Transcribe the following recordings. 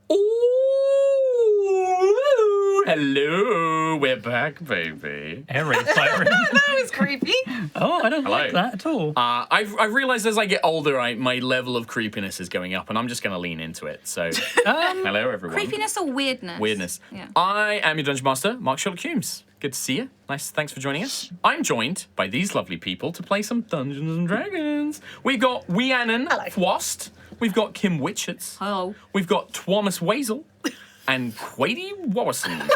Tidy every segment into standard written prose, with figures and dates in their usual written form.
Ooh, hello, we're back, baby. Air raid siren. That was creepy. Oh, I don't like that at all. I've realised as I get older, my level of creepiness is going up, and I'm just going to lean into it. So, hello, everyone. Creepiness or weirdness? Weirdness. Yeah. I am your Dungeon Master, Mark Sherlock Holmes. Good to see you. Nice, thanks for joining us. I'm joined by these lovely people to play some Dungeons and Dragons. We've got Rhiannon Fwost. We've got Kim Witcherts. Hello. We've got Thomas Wazel and Quady Warrison.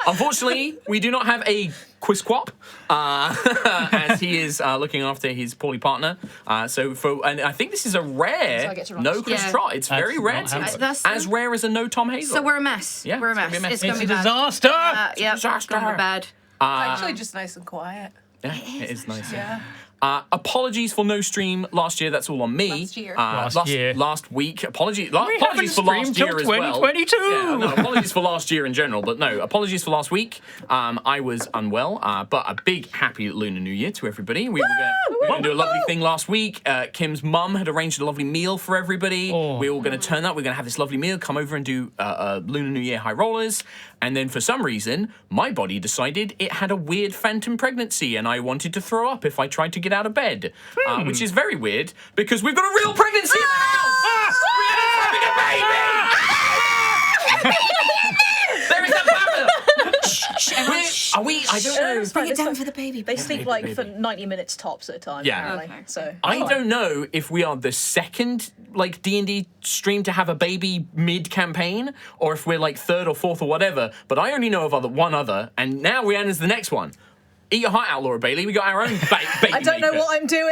Unfortunately, we do not have a Quizquap, as he is looking after his poorly partner. And I think this is a rare So I get to run. no Chris Yeah. Trott. It's very rare. not happening. That's As rare as a no Tom Hazel. So we're a mess. Yeah, we're a it's gonna mess. be a mess. It's going It's to a be bad. disaster. Yeah, it's Disaster. going to be bad. It's actually just nice and quiet. Yeah, it is nice. Yeah. Apologies for no stream last year. That's all on me. Last year. Last week. Apologies haven't for last streamed year till as well. 2022. Yeah, no, apologies for last year in general, but no, apologies for last week. I was unwell, but a big happy Lunar New Year to everybody. We were going to do a lovely thing last week. Kim's mum had arranged a lovely meal for everybody. We were all going to turn up. We're going to have this lovely meal, come over and do Lunar New Year high rollers. And then for some reason, my body decided it had a weird phantom pregnancy and I wanted to throw up if I tried to get out of bed. Which is very weird because we've got a real pregnancy in the house! We're having a baby! There is a baby! I don't know. Bring it down for the baby. They sleep like for 90 minutes tops at a time. Yeah. Apparently. Okay. So I don't know if we are the second like D&D stream to have a baby mid-campaign or if we're like third or fourth or whatever, but I only know of one other, and now Rhiannon's the next one. Eat your heart out, Laura Bailey. We got our own baby. I don't know what I'm doing.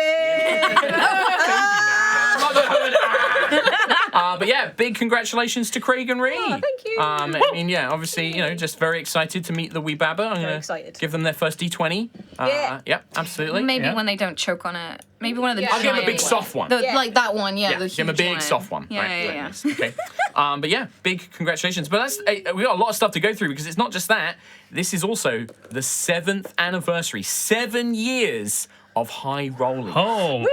But yeah, big congratulations to Craig and Ree. Thank you. I mean, yeah, obviously, just very excited to meet the wee baba. I'm going to excited. give them their first D20. Yeah. Yep, absolutely. Maybe Yeah. when they don't choke on it. Maybe one of the Yeah. I'll give him a big giant- soft one. The, Like that one, yeah. Yeah, the give him a huge big one. soft one. Yeah, Right, yeah. nice. Okay. But yeah, big congratulations. But we got a lot of stuff to go through because it's not just that. This is also the 7th anniversary. 7 years of high rolling. Oh,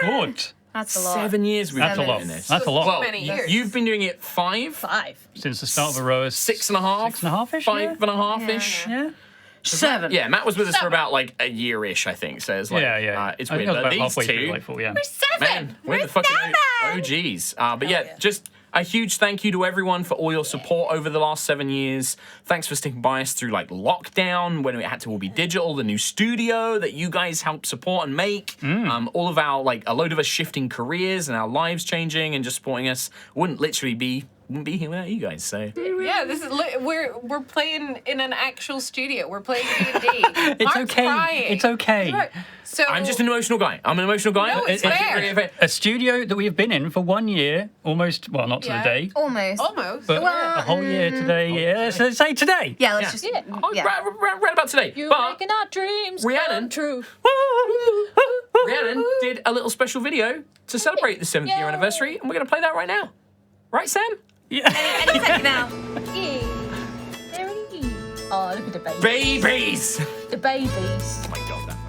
good. That's a lot. 7 years we've That's a been lot. doing this. That's a lot. Well, Many years. you've been doing it 5, 5. Since the start of Aerois. 6.5, 6.5-ish, 5.5-ish. Yeah. 7. Yeah, Matt was with us for about like a year-ish, I think. So it's like, Yeah. it's I weird. think I was But about these halfway through two, Lightfall, yeah. man, we're the fucking OGs. But yeah, just a huge thank you to everyone for all your support over the last 7 years. Thanks for sticking by us through like lockdown when it had to all be digital, the new studio that you guys helped support and make, all of our like a load of us shifting careers and our lives changing and just supporting us wouldn't be here without you guys. So Yeah, this is we're playing in an actual studio. We're playing D&D. It's Mark's okay. Crying. It's okay. Right. So I'm just an emotional guy. I'm an emotional guy. No, it's fair. A studio that we have been in for 1 year, almost, well, not to Yeah. the day, Almost. almost. but a whole year today. Yeah, so say today. Yeah, let's just. Oh, Yeah. right about today. But Making our dreams Rhiannon, come true. Rhiannon did a little special video to celebrate the 7th year anniversary, and we're going to play that right now. Right, Sam? Any second now. There he is. Oh, look at the babies. Babies! The babies. Oh my god, that one.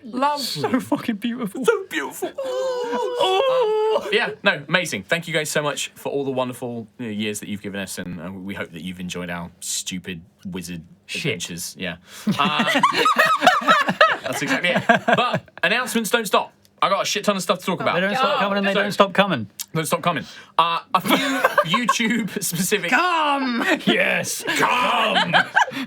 Love. So fucking beautiful. So beautiful. Yeah, no, amazing. Thank you guys so much for all the wonderful years that you've given us, and we hope that you've enjoyed our stupid wizard adventures. Yeah. That's exactly it. But announcements don't stop. I got a shit ton of stuff to talk about. They don't stop coming and they So- don't stop coming. Don't stop coming. A few YouTube specific. Come! Yes! Come!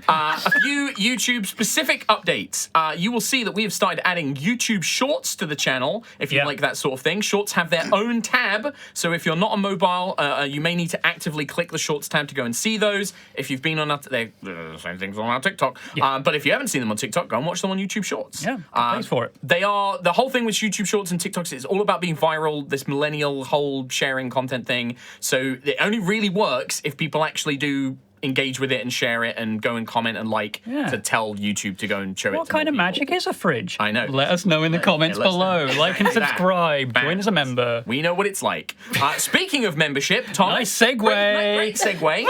A few YouTube specific updates. You will see that we have started adding YouTube Shorts to the channel. If you Yeah. like that sort of thing, Shorts have their own tab. So if you're not on mobile, you may need to actively click the Shorts tab to go and see those. If you've been on they're the same things on our TikTok. Yeah. But if you haven't seen them on TikTok, go and watch them on YouTube Shorts. Yeah, good place for it. They are the whole thing with YouTube Shorts and TikToks. It's all about being viral. This millennial whole sharing content thing. So it only really works if people actually do engage with it and share it and go and comment and Yeah. to tell YouTube to go and show it. What to kind more of people. magic is a fridge? I know. Let us know in the comments let us know. below. Like and subscribe. Bam. Join as a member. We know what it's like. Speaking of membership, Tom. Nice segue. Great segue.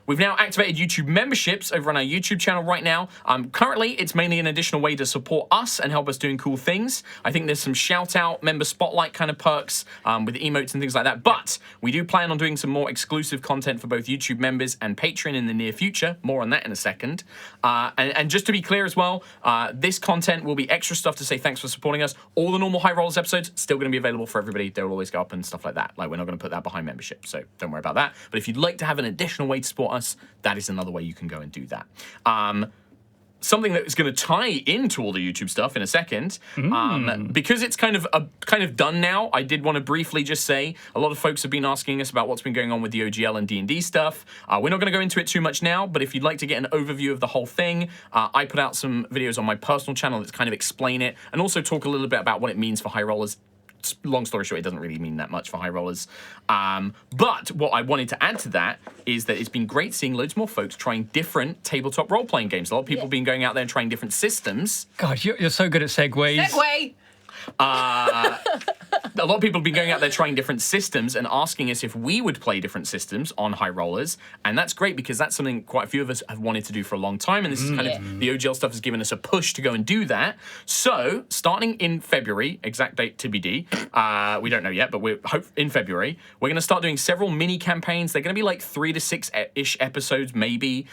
We've now activated YouTube memberships over on our YouTube channel right now. Currently, it's mainly an additional way to support us and help us doing cool things. I think there's some shout-out, member spotlight kind of perks with emotes and things like that. But we do plan on doing some more exclusive content for both YouTube members and Patreon in the near future. More on that in a second. And just to be clear as well, this content will be extra stuff to say thanks for supporting us. All the normal High Rollers episodes still going to be available for everybody. They'll always go up and stuff like that. Like, we're not going to put that behind membership, so don't worry about that. But if you'd like to have an additional way to support us, that is another way you can go and do that. Something that is going to tie into all the YouTube stuff in a second, because it's kind of done now. I did want to briefly just say a lot of folks have been asking us about what's been going on with the OGL and D&D stuff. We're not going to go into it too much now, but if you'd like to get an overview of the whole thing, I put out some videos on my personal channel that kind of explain it and also talk a little bit about what it means for High Rollers. Long story short, it doesn't really mean that much for High Rollers. But what I wanted to add to that is that it's been great seeing loads more folks trying different tabletop role-playing games. A lot of people have been going out there and trying different systems. God, you're so good at segues. Segway. A lot of people have been going out there trying different systems and asking us if we would play different systems on High Rollers. And that's great because that's something quite a few of us have wanted to do for a long time. And this is kind of, the OGL stuff has given us a push to go and do that. So starting in February, exact date TBD, we don't know yet, but we're in February, we're going to start doing several mini campaigns. They're going to be like 3 to 6-ish episodes, maybe,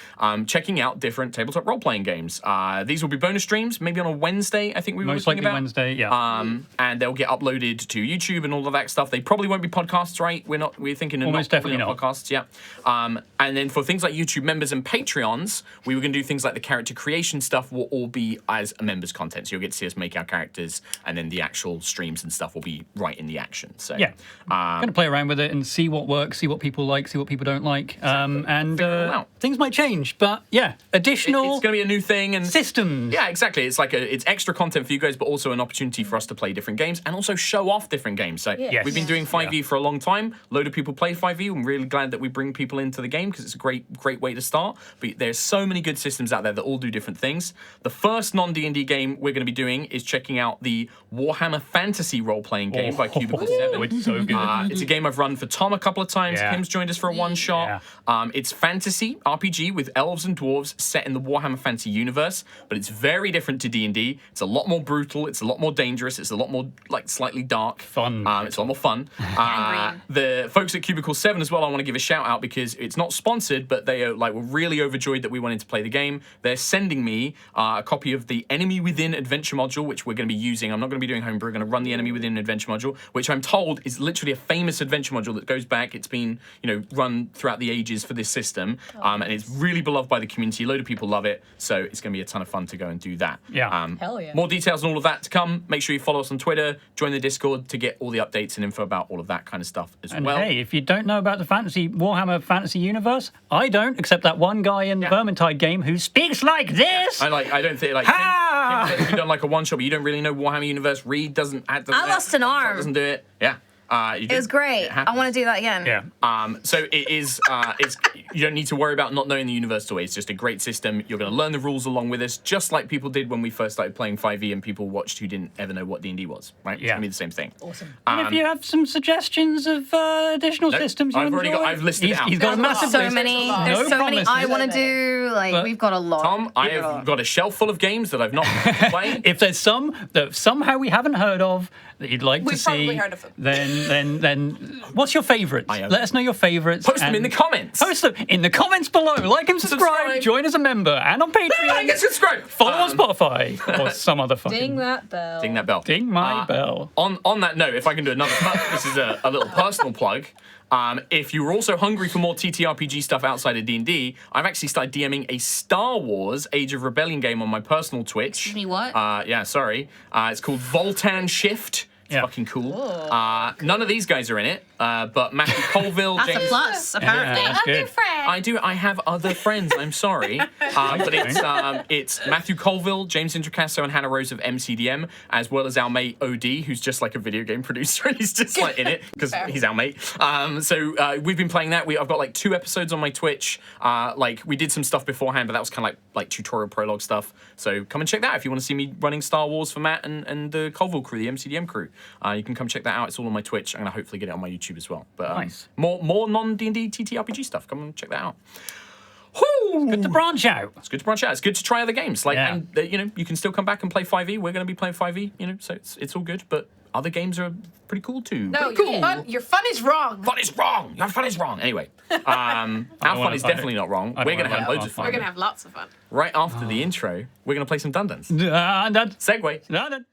checking out different tabletop role-playing games. These will be bonus streams, maybe on a Wednesday, I think we were Most looking likely about. Wednesday, yeah. And they'll get uploaded to YouTube and all of that stuff. They probably won't be podcasts, right? We're thinking Almost definitely not. podcasts, yeah. And then for things like YouTube members and Patreons, we were going to do things like the character creation stuff will all be as a members content. So you'll get to see us make our characters, and then the actual streams and stuff will be right in the action. So Yeah. Going to play around with it and see what works, see what people like, see what people don't like. And Figure it all out. things might change, but yeah, additional it's going to be a new thing and systems. Yeah, exactly. It's like it's extra content for you guys, but also an opportunity for us to play different games and also show off different games. So Yes. we've been doing 5e for a long time. A load of people play 5e. I'm really glad that we bring people into the game because it's a great way to start. But there's so many good systems out there that all do different things. The first non-D&D game we're going to be doing is checking out the Warhammer Fantasy role-playing game by Cubicle 7. It's so good. It's a game I've run for Tom a couple of times. Yeah. Kim's joined us for a one-shot. It's fantasy RPG with elves and dwarves set in the Warhammer Fantasy universe, but it's very different to D&D. It's a lot more brutal. It's a lot more dangerous. It's a lot more like slightly dark. Fun. It's a lot more fun. The folks at Cubicle 7 as well, I want to give a shout out because it's not sponsored, but they were really overjoyed that we wanted to play the game. They're sending me a copy of the Enemy Within adventure module, which we're going to be using. I'm not going to be doing homebrew. We're going to run the Enemy Within adventure module, which I'm told is literally a famous adventure module that goes back. It's been, run throughout the ages for this system, and it's really beloved by the community. A load of people love it, so it's going to be a ton of fun to go and do that. Yeah. Hell yeah. More details and all of that to come. Make sure you follow us on Twitter, join the Discord to get all the updates and info about all of that kind of stuff as And well. hey, if you don't know about the Warhammer Fantasy universe, I don't, except that one guy in the Vermintide game who speaks like this. I don't think like Ha! Kim said you've done like a one shot, but you don't really know Warhammer universe. Reed doesn't. I lost an arm. Doesn't do it. Yeah. It was great. I want to do that again. Yeah. So it is. You don't need to worry about not knowing the universe away. It's just a great system. You're going to learn the rules along with us, just like people did when we first started playing 5e, and people watched who didn't ever know what D&D was. Right? It's going to be the same thing. Awesome. And if you have some suggestions of additional systems you enjoy, I've listed it out. He's got a massive So list. many. No There's so many promises. I want to do. Like, we've got a lot. Tom, I have got a shelf full of games that I've not played. If there's some that somehow we haven't heard of that you'd like to We've see, probably heard of them. then then what's your favourites? Let us know your favourites. Post them in the comments. Post them in the comments below. Like and subscribe. Join as a member and on Patreon. Like and subscribe. Follow on Spotify or some other fucking. Ding that bell. Ding that bell. Ding my bell. On that note, if I can do another plug, this is a little personal plug. If you're also hungry for more TTRPG stuff outside of D&D, I've actually started DMing a Star Wars Age of Rebellion game on my personal Twitch. Excuse me, what? Yeah, sorry. It's called Voltan Shift. It's fucking cool. None of these guys are in it, but Matthew Colville, That's James... a plus, apparently. Yeah, that's good. Other friend. I have other friends. I'm sorry, but it's Matthew Colville, James Introcasso, and Hannah Rose of MCDM, as well as our mate OD, who's just like a video game producer, and he's just like in it because he's our mate. So we've been playing that. I've got like 2 episodes on my Twitch. Like we did some stuff beforehand, but that was kind of like tutorial prologue stuff. So come and check that out if you want to see me running Star Wars for Matt and the Colville crew, the MCDM crew. You can come check that out. It's all on my Twitch. I'm gonna hopefully get it on my YouTube as well. But nice. More non-D&D TTRPG stuff. Come and check that out. Woo! Good to branch out. It's good to branch out. It's good to try other games. Like, Yeah. and you know, you can still come back and play 5e. We're going to be playing 5e. You know, so it's all good. But other games are pretty cool too. No, Pretty cool. your fun is wrong. Fun is wrong. Your fun is wrong. Anyway, our fun is definitely not wrong. We're going to have loads of fun. We're gonna have lots of fun. Right after the intro, we're going to play some Dun-Duns. Segway. Dun.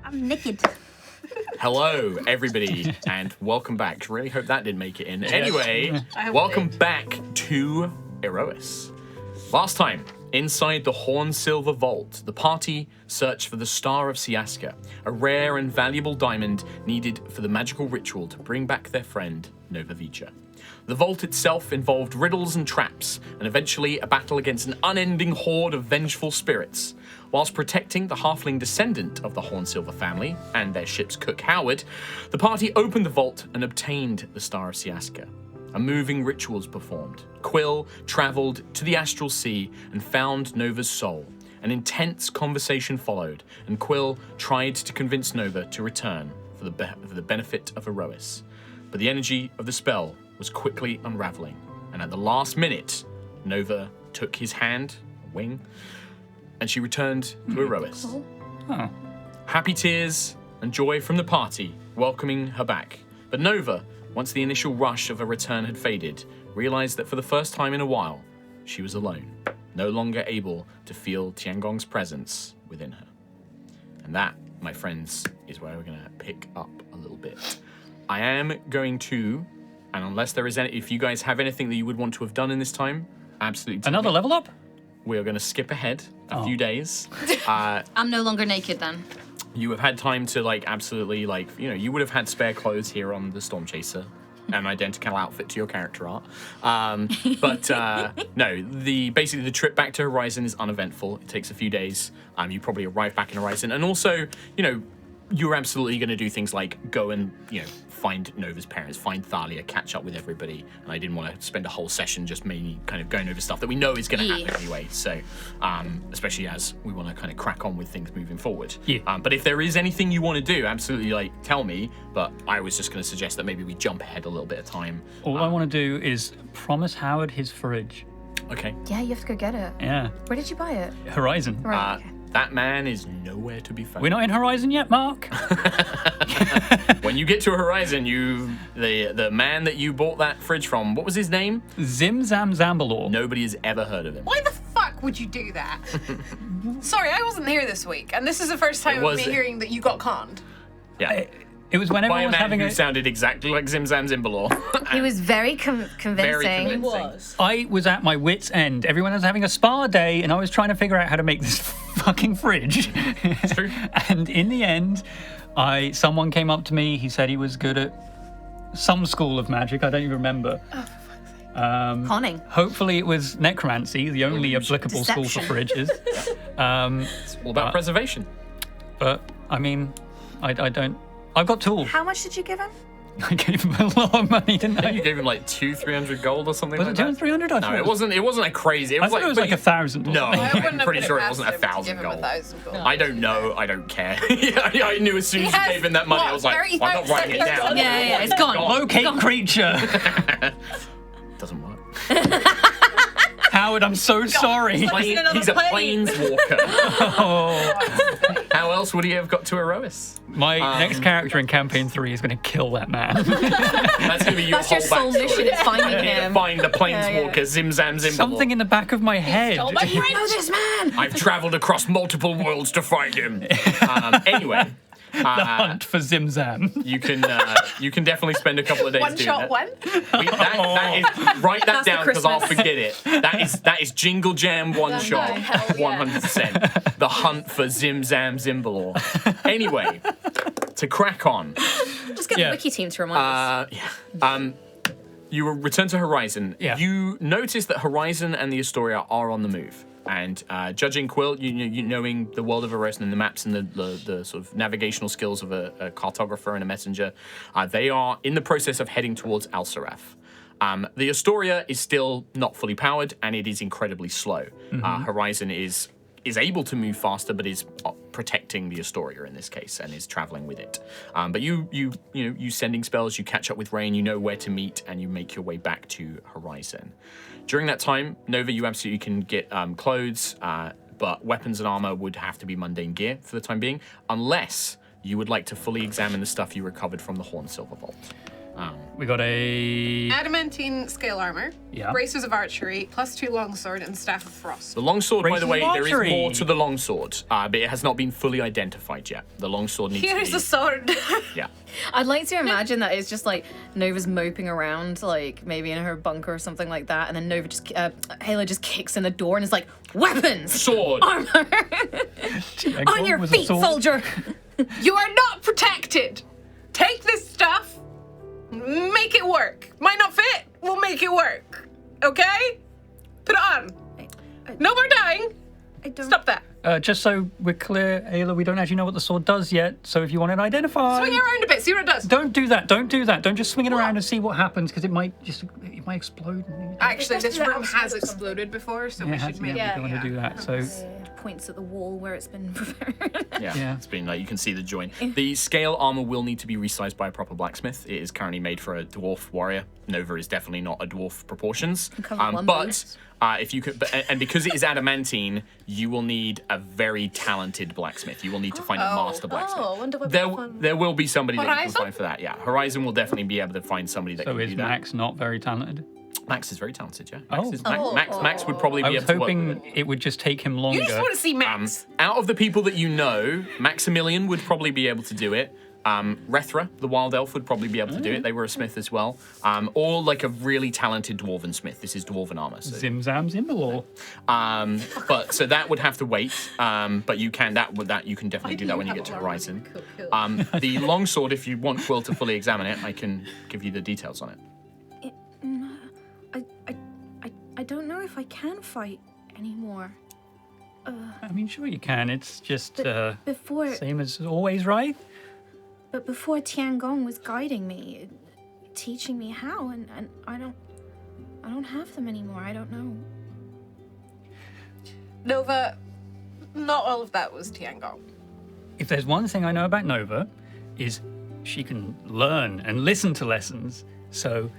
I'm naked. Hello, everybody, and welcome back. Really hope that didn't make it in. Anyway, welcome back to Aerois. Last time, inside the Horn Silver Vault, the party searched for the Star of Siaska, a rare and valuable diamond needed for the magical ritual to bring back their friend, Nova Vicha. The vault itself involved riddles and traps, and eventually a battle against an unending horde of vengeful spirits. Whilst protecting the halfling descendant of the Hornsilver family and their ship's cook Howard, the party opened the vault and obtained the Star of Siaska. A moving ritual was performed. Quill travelled to the Astral Sea and found Nova's soul. An intense conversation followed, and Quill tried to convince Nova to return for the benefit of Aerois. But the energy of the spell was quickly unravelling, and at the last minute, Nova took his hand, a wing, and she returned to Aerois. Oh. Happy tears and joy from the party, welcoming her back. But Nova, once the initial rush of a return had faded, realised that for the first time in a while, she was alone, no longer able to feel Tiangong's presence within her. And that, my friends, is where we're going to pick up a little bit. I am going to, and unless there is any, if you guys have anything that you would want to have done in this time, absolutely. Another level up? We are going to skip ahead a few days. I'm no longer naked then. You have had time to absolutely you would have had spare clothes here on the Storm Chaser, an identical outfit to your character art. But no, basically the trip back to Horizon is uneventful. It takes a few days. You probably arrive back in Horizon, and also you're absolutely going to do things like go and find Nova's parents, find Thalia, catch up with everybody. And I didn't want to spend a whole session just mainly kind of going over stuff that we know is going to happen anyway. So, especially as we want to kind of crack on with things moving forward. Yeah. But if there is anything you want to do, absolutely tell me. But I was just going to suggest that maybe we jump ahead a little bit of time. All I want to do is promise Howard his fridge. Okay. Yeah, you have to go get it. Yeah. Where did you buy it? Horizon. Right. Okay. That man is nowhere to be found. We're not in Horizon yet, Mark. When you get to Horizon, the man that you bought that fridge from, what was his name? Zim Zam Zambalore. Nobody has ever heard of him. Why the fuck would you do that? Sorry, I wasn't here this week, and this is the first time of me hearing that you got conned. Yeah. It was when by everyone a was man having who a... sounded exactly like Zimzam Zimbalor. He was very convincing. Very He convincing. was. I was at my wit's end. Everyone was having a spa day, and I was trying to figure out how to make this fucking fridge. It's true. And in the end, someone came up to me. He said he was good at some school of magic. I don't even remember. Conning. Hopefully, it was necromancy, the only applicable school for fridges. It's all about preservation. But I mean, I don't. I've got tools. How much did you give him? I gave him a lot of money, didn't I? You gave him like 200-300 gold or something Was like it that. 200-300? No, it wasn't. It wasn't a crazy. It I was thought like it was like 1,000. or No, something. I wouldn't have pretty put sure it past wasn't him to 1,000 give him gold. 1,000 gold. I don't know. I don't care. I knew as soon as you gave him that money, I was like, I'm not writing it down. Yeah, it's gone. Locate creature. Doesn't work. Howard, I'm so sorry. He's a plane. planeswalker. How else would he have got to Aerois? My next character in campaign 3 is going to kill that man. That's going to be your That's whole your sole backstory. mission, is finding You need to him. find the planeswalker, Zimzam Zimbalor. Something in the back of my head. Oh, my friend. Oh, this man! I've travelled across multiple worlds to find him. Anyway. The hunt for Zimzam. You can definitely spend a couple of days One doing shot that. one. That is, write that That's the down because I'll Christmas. forget it. That is Jingle Jam one shot, hell yeah. 100%. The hunt for Zimzam Zimbalor. Anyway, to crack on. Just get Yeah. the wiki team to remind us. You will return to Horizon. Yeah. You notice that Horizon and the Astoria are on the move. And judging Quill, you knowing the world of Aerois and the maps and the sort of navigational skills of a cartographer and a messenger, they are in the process of heading towards Aelseraph. The Astoria is still not fully powered, and it is incredibly slow. Horizon is able to move faster, but is protecting the Astoria in this case, and is traveling with it. But you sending spells, you catch up with Rain, you know where to meet, and you make your way back to Horizon. During that time, Nova, you absolutely can get clothes, but weapons and armor would have to be mundane gear for the time being, unless you would like to fully examine the stuff you recovered from the Horn Silver Vault. We got a... Adamantine scale armor, Yeah. bracers of archery, +2 longsword, and staff of frost. The longsword, by the way, Racing there is archery. more to the longsword, but it has not been fully identified yet. The longsword needs Here's to be... a sword. Yeah. I'd like to imagine that it's just like Nova's moping around, like maybe in her bunker or something like that, and then Nova Halo just kicks in the door and is like, weapons! Sword! Armor! On your feet, soldier! You are not protected. Take this stuff. Make it work. Might not fit. We'll make it work. Okay? Put it on. No more dying. I don't... Stop that. Just so we're clear, Ayla, we don't actually know what the sword does yet, so if you want it identified... Swing it around a bit. See what it does. Don't do that, don't do that. Don't just swing it around and see what happens, because it might explode. Actually, this Especially room that has outside exploded before, so Yeah, we should make we it. don't want to do that, so... Points at the wall where it's been prepared. Yeah, it's been like you can see the joint. The scale armor will need to be resized by a proper blacksmith. It is currently made for a dwarf warrior. Nova is definitely not a dwarf proportions. cover one But boost. if you could, and because it is adamantine, you will need a very talented blacksmith. You will need to find a master blacksmith. Oh, I wonder where we'll find... There will be somebody that you can Horizon? find for that. Yeah, Horizon will definitely be able to find somebody that So can is do that. Max not very talented? Max is very talented. Yeah, Max would probably I be was able to work. hoping it would just take him longer. You just want to see Max. Out of the people that you know, Maximilian would probably be able to do it. Rethra, the wild elf, would probably be able to do it. They were a smith as well. Or like a really talented dwarven smith. This is dwarven armor. So. Zimzam Zimbalor. But so that would have to wait. But you can you can definitely do that when you get to Horizon. The longsword, if you want Quill to fully examine it, I can give you the details on it. I don't know if I can fight anymore. I mean, sure you can. It's just Before, same as always, right? but before Tiangong was guiding me, teaching me how, and I don't have them anymore. I don't know. Nova, not all of that was Tiangong. If there's one thing I know about Nova, is she can learn and listen to lessons. So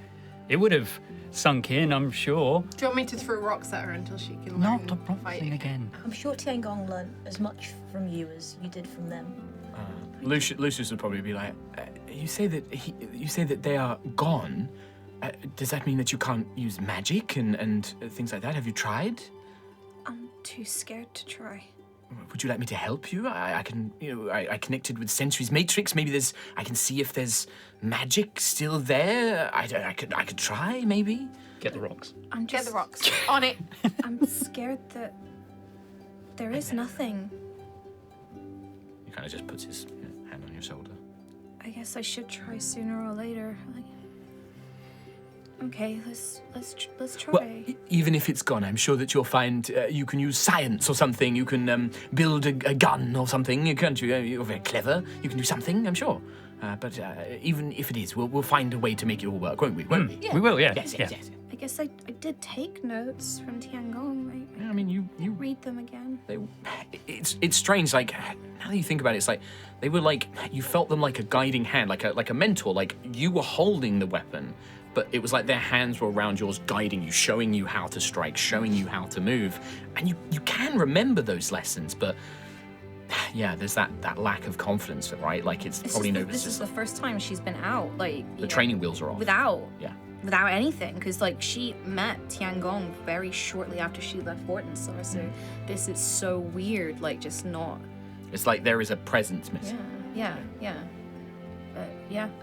it would have sunk in, I'm sure. Do you want me to throw rocks at her until she can learn Not the wrong fight thing again. I'm sure Tiangong learned as much from you as you did from them. Lucius would probably be like, "You say that they are gone. Does that mean that you can't use magic and things like that? Have you tried?" I'm too scared to try. would you like me to help you? I can, I connected with Sentry's Matrix. Maybe I can see if there's magic still there. I could try, maybe. Get the rocks. I'm Get just. the rocks. On it. I'm scared that there is nothing. He kind of just puts his hand on your shoulder. I guess I should try sooner or later. Okay, let's try. Well, even if it's gone, I'm sure that you'll find you can use science or something. You can build a gun or something. You can't. You're very clever. You can do something, I'm sure. But even if it is, we'll find a way to make it all work, won't we? Won't we? We will, yeah. Yes. I guess I did take notes from Tiangong. I mean, you Read them again. it's strange. Like now that you think about it, it's like they were like you felt them like a guiding hand, like a mentor. Like you were holding the weapon, but it was like their hands were around yours, guiding you, showing you how to strike, showing you how to move, and you can remember those lessons, but. Yeah, there's that lack of confidence, right? Like it's probably This is the first time she's been out, like the training wheels are off. without anything, because like she met Tiangong very shortly after she left Vortensar, so this is so weird, like just not. It's like there is a presence missing. Yeah.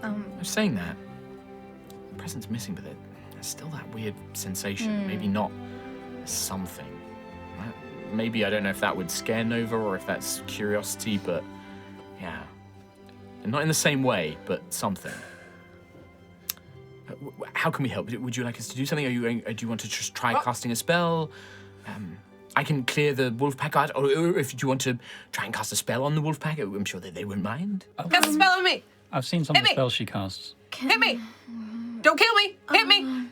I was saying that the presence missing, but there's still that weird sensation. Maybe not something. Maybe I don't know if that would scare Nova or if that's curiosity, but yeah, and not in the same way, but something. How can we help? Would you like us to do something? Do you want to just try casting a spell? I can clear the wolf pack out, or if you want to try and cast a spell on the wolf pack, I'm sure that they wouldn't mind. Cast a spell on me. I've seen some of the me. spells she casts. Hit me. Don't kill me. Hit me.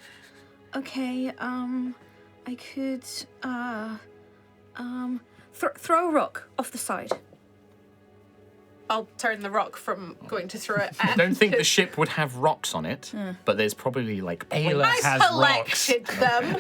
Okay, I could throw a rock off the side. I'll turn the rock from going to throw it I at. don't think the ship would have rocks on it, but there's probably like Ayla I has rocks. collected them.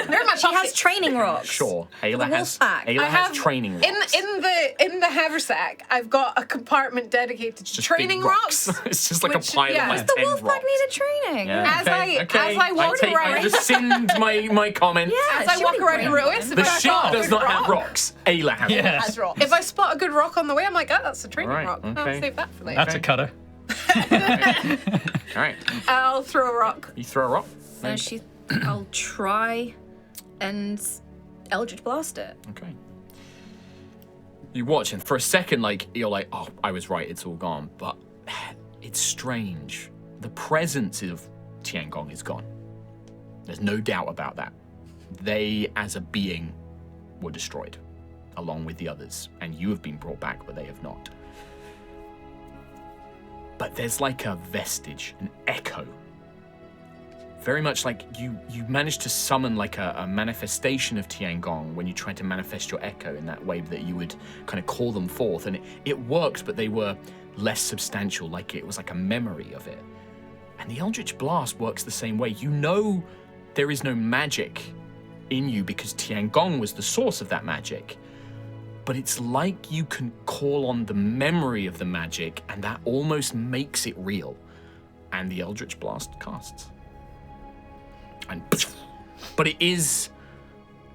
They're in my She has pocket. training rocks. Sure, Ayla The has. wolf pack. Ayla I has have training rocks. in the haversack. I've got a compartment dedicated to Just training big rocks. rocks. It's just like Which- a pile yeah. of like Does The 10 wolf pack rocks. needed training. Yeah, As I walk I around- rescind my comment. Yeah, As I she'll walk be around great. Aerois, The ship does not have rocks. Ayla has Yeah. rocks. Has rocks. If I spot a good rock on the way, I'm like, oh, that's a training Right, rock. okay. I'll save that for later. That's a cutter. All right, I'll throw a rock. you throw a rock. I'll try and Eldritch Blast it. Okay. You watch, and for a second, like you're like, oh, I was right. It's all gone. But it's strange. The presence of Tiangong is gone. There's no doubt about that. They, as a being, were destroyed, along with the others, and you have been brought back, but they have not. But there's like a vestige, an echo. Very much like you managed to summon like a manifestation of Tiangong when you tried to manifest your echo in that way that you would kind of call them forth. And it worked, but they were less substantial, like it was like a memory of it. And the Eldritch Blast works the same way. You know there is no magic in you because Tiangong was the source of that magic. But it's like you can call on the memory of the magic, and that almost makes it real. And the Eldritch Blast casts. And but it is,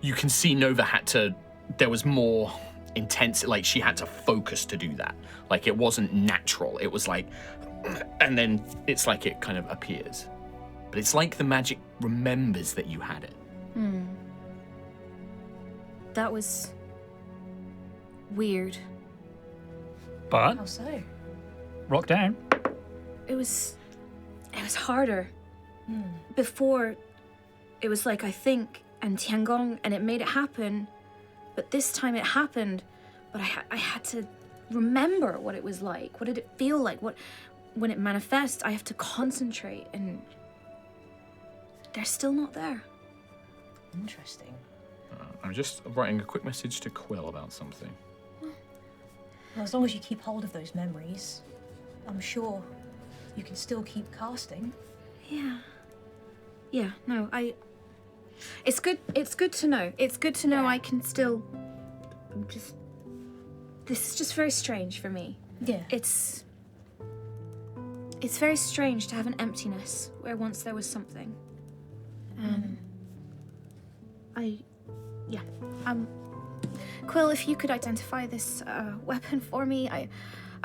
you can see Nova had to, there was more intense, like she had to focus to do that. Like it wasn't natural. It was like, and then it's like it kind of appears. But it's like the magic remembers that you had it. That was weird. But How so? rock down. It was harder. Before, it was like I think and Tiangong, and it made it happen. But this time it happened. But I had to remember what it was like. What did it feel like? When it manifests, I have to concentrate, and they're still not there. Interesting. I'm just writing a quick message to Quill about something. Well, as long as you keep hold of those memories, I'm sure you can still keep casting. Yeah, no, it's good to know. It's good to know I can still this is just very strange for me. Yeah. It's very strange to have an emptiness where once there was something. Quill, if you could identify this weapon for me, I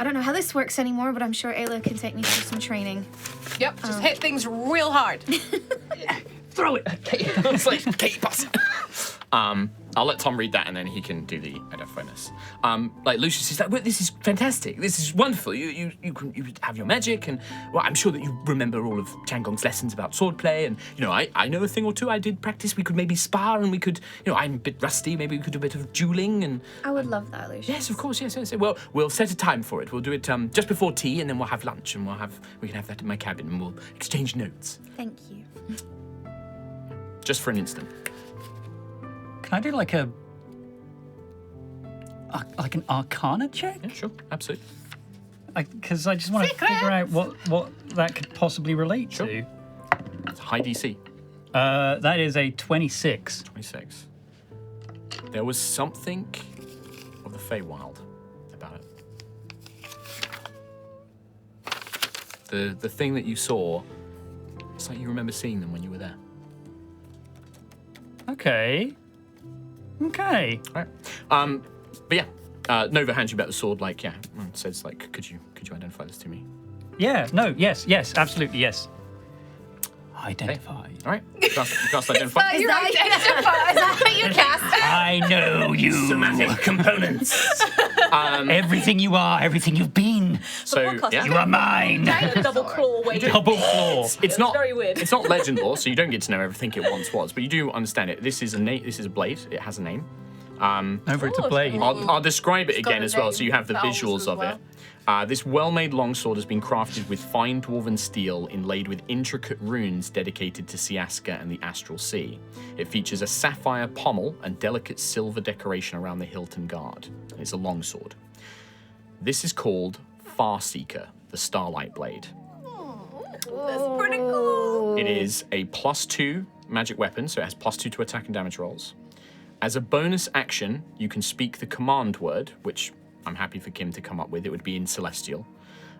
don't know how this works anymore, but I'm sure Ayla can take me through some training. Yep, just hit things real hard. Throw it. It's like Katie pass. I'll let Tom read that, and then he can do the identifyness. Like Lucius is like, well, this is fantastic. This is wonderful. You have your magic, and well, I'm sure that you remember all of Changong's lessons about swordplay, and I know a thing or two. I did practice. We could maybe spar, and we could, I'm a bit rusty. Maybe we could do a bit of dueling, and I would love that, Lucius. yes, of course, yes. Well, we'll set a time for it. We'll do it just before tea, and then we'll have lunch, and we can have that in my cabin, and we'll exchange notes. Thank you. Just for an instant. Can I do like an Arcana check? Yeah, sure, absolutely. Because I just want to figure out what that could possibly relate Sure. to. It's a high DC. That is a 26. 26. There was something of the Feywild about it. The thing that you saw, it's like you remember seeing them when you were there. Okay. Okay. Right. But yeah, Nova hands you back the sword, and says could you identify this to me? Yeah. No. Yes. Absolutely. Yes. Identify. All right. You cast identify. Is that how you cast it? I know you. Somatic components. Everything you are, everything you've been. So yeah. You are mine. Double claw weight. Double claw. It's not very weird. It's not legend lore, so you don't get to know everything it once was, but you do understand it. This is a blade. It has a name. Over it's a blade. I'll describe it again got a as well, name. so you have the Vowels visuals as of well. it. This well-made longsword has been crafted with fine dwarven steel inlaid with intricate runes dedicated to Siaska and the Astral Sea. It features a sapphire pommel and delicate silver decoration around the hilt and guard. It's a longsword. This is called Farseeker, the Starlight Blade. That's pretty cool. It is a +2 magic weapon, so it has +2 to attack and damage rolls. As a bonus action, you can speak the command word, which I'm happy for Kim to come up with. It would be in Celestial.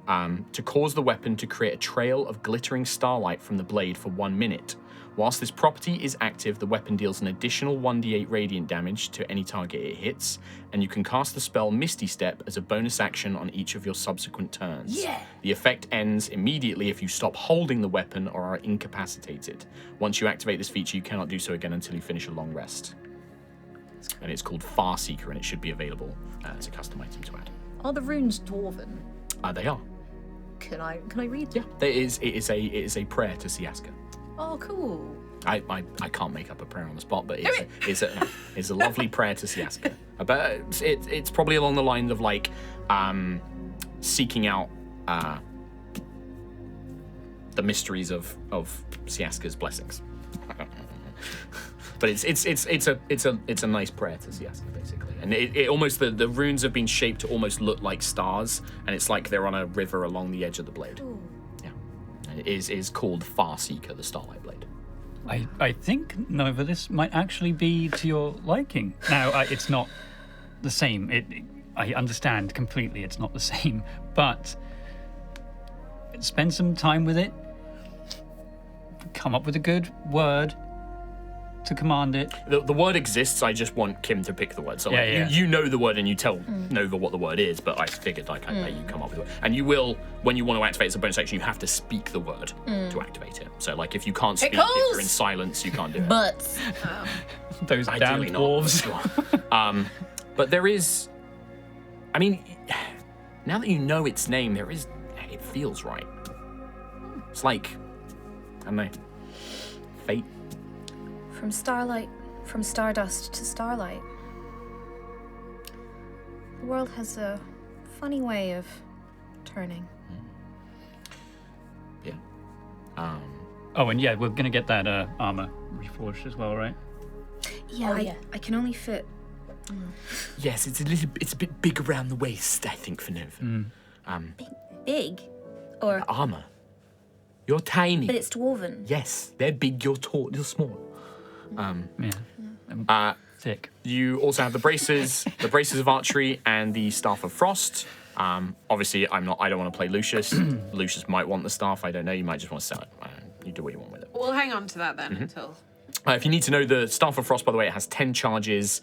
To cause the weapon to create a trail of glittering starlight from the blade for 1 minute. Whilst this property is active, the weapon deals an additional 1d8 radiant damage to any target it hits, and you can cast the spell Misty Step as a bonus action on each of your subsequent turns. Yeah. The effect ends immediately if you stop holding the weapon or are incapacitated. Once you activate this feature, you cannot do so again until you finish a long rest. And it's called Farseeker, and it should be available as a custom item to add. Are the runes dwarven? They are. Can I read? Yeah, it is a prayer to Siaska. Oh, cool. I can't make up a prayer on the spot, but it's a lovely prayer to Siaska. But it's probably along the lines of seeking out the mysteries of Siaska's blessings. But it's a nice prayer to Siaska, basically. And it almost the runes have been shaped to almost look like stars, and it's like they're on a river along the edge of the blade. Ooh. Yeah, and it is called Farseeker, the Starlight Blade. I think, Nova, this might actually be to your liking. Now, it's not the same. I understand completely it's not the same, but spend some time with it, come up with a good word to command it. The word exists, I just want Kim to pick the word. So you know the word and you tell Nova what the word is, but I figured I'd let you come up with it. And you will, when you want to activate as a bonus action, you have to speak the word to activate it. So if you can't speak, if you're in silence, you can't do it. Butts. Those Ideally damn not, dwarves. but there is, now that you know its name, it feels right. It's like, I don't know, fate. From stardust to starlight. The world has a funny way of turning. Yeah. Oh, and yeah, we're gonna get that armor reforged as well, right? Yeah, I can only fit. Yes, it's a bit big around the waist, I think, for Nova. Big? Or. Armor. You're tiny. But it's dwarven. Yes, they're big, you're tall, you're small. Thick. You also have the braces of archery, and the staff of frost. Obviously, I don't want to play Lucius. Lucius might want the staff. I don't know. You might just want to sell it. You do what you want with it. We'll hang on to that then until. If you need to know, the Staff of Frost, by the way, it has 10 charges.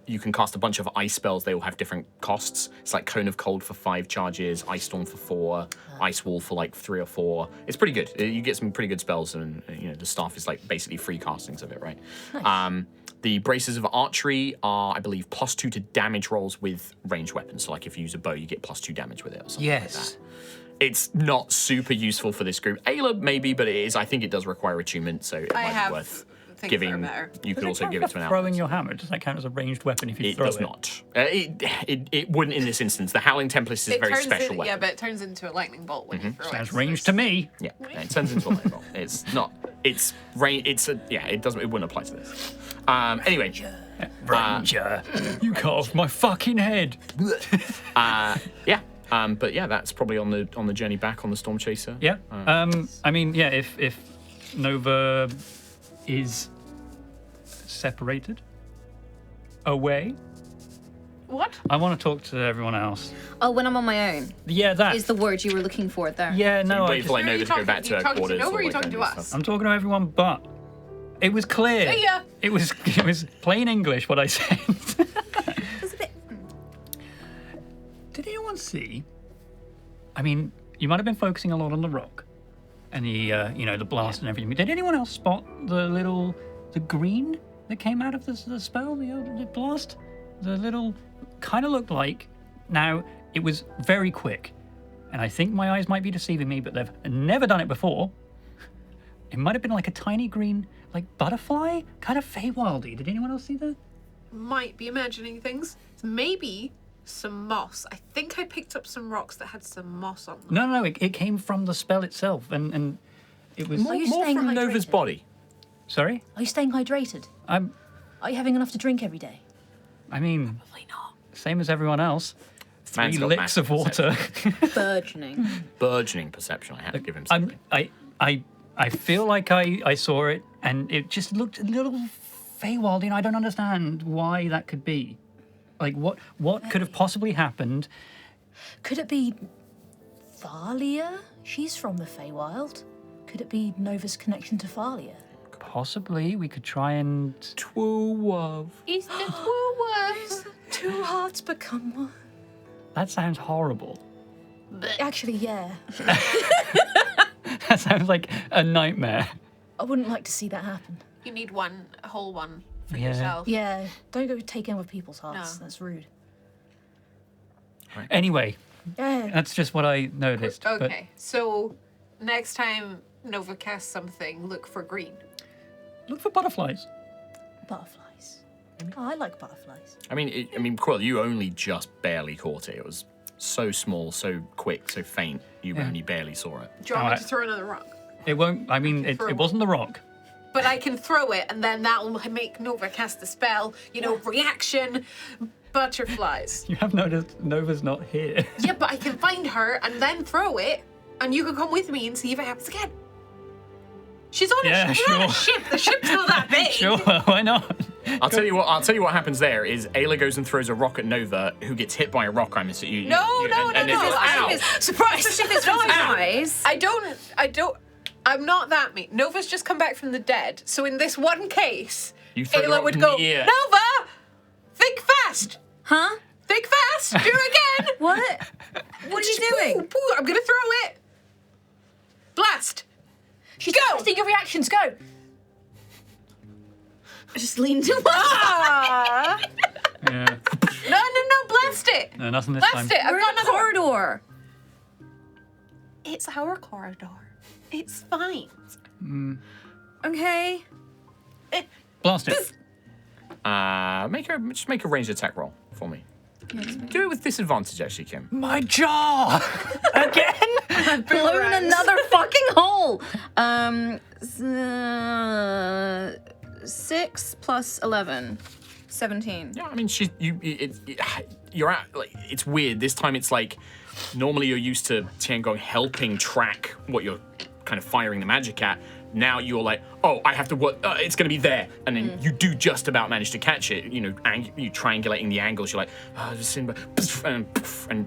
You can cast a bunch of ice spells. They all have different costs. It's like Cone of Cold for 5 charges, Ice Storm for 4, Ice Wall for like 3 or 4. It's pretty good. You get some pretty good spells, and the staff is like basically free castings of it, right? Nice. The Braces of Archery are, I believe, +2 to damage rolls with ranged weapons. So like if you use a bow, you get +2 damage with it or something like that. It's not super useful for this group. Aela, maybe, but it is. I think it does require attunement, so it might be worth giving. You could also give it to an ally. Throwing your hammer, does that count as a ranged weapon if you throw it? It does not. It wouldn't in this instance. The Howling Tempest is a very special weapon. Yeah, but it turns into a lightning bolt when you throw it. Sounds ranged to me. Yeah, it turns into a lightning bolt. It's not. It's range. It doesn't. It wouldn't apply to this. Anyway. Ranger, you cut off my fucking head. Yeah. But yeah, that's probably on the journey back on the Storm Chaser. Yeah. I mean, yeah. If Nova is separated away, What? I want to talk to everyone else. Oh, when I'm on my own Yeah, that is the word you were looking for there. Yeah, no. Wait for like Nova to go back to her quarters. Nova, or are you all that talking to kind of us? stuff. I'm talking to everyone, but it was clear. See ya. It was plain English what I said. It's a bit. Did anyone see? I mean, you might have been focusing a lot on the rock and the blast and everything. Did anyone else spot the green that came out of the spell, the blast? The little kind of looked like. Now it was very quick, and I think my eyes might be deceiving me, but they've never done it before. It might have been like a tiny green, like butterfly, kind of Feywildy. Did anyone else see that? Might be imagining things. Maybe some moss. I think I picked up some rocks that had some moss on them. No, it came from the spell itself, and it was. Are you More staying from Nova's hydrated? body. Sorry, Are you staying hydrated? I Are you having enough to drink every day? mean, Probably not. same as everyone else. Man's 3 got licks of massive water. Burgeoning. Burgeoning perception. I had to give him something. I feel like I saw it, and it just looked a little Feywildy, and I don't understand why that could be. Like, what could have possibly happened? Could it be Thalia? She's from the Feywild. Could it be Nova's connection to Thalia? Possibly, we could try and. East and Woolworths. 2 hearts become one. That sounds horrible. Actually, yeah. That sounds like a nightmare. I wouldn't like to see that happen. You need a whole one for Yeah. yourself. Yeah, don't go taking other people's hearts. No. That's rude. Anyway, Yeah. that's just what I noticed. Okay, so next time Nova casts something, look for green. But look for butterflies. Butterflies. Oh, I like butterflies. I mean, Quill, you only just barely caught it. It was so small, so quick, so faint. You only barely saw it. Do you want me Alright. to throw another rock? It won't. I mean, it wasn't the rock. But I can throw it, and then that will make Nova cast the spell. Reaction, butterflies. You have noticed Nova's not here. Yeah, but I can find her and then throw it, and you can come with me and see if it happens again. She's on Yeah, a sure. ship. The ship's not that big. Sure, why not? I'll tell you what happens there is Aela goes and throws a rock at Nova, who gets hit by a rock. I'm assuming. No. Ow! Surprise! Surprise! I'm not that mean. Nova's just come back from the dead, so in this one case, You throw the Aela rock would in go, the air. Nova, think fast. Huh? Think fast. Do it again. What? What are you doing? Poo, poo. I'm gonna throw it. Blast. She's Go! testing your reactions. Go. I just leaned away. Ah. Yeah. No, blast it. No, nothing this Blast time. it. I've We're got in a another one. corridor. It's our corridor. It's fine. Okay. Blast it. Make a ranged attack roll for me. Do it with disadvantage, actually, Kim. My jaw! Again? I've blown another fucking hole. 6 plus 11. 17. Yeah, I mean, you're at, like, it's weird. This time it's like, normally you're used to Tiangong helping track what you're kind of firing the magic at. Now you're like, oh, I have to work, it's going to be there. And then you do just about manage to catch it. You triangulating the angles. You're like, Simba, and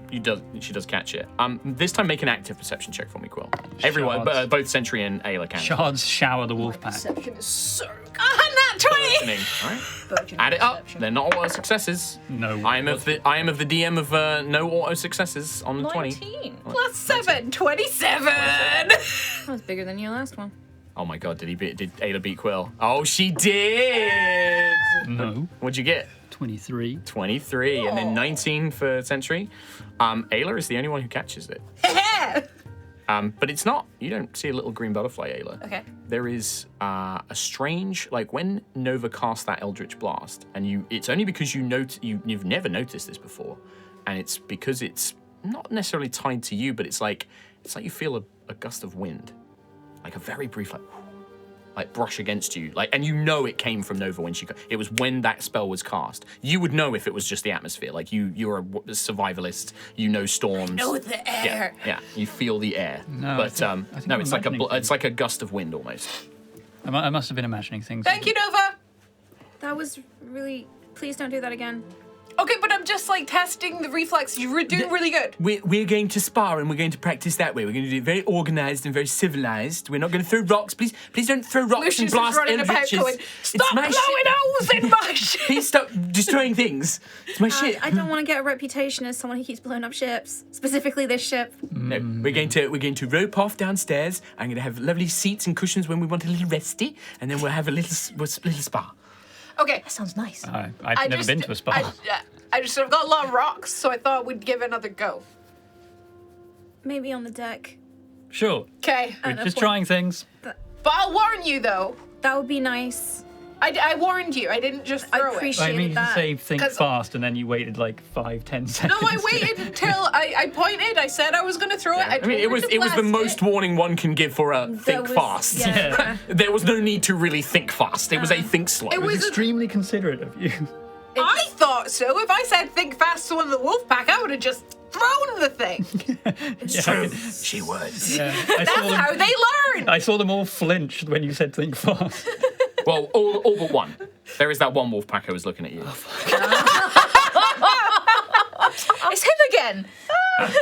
she does catch it. This time make an active perception check for me, Quill. Everyone, Shards. both Sentry and Aela can. Shards shower the wolf pack. Perception is so. Burgeoning. All right. Burgeoning Add it up. perception. They're not auto successes. No. I am of the DM of no auto successes on the 20. 19 plus 7, 27. That was bigger than your last one. Oh my god, did Ayla beat Quill? Oh, she did! No. What'd you get? 23. 23, and then 19 for Sentry. Ayla is the only one who catches it. But it's not, you don't see a little green butterfly, Ayla. Okay. There is a strange, like when Nova cast that Eldritch Blast, and it's only because you've never noticed this before, and it's because it's not necessarily tied to you, but it's like you feel a gust of wind, like a very brief, like brush against you, like, and you know it came from Nova when it was when that spell was cast. You would know if it was just the atmosphere, like you're a survivalist, you know storms. Know the air. Yeah, you feel the air. No, but I think no, I'm it's like imagining it's like a gust of wind almost. I must have been imagining things. Thank you, Nova. That was really. Please don't do that again. Okay, but I'm just like testing the reflex. You were doing really good. We're going to spar and we're going to practice that way. We're going to do it very organised and very civilised. We're not going to throw rocks. Please don't throw rocks Lucius and is blast running about eldritches. going, stop blowing holes in my shit. Please stop destroying things. It's my shit. I don't want to get a reputation as someone who keeps blowing up ships, specifically this ship. No, we're going to rope off downstairs. I'm going to have lovely seats and cushions when we want a little resty, and then we'll have a little spa. Okay. That sounds nice. I've never been to a spa. I've got a lot of rocks, so I thought we'd give it another go. Maybe on the deck. Sure. Okay. We're just trying things. But I'll warn you, though. That would be nice. I warned you. I didn't just I throw it. appreciate I mean, you that. say think 'Cause- fast, and then you waited like 5-10 seconds. No, I waited until I pointed. I said I was going to throw it. I mean, it was the most warning one can give for a think was- fast. yeah. There was no need to really think fast. It was a think slow. It was Extremely considerate of you. I thought so. If I said think fast to one of the wolf pack, I would have just thrown the thing. Yeah, She would. yeah. That's how they learn. I saw them all flinch when you said think fast. Well, all but one. There is that one wolf pack who was looking at you. It's him again.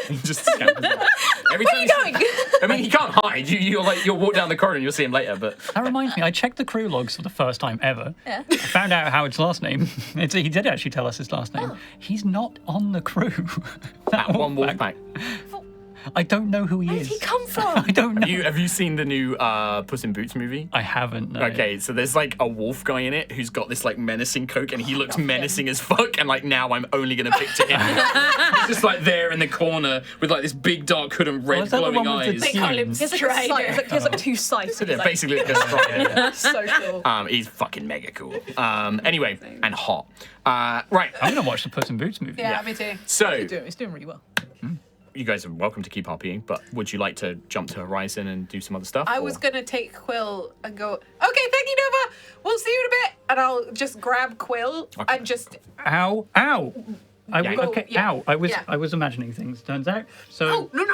He just scampers off. Every time Where are you going? I mean, he can't hide. You'll walk down the corridor and you'll see him later. But That reminds me, I checked the crew logs for the first time ever. Yeah. I found out Howard's last name. He did actually tell us his last name. Oh. He's not on the crew. that one wolf pack. I don't know who he Where is. did he come from? I don't know. Have you seen the new Puss in Boots movie? I haven't. No. Okay, so there's like a wolf guy in it who's got this like menacing coat, and he looks menacing as fuck. And like now, I'm only gonna picture him. He's just like there in the corner with like this big dark hood and red is that the glowing one with the eyes. They call him seams? He has like, a Strider. scythe. He has like two scythes. Yeah, basically like a strider. So cool. He's fucking mega cool. Anyway, and hot. Right. I'm gonna watch the Puss in Boots movie. Yeah, me too. So He's doing really well. you guys are welcome to keep RPing, but would you like to jump to Horizon and do some other stuff? I or- was gonna take Quill and go, okay, thank you, Nova. We'll see you in a bit. And I'll just grab Quill and just, Ow! Ow! Yeah. Okay. Yeah. Ow! Yeah. I was imagining things. Turns out. So oh, no.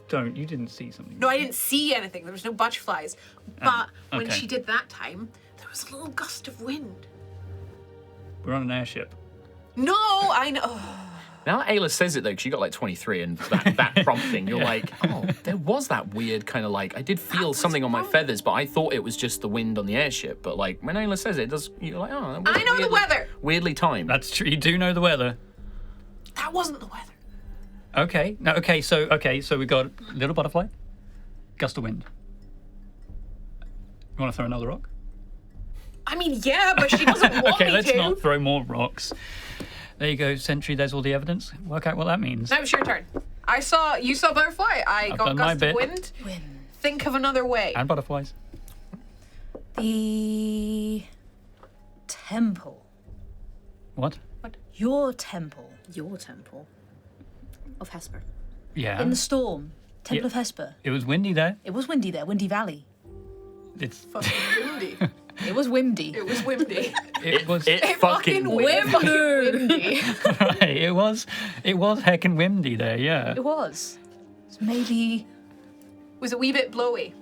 don't. You didn't see something. No, I didn't see anything. There was no butterflies. But when okay. she did that time, there was a little gust of wind. We're on an airship. No, I know. Now that Ayla says it though, 'cause she got like 23, and that prompting, you're like, oh, there was that weird kind of like, I did feel something on my feathers, but I thought it was just the wind on the airship. But like when Ayla says it, you're like, oh, that was I know the weather. Weirdly timed. That's true. You do know the weather. That wasn't the weather. Okay. No. Okay. So we got little butterfly, gust of wind. You want to throw another rock? I mean, yeah, but she doesn't want Okay. me Let's to. not throw more rocks. There you go, Sentry. There's all the evidence. Work out what that means. Now it's your turn. You saw butterfly. I I've got done my gust bit. of wind. Win. Think of another way. And butterflies. The temple. What? Your temple. Your temple of Hesper. Yeah. In the storm. Temple Yeah. of Hesper. It was windy there. It was windy there. Windy Valley. It's. Fucking windy. It was windy. It was windy. It was. It fucking windy. windy. Right, it was heckin' windy there. Yeah. It was. So maybe It was a wee bit blowy,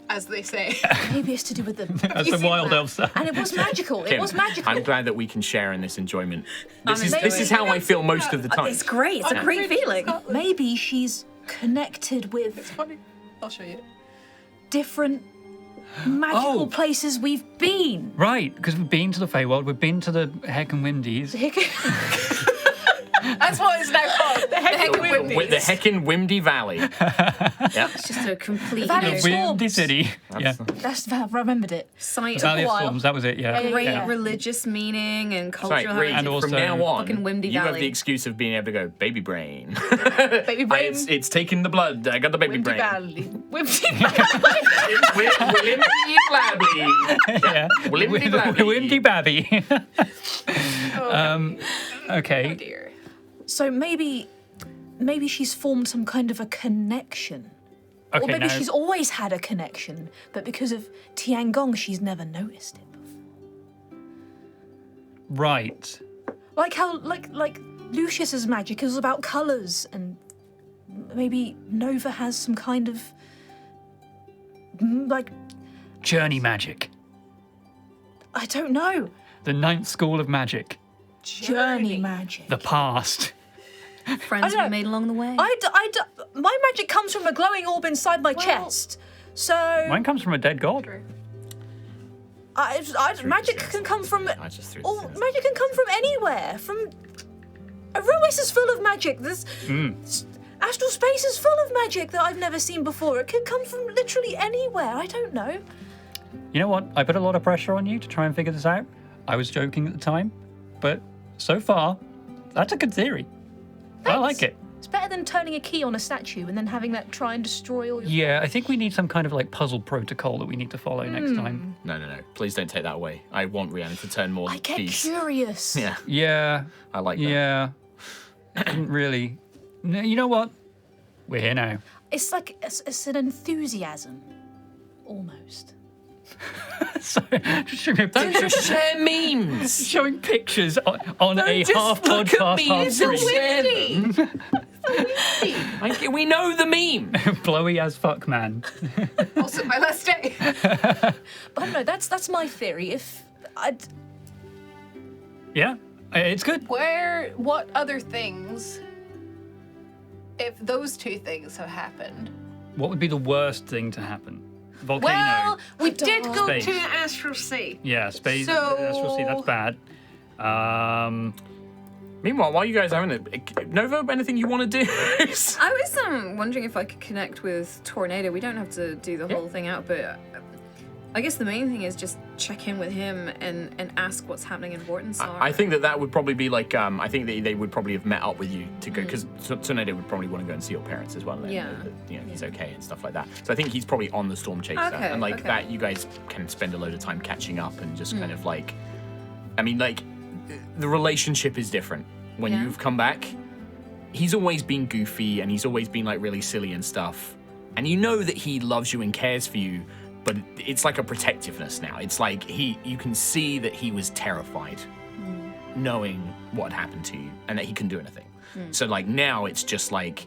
as they say. it's to do with the. That's You the see wild that? elf sound. And it was magical. It Kim, was magical. I'm glad that we can share in this enjoyment. This I'm is how I feel most of the time. It's great. It's a great feeling. Maybe she's connected with Funny. I'll show you. different magical Oh. places we've been. Right, because we've been to the Feywild, we've been to the Heckin' Windies. That's what it's now called. The Heckin' Windies. With the heckin' Wimdy Valley. Yeah. It's just a complete Valley of Storms. Windy City. Yeah. I remembered it. site Valley of of while. Storms, that was it, yeah. Yeah, great yeah. religious meaning and Sorry, cultural Reed, And heritage. also- from now on, Fucking Wimdy you have Valley. the excuse of being able to go, baby brain. Baby brain. It's taking the blood. I got the baby Windy brain. Valley. Windy Valley. It's Wimdy Blabby. Yeah. Wimdy Blabby. Windy Babby. Okay. Oh dear. So maybe she's formed some kind of a connection. Okay, Or maybe now, she's always had a connection, but because of Tiangong, she's never noticed it before. right. Like how, like Lucius's magic is about colours, and maybe Nova has some kind of like, Journey magic. I don't know, The ninth school of magic. journey magic. The past. Friends I don't we know. made along the way. My magic comes from a glowing orb inside my chest. So Mine comes from a dead god. magic can come from. I just threw Oh, this in. magic can come from anywhere. From Aerois is full of magic. This astral space is full of magic that I've never seen before. It could come from literally anywhere. I don't know. You know what? I put a lot of pressure on you to try and figure this out. I was joking at the time, but so far, that's a good theory. I like it. It's better than turning a key on a statue and then having that try and destroy all your. Yeah, I think we need some kind of like puzzle protocol that we need to follow next time. No. Please don't take that away. I want Rhiannon to turn more I get keys. curious. Yeah, Yeah, I like that. yeah. Didn't really. No, you know what? We're here now. It's like it's an enthusiasm, almost. So, just showing, Don't just share memes. showing pictures on a just half look at podcast, me, half it's so stream. windy. We know the meme. Blowy as fuck, man. Also my last day. But I don't know. That's my theory. If I'd. Yeah, it's good. What other things, if those two things have happened? What would be the worst thing to happen? Volcano. Well, we did go Space. to Astral Sea. Yeah, space. So- Astral Sea, that's bad. Meanwhile, while you guys are having it, Nova, anything you want to do? I was wondering if I could connect with Tornado. We don't have to do the whole thing out, but I guess the main thing is just check in with him and ask what's happening in Vortensar. I think that would probably be like, I think that they would probably have met up with you to go, because Tornado would probably want to go and see your parents as well. And Yeah. know that, he's okay and stuff like that. So I think he's probably on the Storm Chaser. Okay, and like okay. that, you guys can spend a load of time catching up and just kind of like, I mean, like, the relationship is different when Yeah. you've come back. He's always been goofy and he's always been like really silly and stuff. And you know that he loves you and cares for you, but it's like a protectiveness now. It's like you can see that he was terrified knowing what had happened to you and that he couldn't do anything. So like now it's just like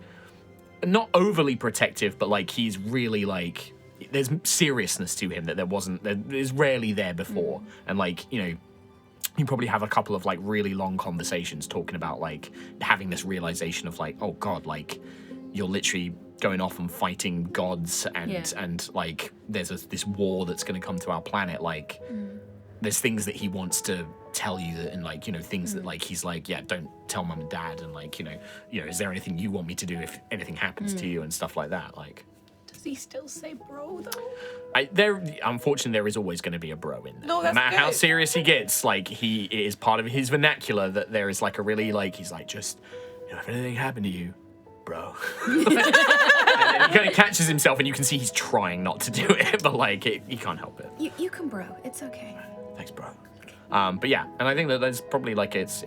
not overly protective, but like he's really like there's seriousness to him that there's rarely there before. And like, you probably have a couple of like really long conversations talking about like having this realization of like, oh God, like you're literally going off and fighting gods and like there's this war that's going to come to our planet. Like there's things that he wants to tell you that, and like, things that like, he's like, yeah, don't tell mum and dad. And like, is there anything you want me to do if anything happens to you and stuff like that? Like, Does he still say bro though? Unfortunately, there is always going to be a bro in there. No, that's matter how good. serious he gets, like it is part of his vernacular that there is like a really like he's like just if anything happened to you, bro. And then he kind of catches himself, and you can see he's trying not to do it, but like he can't help it. you can bro. It's okay. Thanks, bro. But yeah, and I think that there's probably like it's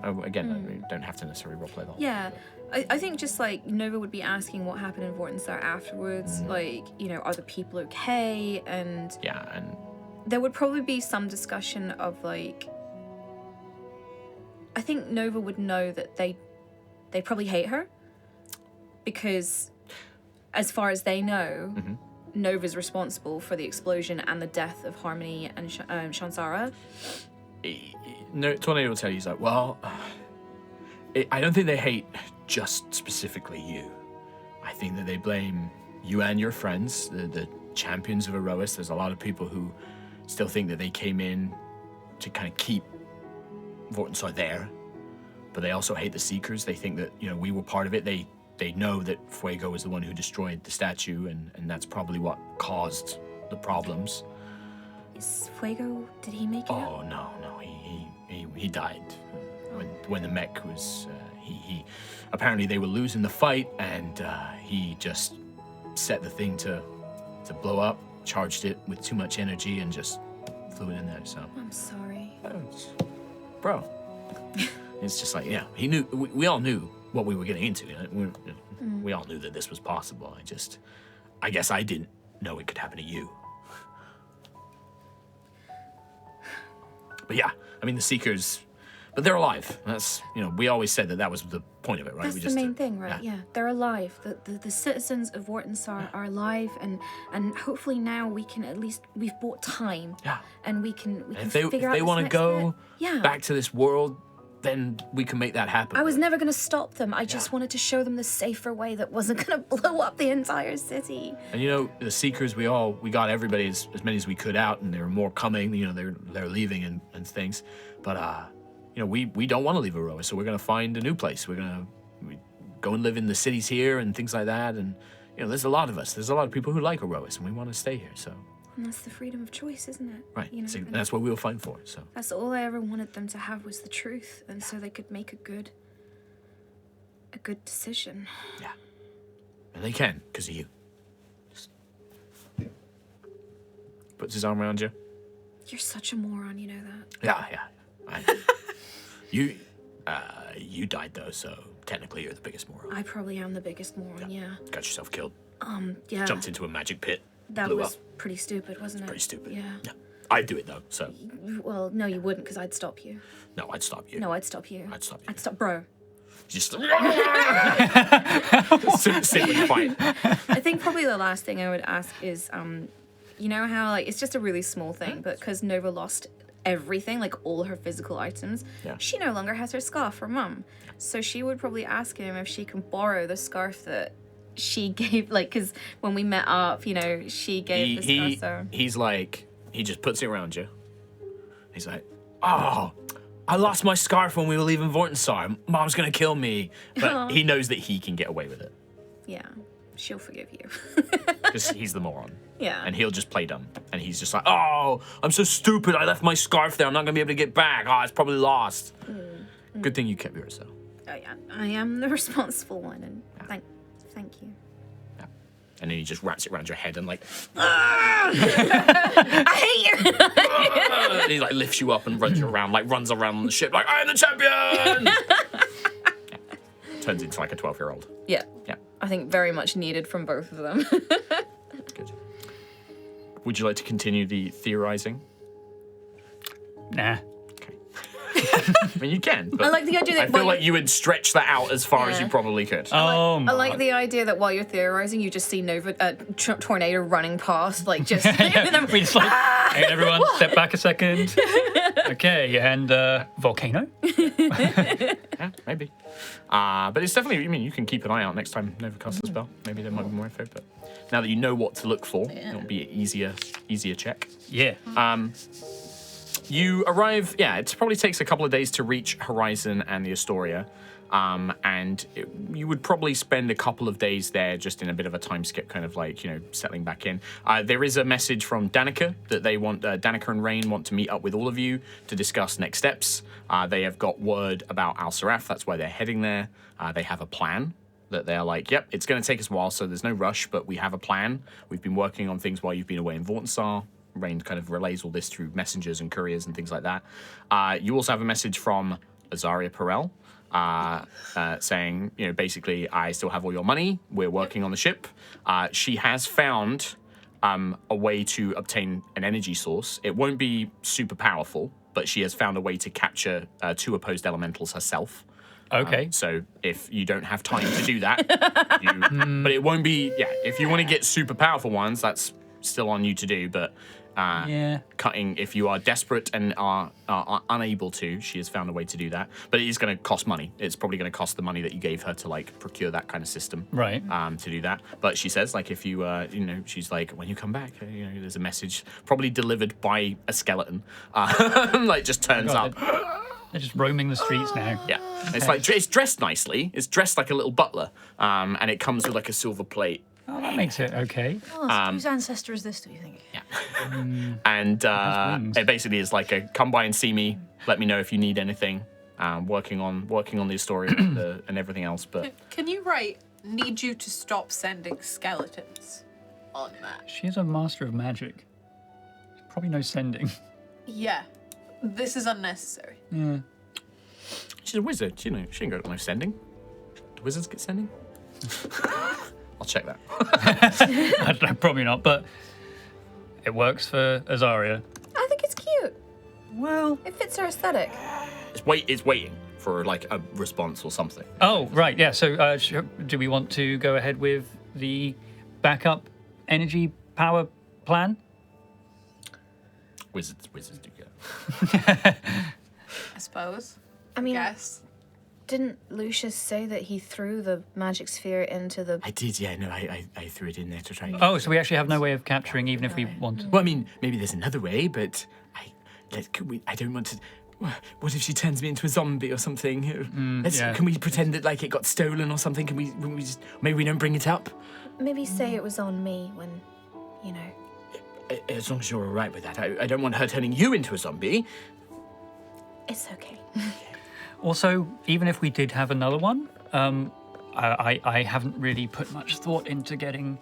again we don't have to necessarily roleplay the whole. Yeah. I think just like Nova would be asking what happened in Vortensar afterwards. Like, are the people okay? And Yeah, and there would probably be some discussion of like, I think Nova would know that they probably hate her because as far as they know, Nova's responsible for the explosion and the death of Harmony and Shansara. no, Tornado will tell you, he's like, well, I don't think they hate just specifically you. I think that they blame you and your friends, the champions of Aerois, there's a lot of people who still think that they came in to kind of keep Vortensar there, but they also hate the Seekers. They think that, we were part of it. They know that Fuego was the one who destroyed the statue, and that's probably what caused the problems. Is Fuego, did he make it out? Oh, no, he died. When the mech was, he apparently they were losing the fight, and he just set the thing to blow up, charged it with too much energy, and just flew it in there, so. I'm sorry. Bro. It's just like, yeah, he knew, we all knew what we were getting into. We all knew that this was possible. I guess I didn't know it could happen to you. But yeah, I mean, the Seekers, but they're alive. That's, we always said that was the point of it, right? That's the main thing, right? Yeah, they're alive. The citizens of Vortensar are alive, and hopefully now we can at least, we've bought time. Yeah. And we can If figure out they this want to next go bit. back to this world, then we can make that happen. I was never going to stop them. I just wanted to show them the safer way that wasn't going to blow up the entire city. And the Seekers, we got everybody as many as we could out, and there were more coming. They're leaving and things, but we don't want to leave Aerois, so we're gonna find a new place. We're gonna go and live in the cities here and things like that. And there's a lot of us. There's a lot of people who like Aerois, and we want to stay here. So. And that's the freedom of choice, isn't it? Right. So and that's what we were fighting for. So. That's all I ever wanted them to have was the truth, and so they could make a good decision. Yeah. And they can, because of you. Just puts his arm around you. You're such a moron, you know that. Yeah. You died though, so technically you're the biggest moron. I probably am the biggest moron, yeah. Got yourself killed. Yeah. Jumped into a magic pit. That blew was up. pretty stupid, wasn't it? Pretty stupid. Yeah. I'd do it though, so. Well, no, you wouldn't, because I'd stop you. No, I'd stop you. No, I'd stop you. I'd stop you. I'd stop, bro. Just sit when you fight. I think probably the last thing I would ask is, you know how it's just a really small thing, but because Nova lost everything, all her physical items, she no longer has her scarf for Mum. So she would probably ask him if she can borrow the scarf that she gave, because when we met up, she gave the scarf. So he's like, he just puts it around you. He's like, oh, I lost my scarf when we were leaving Vortensar. Mom's gonna kill me. But he knows that he can get away with it. Yeah, she'll forgive you. Because he's the moron. Yeah. And he'll just play dumb. And he's just like, oh, I'm so stupid. I left my scarf there. I'm not gonna be able to get back. Oh, it's probably lost. Good thing you kept yours, though. Oh yeah, I am the responsible one, and thank you. Yeah. And then he just wraps it around your head and I hate you. and he lifts you up and runs you around, runs around the ship like, I'm the champion! Turns into a 12-year-old. Yeah. Yeah. I think very much needed from both of them. Good. Would you like to continue the theorizing? Nah. Okay. I mean, you can. But I like the idea that I feel like you would stretch that out as far as you probably could. Oh, I like the idea that while you're theorizing, you just see Nova tornado running past, just. We just hey, everyone, step back a second. Okay, and volcano. Yeah, maybe. But it's definitely, you can keep an eye out next time Nova casts a spell. Maybe there might be more info, but now that you know what to look for, it'll be an easier check. Yeah. You arrive, it probably takes a couple of days to reach Horizon and the Astoria. You would probably spend a couple of days there just in a bit of a time skip, settling back in. There is a message from Danica that they want, Danica and Rain want to meet up with all of you to discuss next steps. They have got word about Aelseraph, that's why they're heading there. They have a plan that they're like, yep, it's going to take us a while, so there's no rush, but we have a plan. We've been working on things while you've been away in Vortensar. Rain kind of relays all this through messengers and couriers and things like that. You also have a message from Azaria Perel, saying, basically, I still have all your money. We're working on the ship. She has found a way to obtain an energy source. It won't be super powerful, but she has found a way to capture 2 opposed elementals herself. Okay. So if you don't have time to do that, but it won't be, if you want to get super powerful ones, that's still on you to do, but cutting, if you are desperate and are unable to, she has found a way to do that. But it is going to cost money. It's probably going to cost the money that you gave her to like procure that kind of system, Right. To do that. But she says like if you she's like when you come back, there's a message probably delivered by a skeleton, like just turns up. They're just roaming the streets now. Yeah, it's like it's dressed nicely. It's dressed like a little butler, and it comes with like a silver plate. Oh, that makes it okay. Oh, whose ancestor is this, do you think? Yeah. And it basically is like a come by and see me. Let me know if you need anything. Working on the story and everything else. But Can you write, need you to stop sending skeletons on that? She is a master of magic. Probably no sending. Yeah. This is unnecessary. Yeah. she's a wizard. She ain't got no sending. Do wizards get sending? I'll check that. I don't know, probably not, but it works for Azaria. I think it's cute. Well, It fits her aesthetic. It's waiting for like a response or something. oh, right, yeah. So do we want to go ahead with the backup energy power plan? Wizards do get. I suppose. I mean, Yes. didn't Lucius say that he threw the magic sphere into the... I did, yeah. No, I threw it in there to try. Oh, so we actually have no way of capturing, even if we want. Well, I mean, maybe there's another way, but I don't want to. What if she turns me into a zombie or something? yeah. Can we pretend that like it got stolen or something? Can we just maybe we don't bring it up? Maybe say it was on me when, As long as you're all right with that, I don't want her turning you into a zombie. It's okay. Also, even if we did have another one, I haven't really put much thought into getting.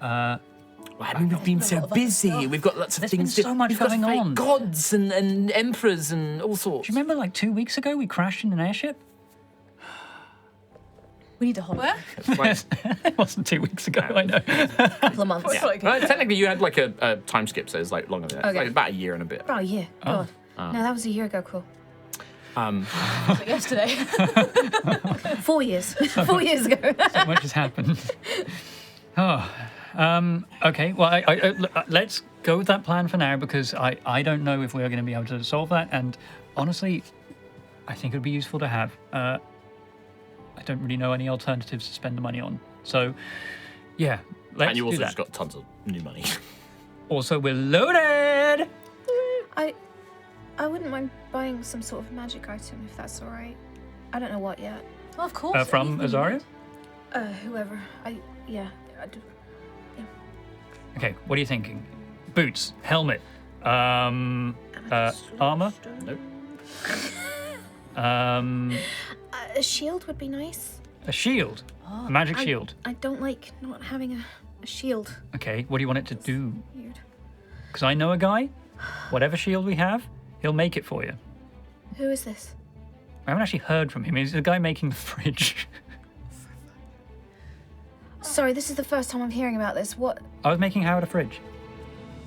Well, I mean, we've been so busy. We've got lots of There's things. been so much we've got to going fight on. gods and emperors and all sorts. Do you remember, like 2 weeks ago, we crashed in an airship? We need a holiday. What? Right. It wasn't 2 weeks ago. I know. Couple of months. Yeah. Well, technically, you had like a time skip, so it's like longer than that. It's Okay. like about a year and a bit. Oh, yeah. God. No, that was a year ago, cool. Yesterday. 4 years. 4 years ago. So much has happened. Oh, okay. Well, let's go with that plan for now because I don't know if we are going to be able to solve that. And honestly, I think it would be useful to have. I don't really know any alternatives to spend the money on. So, yeah, let's And you do also that. just got tons of new money. Also, we're loaded. I wouldn't mind buying some sort of magic item if that's all right. I don't know what yet. Well, of course. From anything. Azaria? Whoever. Yeah. Okay, what are you thinking? Boots, helmet, armor, Nope. A shield would be nice. a shield, a magic shield. I don't like not having a shield. Okay, what do you want it to do? Weird. Because I know a guy, whatever shield we have, he'll make it for you. Who is this? I haven't actually heard from him. He's the guy making the fridge. Sorry, this is the first time I'm hearing about this. What? I was making Howard a fridge.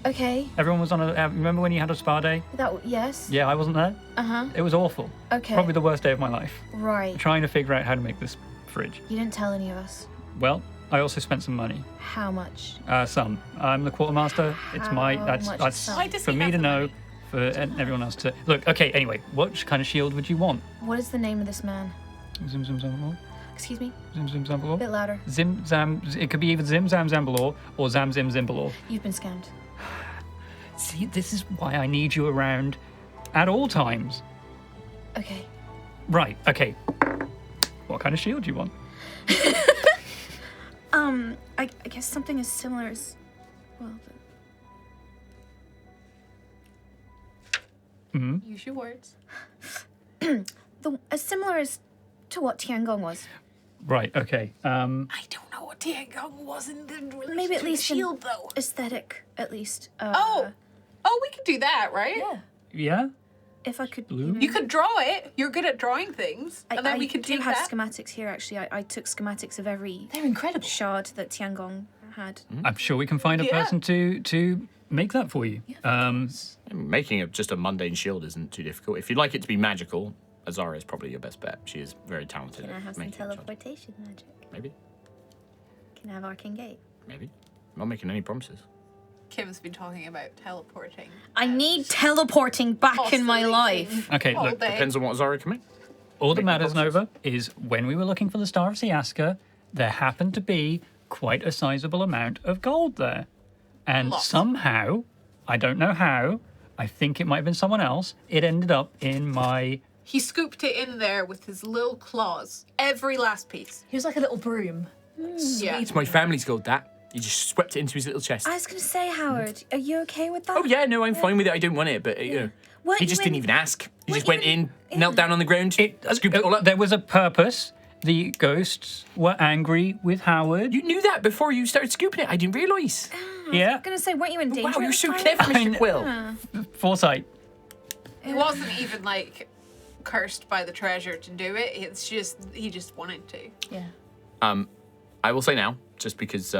Okay. Everyone was on a... remember when you had a spa day? Yes. Yeah, I wasn't there. Uh-huh. It was awful. Okay. Probably the worst day of my life. Right. Trying to figure out how to make this fridge. You didn't tell any of us. Well, I also spent some money. How much? Some. I'm the quartermaster. It's my... How That's much that's sum? Why does for he me have to the know, money? for everyone else to... Look, okay, anyway, what kind of shield would you want? What is the name of this man? Zim Zim Zambalor? Excuse me? Zim Zim A Zambalor? bit louder. Zim Zam... It could be either Zim Zam Zambalor or Zam Zim Zimbalor. You've been scammed. See, this is why I need you around at all times. Okay. Right, okay. What kind of shield do you want? I guess something as similar as... Well, Use your words. as similar as to what Tiangong was. Right, okay. I don't know what Tiangong was in the Maybe at least in shield though. aesthetic, at least. Oh, we could do that, right? Yeah. Yeah? If I could... Blue? You could draw it. You're good at drawing things, and then we could do do have that. schematics here, actually. I took schematics of every They're incredible. shard that Tiangong had. I'm sure we can find a Yeah. person to make that for you. Making just a mundane shield isn't too difficult. If you'd like it to be magical, Azaria is probably your best bet. She is very talented Can I at have some making it. teleportation magic? Maybe, Can I have Arcane Gate? maybe. I'm not making any promises. Kim's been talking about teleporting. I need teleporting back in my life. Okay, All look. day. Depends on what Zarya can make. All that Make matters, promises. Nova, is when we were looking for the Star of Siaska, there happened to be quite a sizable amount of gold there. And Lots. somehow, I don't know how, I think it might have been someone else, it ended up in my... He scooped it in there with his little claws. Every last piece. He was like a little broom. Yeah. It's my family's gold, that. He just swept it into his little chest. I was going to say, Howard, are you okay with that? Oh, yeah, no, I'm fine with it. I don't want it, but, you know. Weren't He you just didn't even ask. He weren't just went you in, knelt down on the ground, scooped it all up. There was a purpose. The ghosts were angry with Howard. You knew that before you started scooping it. I didn't realise. Yeah, I'm going to say, weren't you in danger? Wow, at you're the so time? clever, I Mr. know. Quill. foresight. He wasn't even like cursed by the treasure to do it. It's just he just wanted to. Yeah. I will say now, just because,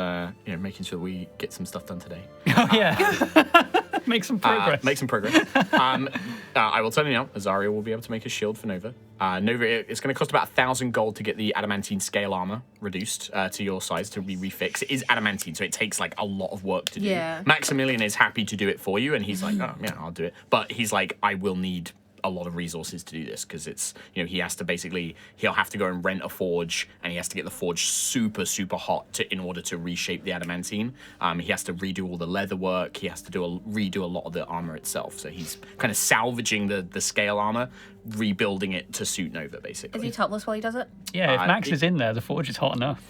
making sure we get some stuff done today. Oh, yeah. Make some progress. Make some progress. I will tell you now, Azaria will be able to make a shield for Nova. Nova, it's going to cost about 1,000 gold to get the adamantine scale armor reduced to your size to be refixed. It is adamantine, so it takes like a lot of work to do. Yeah. Maximilian is happy to do it for you, and he's like, oh, yeah, I'll do it. But he's like, I will need a lot of resources to do this because it's, he has to he'll have to go and rent a forge, and he has to get the forge super, super hot in order to reshape the adamantine. He has to redo all the leather work. He has to redo a lot of the armor itself. So he's kind of salvaging the scale armor, rebuilding it to suit Nova, Is basically. he topless while he does it? Yeah, if Max it- is in there, the forge is hot enough.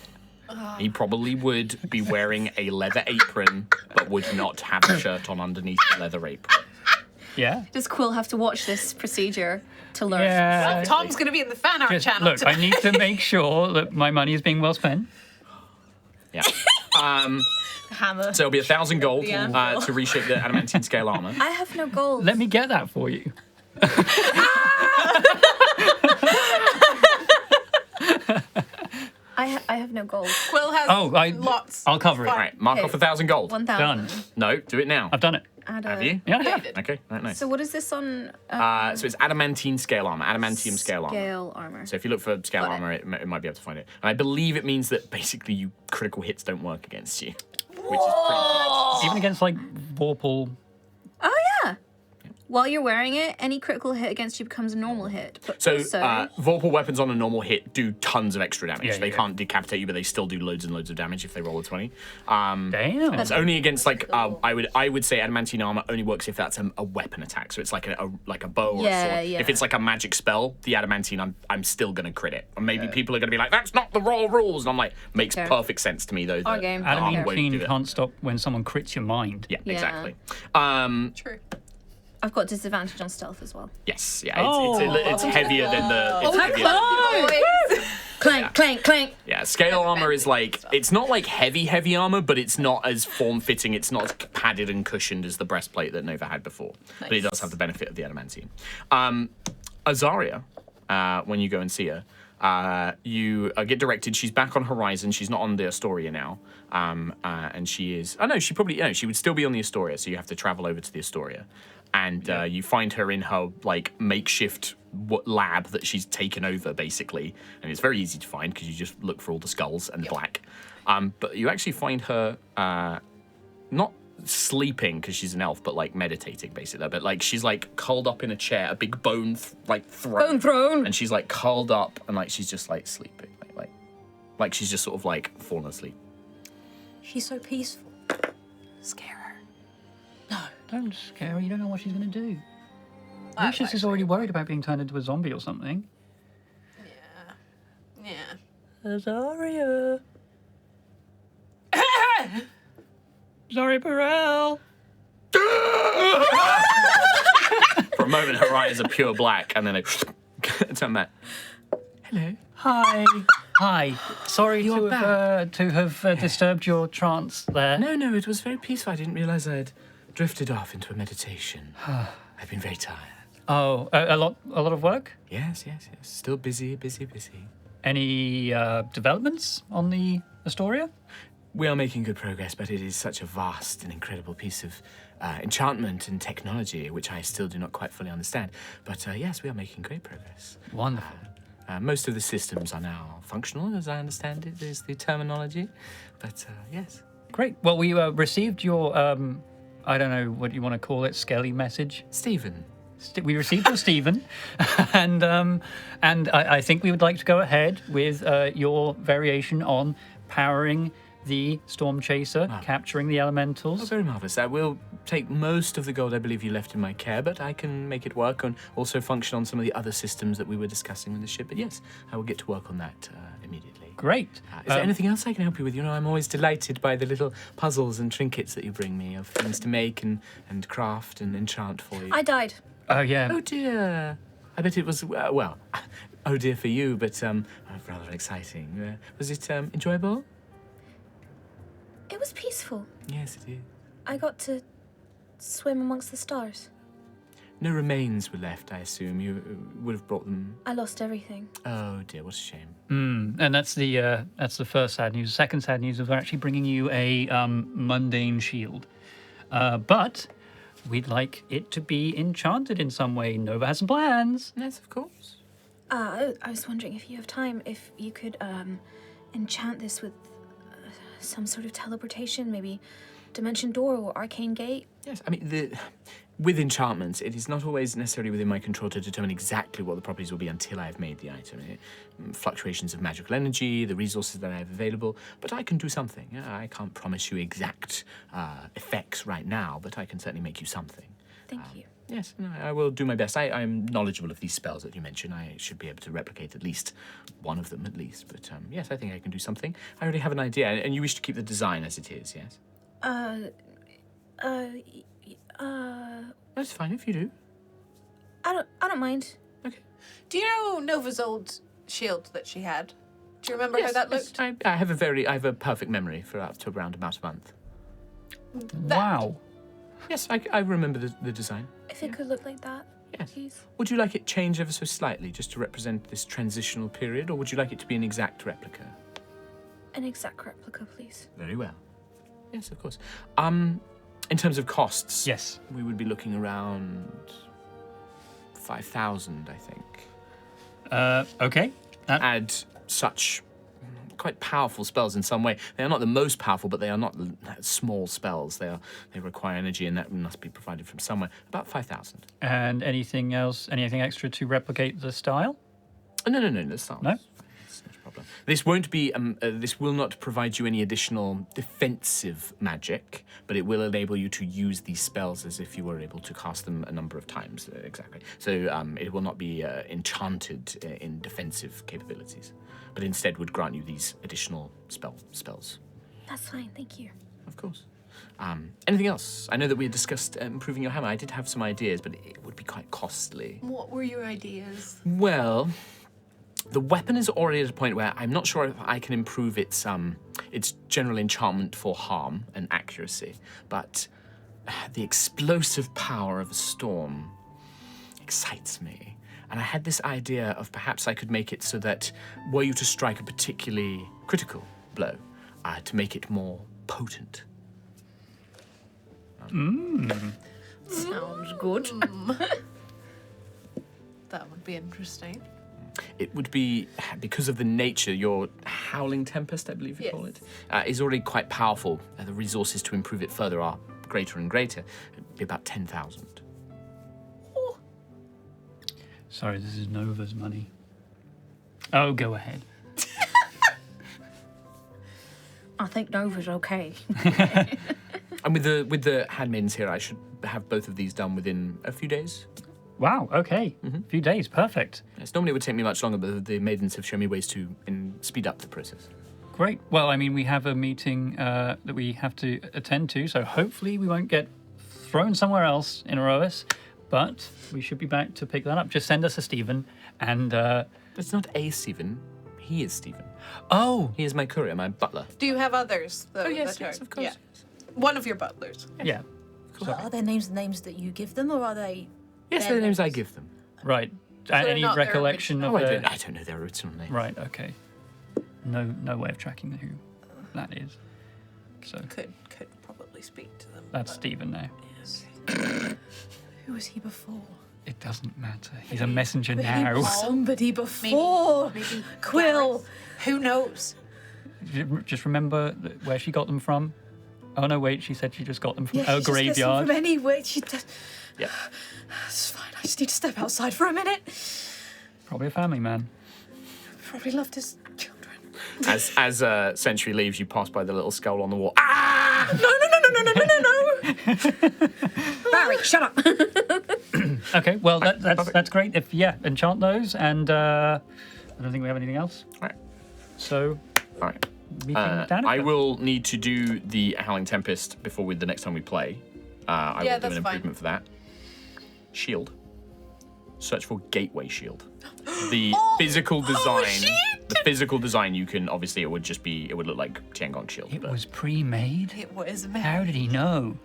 He probably would be wearing a leather apron, but would not have a shirt on underneath the leather apron. Yeah. Does Quill have to watch this procedure to learn? Yeah. Tom's gonna be in the fan art Just, channel. look, I need to make sure that my money is being well spent. Yeah. Hammer. So it'll be 1,000 gold The anvil. to reshape the adamantine scale armor. I have no gold. Let me get that for you. I have no gold. Quill has lots. I'll cover it. All right, mark off 1,000 gold. 1,000. Done. No, do it now. I've done it. Have you? Yeah, I Yeah, have. you did. Okay, right, nice. So what is this on? So it's adamantine scale armor, adamantium scale armor. Scale armor. So if you look for scale Got it. armor, it might be able to find it. And I believe it means that basically critical hits don't work against you, which is pretty Even against, like, Vorpal. Oh yeah. While you're wearing it, any critical hit against you becomes a normal hit. But So, also, Vorpal weapons on a normal hit do tons of extra damage. Yeah, They yeah. can't decapitate you, but they still do loads and loads of damage if they roll a 20. Damn. It's only against I would say adamantine armor only works if that's a weapon attack. So it's like a bow or a Yeah, sword. yeah. If it's like a magic spell, the adamantine I'm still gonna crit it. Or maybe people are gonna be like, that's not the royal rules, and I'm like, makes Okay. perfect sense to me though. Our that game. the armor won't Adamantine do it. can't stop when someone crits your mind. Yeah, Yeah. exactly. True. I've got disadvantage on stealth as well. Yes, yeah, Oh. it's heavier than the. It's heavier. Clank, clank, clank. Yeah, scale armor is like, it's not like heavy armor, but it's not as form-fitting, it's not as padded and cushioned as the breastplate that Nova had before. But it does have the benefit of the adamantine. Azaria, when you go and see her, you get directed, she's back on Horizon, she's not on the Astoria now. And she is, she would still be on the Astoria, so you have to travel over to the Astoria. And you find her in her like makeshift lab that she's taken over, basically, and it's very easy to find because you just look for all the skulls and the black. But you actually find her not sleeping because she's an elf, but like meditating, basically. But like she's like curled up in a chair, a big bone throne, Bone throne. and she's like curled up and like she's just like sleeping, like she's just sort of like fallen asleep. She's so peaceful. Scare her. Don't scare her. You don't know what she's going to do. That's Lucius is already worried about being turned into a zombie or something. Yeah. Azaria. Sorry, Burrell. For a moment, her eyes are pure black, and then they turn back. Hello. Hi. Hi. Sorry to have disturbed your trance there. No, it was very peaceful. I didn't realize I'd drifted off into a meditation. I've been very tired. Oh, a lot of work? Yes. Still busy. Any developments on the Astoria? We are making good progress, but it is such a vast and incredible piece of enchantment and technology, which I still do not quite fully understand. But yes, we are making great progress. Wonderful. Most of the systems are now functional, as I understand it, is the terminology. But yes, Great. Well, we received your, I don't know what you want to call it, skelly message. Stephen. We received your Stephen, and I think we would like to go ahead with your variation on powering the Storm Chaser, capturing the Oh, elementals. very marvellous. I will take most of the gold I believe you left in my care, but I can make it work and also function on some of the other systems that we were discussing in the ship. But yes, I will get to work on that immediately. Great. Is there anything else I can help you with? You know, I'm always delighted by the little puzzles and trinkets that you bring me of things to make and craft and enchant for you. I died. Oh, yeah. Oh dear. I bet it was, well, oh dear for you, but rather exciting. Was it enjoyable? It was peaceful. Yes, it is. I got to swim amongst the stars. No remains were left, I assume. You would have brought them. I lost everything. Oh dear, what a shame. And that's the first sad news. The second sad news is we're actually bringing you a mundane shield. But we'd like it to be enchanted in some way. Nova has some plans. Yes, of course. I was wondering if you have time, if you could enchant this with some sort of teleportation, maybe dimension door or arcane gate. Yes, I mean, with enchantments, it is not always necessarily within my control to determine exactly what the properties will be until I have made the item. Fluctuations of magical energy, the resources that I have available, but I can do something. I can't promise you exact effects right now, but I can certainly make you something. Thank you. Yes, no, I will do my best. I'm knowledgeable of these spells that you mentioned. I should be able to replicate at least one of them, at least. But yes, I think I can do something. I already have an idea, and you wish to keep the design as it is, yes? That's fine if you do. I don't mind. Okay. Do you know Nova's old shield that she had? Do you remember how that looked? I have a perfect memory for up to around about a month. Wow. Yes, I remember the design. If it could look like that, Yes. please. Would you like it changed ever so slightly, just to represent this transitional period, or would you like it to be an exact replica? An exact replica, please. Very well. Yes, of course. In terms of costs, Yes. we would be looking around 5,000, I think. Okay. Add such quite powerful spells in some way. They are not the most powerful, but they are not small spells. They require energy, and that must be provided from somewhere. About 5,000. And anything else, anything extra to replicate the style? No. That's not. No? That's not a problem. This won't be. This will not provide you any additional defensive magic, but it will enable you to use these spells as if you were able to cast them a number of times. Exactly. So it will not be enchanted in defensive capabilities, but instead would grant you these additional spells. That's fine, thank you. Of course. Anything else? I know that we had discussed improving your hammer. I did have some ideas, but it would be quite costly. What were your ideas? Well, the weapon is already at a point where I'm not sure if I can improve its general enchantment for harm and accuracy, but the explosive power of a storm excites me. And I had this idea of perhaps I could make it so that were you to strike a particularly critical blow, to make it more potent. Sounds good. That would be interesting. It would be, because of the nature, your howling tempest, I believe you call it, is already quite powerful. The resources to improve it further are greater and greater. It'd be about 10,000. Sorry, this is Nova's money. Oh, go ahead. I think Nova's okay. And with the handmaidens here, I should have both of these done within a few days. Wow, okay. A few days, perfect. Yes, normally it would take me much longer, but the maidens have shown me ways to speed up the process. Great. Well, I mean, we have a meeting that we have to attend to, so hopefully we won't get thrown somewhere else in Aerois, but we should be back to pick that up. Just send us a Stephen, and... It's not a Stephen. He is Stephen. Oh! He is my courier, my butler. Do you have others? Though, Yes, that are- of course. Yeah. One of your butlers. Yeah. Well, are their names the names that you give them, or are they? Yes, Their they're the names I names. give them. Right. they're Any not their recollection of Oh, I their... don't know their original name. Right, okay. No way of tracking who that is. So Could probably speak to them. that's but- Stephen now. Yes. Who was he before? It doesn't matter. He's a messenger He now. was somebody before. Maybe Quill. Who knows? Just remember where she got them from. Oh no, wait. She said she just got them from Yeah, a she just gets them graveyard. from anywhere. She does. Yeah. It's fine. I just need to step outside for a minute. Probably a family man. Probably loved his children. As Sentry leaves, you pass by the little skull on the wall. Ah! No. Barry, shut up. Okay, well perfect. that's great. If enchant those, and I don't think we have anything else. Right. So All right. meeting Danica. I will need to do the Howling Tempest before the next time we play. I Yeah, will do that's an fine. improvement for that. Shield. Search for Gateway Shield. The physical design. The physical design you can obviously it would look like Tiangong Shield. It but was pre-made. It was How did he know?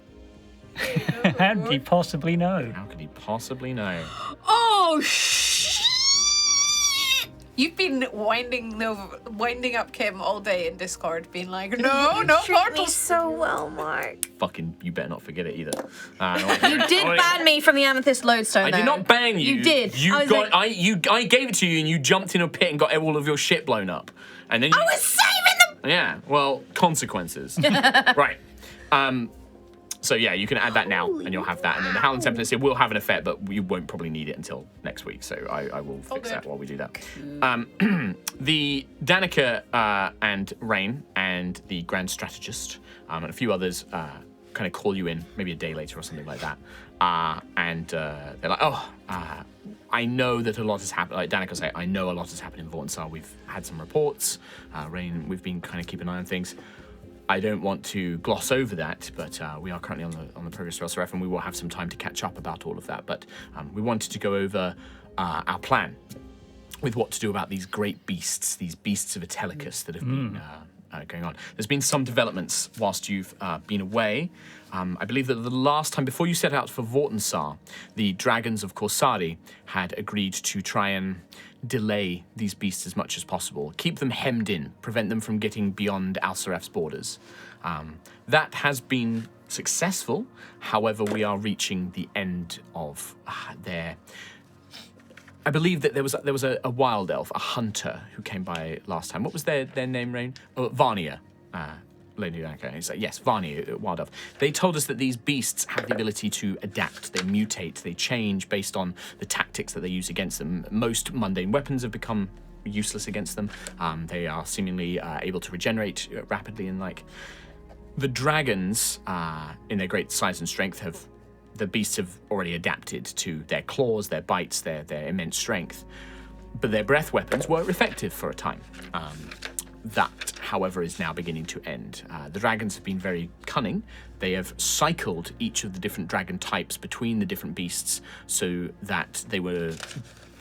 How did he possibly know? how could he possibly know? Oh shit! You've been winding up Kim all day in Discord, being like, no portals. so well, Mark. Fucking, you better not forget it either. You did ban me from the Amethyst Lodestone. I though. did not ban you. You did. You I was got. like, I gave it to you, and you jumped in a pit and got all of your shit blown up. And then you, I was saving them. Yeah. Well, consequences. Right. So yeah, you can add that now, and you'll have that. And then the Howling Tempest, it will have an effect, but you won't probably need it until next week. So I will fix that while we do that. The Danica and Rain and the Grand Strategist and a few others kind of call you in, maybe a day later or something like that. And they're like, I know that a lot has happened. Like Danica will say, I know a lot has happened in Vortensar. We've had some reports. Rain, we've been kind of keeping an eye on things. I don't want to gloss over that, but we are currently on the progress of Aelseraph, and we will have some time to catch up about all of that. But we wanted to go over our plan with what to do about these great beasts, these beasts of Atelicus that have been going on. There's been some developments whilst you've been away. I believe that the last time, before you set out for Vortensar, the dragons of Corsari had agreed to try and delay these beasts as much as possible, keep them hemmed in, prevent them from getting beyond Aelseraph's borders. That has been successful. However, we are reaching the end of their... I believe that there was a wild elf, a hunter, who came by last time. What was their name, Rain? Oh, Varnia. Lady Danica. He's like, yes, Varnia, wild elf. They told us that these beasts have the ability to adapt. They mutate. They change based on the tactics that they use against them. Most mundane weapons have become useless against them. They are seemingly able to regenerate rapidly, and like the dragons, in their great size and strength, the beasts have already adapted to their claws, their bites, their immense strength. But their breath weapons were effective for a time. That, however, is now beginning to end. The dragons have been very cunning. They have cycled each of the different dragon types between the different beasts so that they were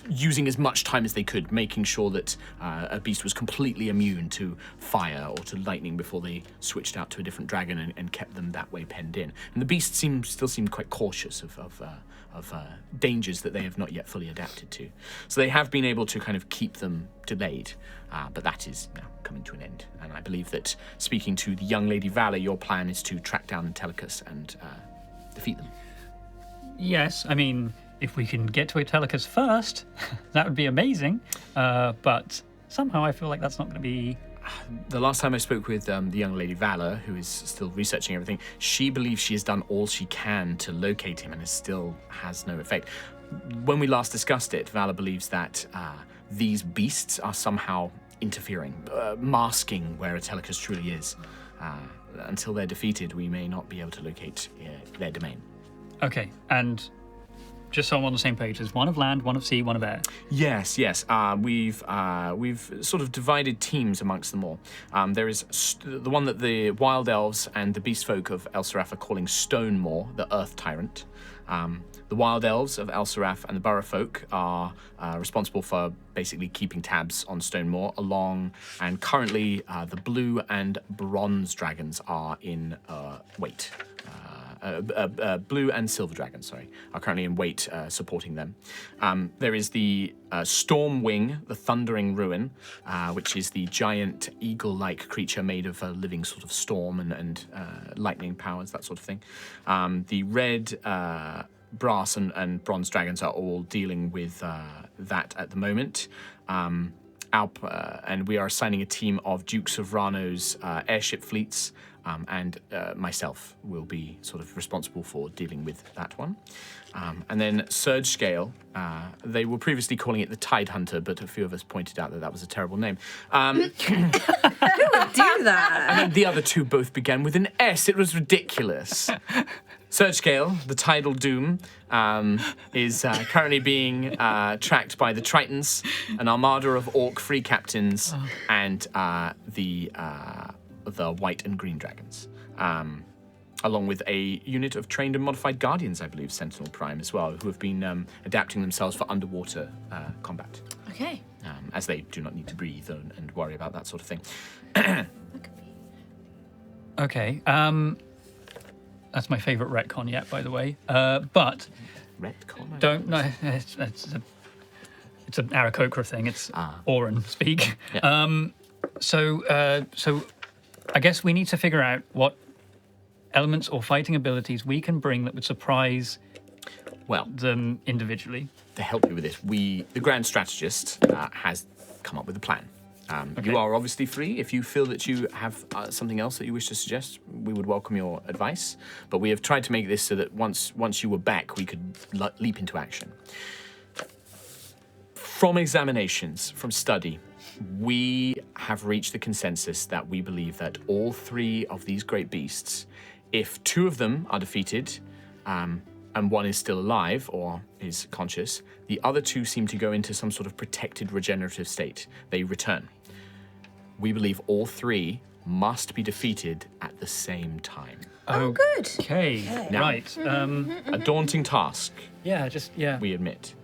using as much time as they could, making sure that a beast was completely immune to fire or to lightning before they switched out to a different dragon and kept them that way penned in. And the beasts still seem quite cautious of dangers that they have not yet fully adapted to. So they have been able to kind of keep them delayed, but that is now coming to an end. And I believe that, speaking to the young Lady Valor, your plan is to track down Atelicus and defeat them. Yes, I mean, if we can get to Atelicus first, that would be amazing. But somehow I feel like that's not going to be... The last time I spoke with the young Lady Valor, who is still researching everything, she believes she has done all she can to locate him and it still has no effect. When we last discussed it, Valor believes that these beasts are somehow interfering, masking where Atelicus truly is. Until they're defeated, we may not be able to locate their domain. Okay, and just so I'm on the same page, there's one of land, one of sea, one of air. Yes. We've sort of divided teams amongst them all. There is the one that the Wild Elves and the Beast Folk of Aelseraph are calling Stonemore, the Earth Tyrant. The Wild Elves of Aelseraph and the Burrow Folk are responsible for basically keeping tabs on Stonemore and currently the Blue and Bronze Dragons are in wait. Blue and Silver Dragons, are currently in wait, supporting them. There is the Storm Wing, the Thundering Ruin, which is the giant eagle-like creature made of a living sort of storm and lightning powers, that sort of thing. The Red, Brass and Bronze Dragons are all dealing with that at the moment. and we are assigning a team of Dukes of Rano's airship fleets, and myself will be sort of responsible for dealing with that one. And then Surge Scale, they were previously calling it the Tide Hunter, but a few of us pointed out that that was a terrible name. Do that. And then the other two both began with an S. It was ridiculous. Surge Scale, the Tidal Doom, is currently being tracked by the Tritons, an armada of Orc free captains, and the White and Green Dragons. Along with a unit of trained and modified Guardians, I believe, Sentinel Prime as well, who have been adapting themselves for underwater combat, Okay. as they do not need to breathe and worry about that sort of thing. Okay. That's my favourite retcon yet, by the way. But Retcon? don't know. It's an Aarakocra thing. It's Oran speak. Yeah. So I guess we need to figure out what elements or fighting abilities we can bring that would surprise Well, them individually. to help you with this, the Grand Strategist has come up with a plan. You are obviously free. If you feel that you have something else that you wish to suggest, we would welcome your advice. But we have tried to make this so that once you were back, we could leap into action. From examinations, from study, we have reached the consensus that we believe that all three of these great beasts, if two of them are defeated, and one is still alive or is conscious, the other two seem to go into some sort of protected regenerative state. They return. We believe all three must be defeated at the same time. Oh, good. Okay, Now- right. A daunting task, Yeah. we admit.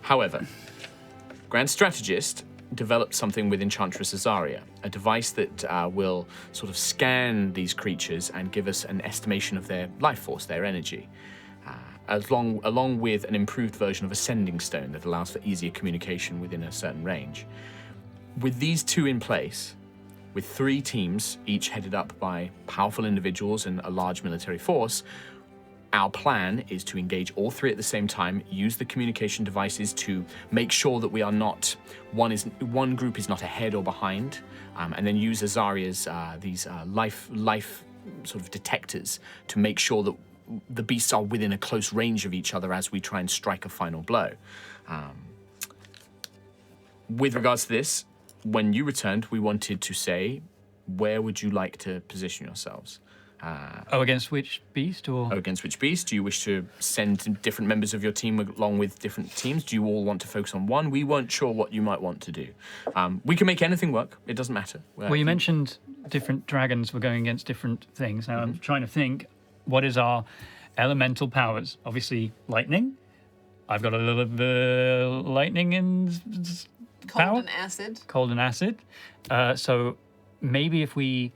However, Grand Strategist developed something with Enchantress Azaria, a device that will sort of scan these creatures and give us an estimation of their life force, their energy, along with an improved version of a sending stone that allows for easier communication within a certain range. With these two in place, with three teams, each headed up by powerful individuals and a large military force, our plan is to engage all three at the same time, use the communication devices to make sure that we are not, one group is not ahead or behind, and then use Azaria's these life sort of detectors to make sure that the beasts are within a close range of each other as we try and strike a final blow. With regards to this, when you returned, we wanted to say, where would you like to position yourselves? Against which beast or? Against which beast? Do you wish to send different members of your team along with different teams? Do you all want to focus on one? We weren't sure what you might want to do. We can make anything work. It doesn't matter. Well, you mentioned different dragons were going against different things. Now I'm trying to think, what is our elemental powers? Obviously, lightning. I've got a little bit of lightning and power. Cold and acid. Cold and acid. So maybe if we...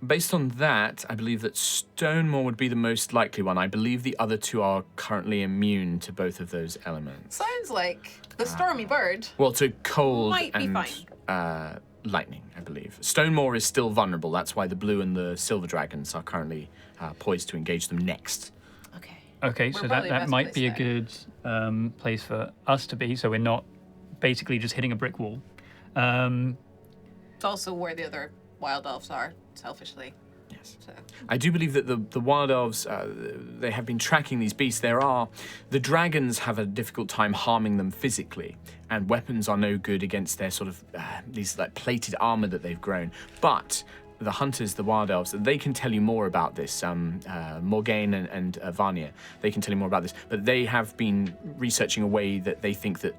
Based on that, I believe that Stonemore would be the most likely one. I believe the other two are currently immune to both of those elements. Sounds like the stormy bird. Well, to cold Might be and lightning, I believe. Stonemore is still vulnerable. That's why the blue and the silver dragons are currently poised to engage them next. Okay. Okay, We're so probably that best might be a placed good place for us to be, so we're not basically just hitting a brick wall. It's also where the other wild elves are, selfishly. Yes. So. I do believe that the wild elves, they have been tracking these beasts. The dragons have a difficult time harming them physically, and weapons are no good against their sort of, these like plated armor that they've grown. But the hunters, the wild elves, they can tell you more about this. Morgaine and Vanya, they can tell you more about this. But they have been researching a way that they think that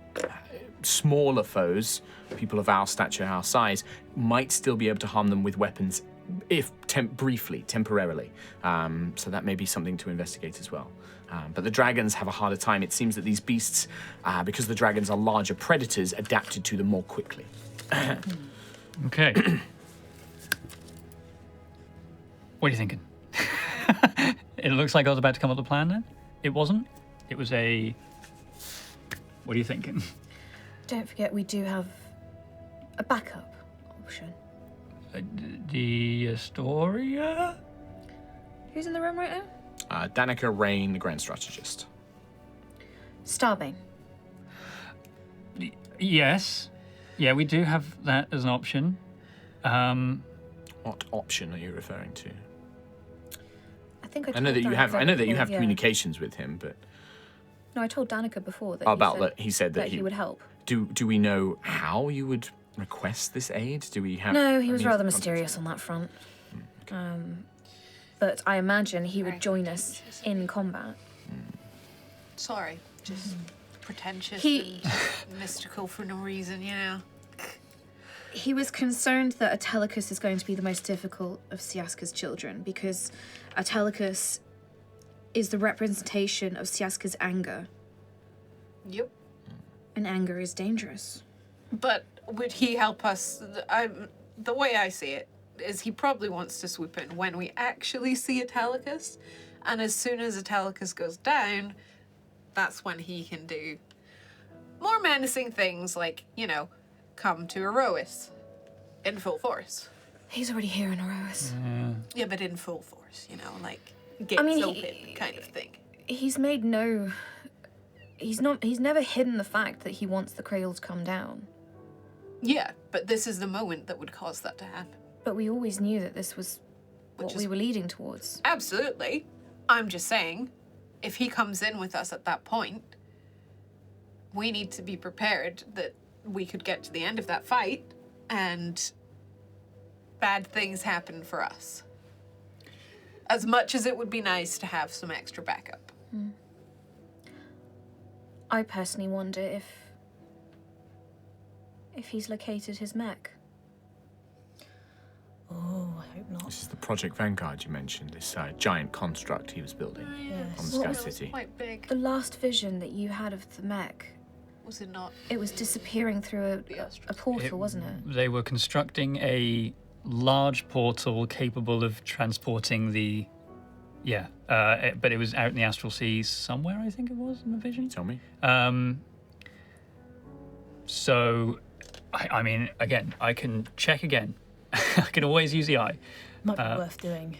smaller foes, people of our stature, our size, might still be able to harm them with weapons, if briefly, temporarily. So that may be something to investigate as well. But the dragons have a harder time. It seems that these beasts, because the dragons are larger predators, adapted to them more quickly. Okay. What are you thinking? It looks like I was about to come up with a plan then. It wasn't. It was a... What are you thinking? Don't forget, we do have a backup option. The Astoria? Who's in the room right now? Danica Rain, the Grand Strategist. Starbane. Yes. Yeah, we do have that as an option. What option are you referring to? I think I I know told that you have. Danica I know that you before, have yeah. communications with him, but No, I told Danica before that about that he said that he would help. Do we know how you would request this aid? Do we have? No, he a was means rather of contact? mysterious on that front. But I imagine he would join us in combat. Sorry, just pretentious He- and mystical for no reason, you know. He was concerned that Atelicus is going to be the most difficult of Siaska's children because Atelicus is the representation of Siaska's anger, Yep. and anger is dangerous. But would he help us? The way I see it is he probably wants to swoop in when we actually see Italicus, and as soon as Italicus goes down, that's when he can do more menacing things like, you know, come to Aerois in full force. He's already here in Aerois. Yeah, but in full force, you know, like gates mean, open kind of thing. He's made no... He's never hidden the fact that he wants the cradle to come down. Yeah, but this is the moment that would cause that to happen. But we always knew that this was what Which we is- were leading towards. Absolutely. I'm just saying, if he comes in with us at that point, we need to be prepared that we could get to the end of that fight and bad things happen for us. As much as it would be nice to have some extra backup. I personally wonder if he's located his mech. Oh, I hope not. This is the Project Vanguard you mentioned. This giant construct he was building on the Yes. Sky What was- City. Quite big, The last vision that you had of the mech, was it not? it was disappearing through a portal, wasn't it? They were constructing a large portal capable of transporting the. Yeah, but it was out in the astral seas somewhere, I think it was, in the vision. Tell me. So, I mean, again, I can check again. I can always use the eye. Might be worth doing.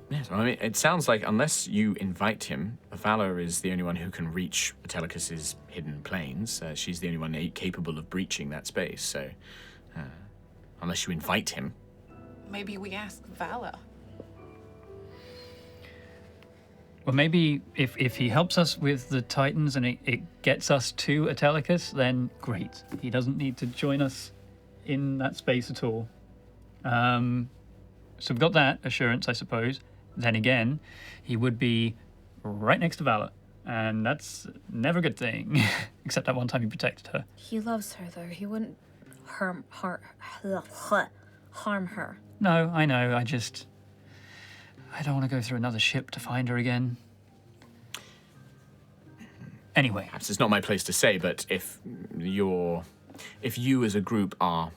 Yes, well, I mean, it sounds like unless you invite him, Valor is the only one who can reach Atelicus's hidden planes. She's the only one capable of breaching that space. So, unless you invite him, Maybe we ask Vala. Well, maybe if he helps us with the Titans and it gets us to Atelicus, then great. He doesn't need to join us in that space at all. So we've got that assurance, I suppose. Then again, he would be right next to Valor, and that's never a good thing. Except that one time he protected her. He loves her, though. He wouldn't harm her. No, I know. I don't want to go through another ship to find her again. Anyway, perhaps it's not my place to say, but if you as a group are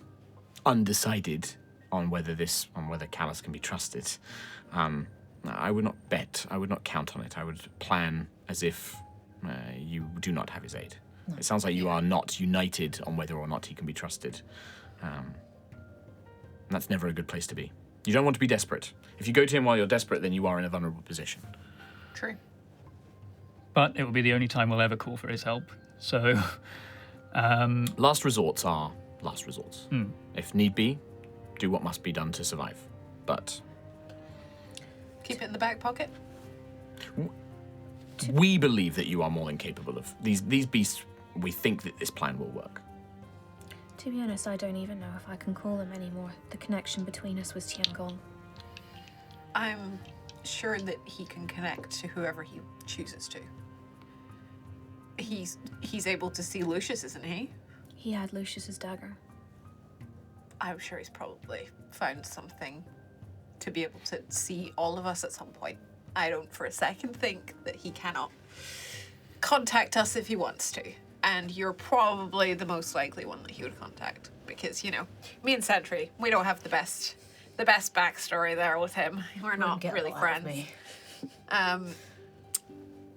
undecided on whether Callus can be trusted, I would not bet. I would not count on it. I would plan as if you do not have his aid. No. It sounds like you are not united on whether or not he can be trusted. And that's never a good place to be. You don't want to be desperate. If you go to him while you're desperate, then you are in a vulnerable position. True. but it will be the only time we'll ever call for his help. So, Last resorts are last resorts. If need be, do what must be done to survive. But Keep it in the back pocket. we believe that you are more than capable of these beasts. We think that this plan will work. To be honest, I don't even know if I can call him anymore. The connection between us was Tiangong. I'm sure that he can connect to whoever he chooses to. He's able to see Lucius, isn't he? He had Lucius's dagger. I'm sure he's probably found something to be able to see all of us at some point. I don't for a second think that he cannot contact us if he wants to. And you're probably the most likely one that he would contact. Because, you know, me and Sentry, we don't have the best backstory there with him. We're not Get really a lot out of friends. me.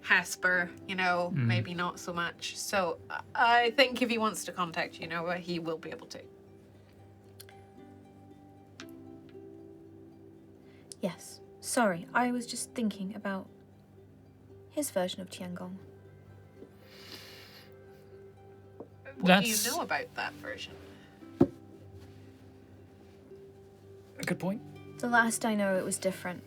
Hasper, you know, maybe not so much. So I think if he wants to contact you, know, he will be able to. Yes. Sorry, I was just thinking about his version of Tiangong. What do you know about that version? A good point. The last I know, it was different.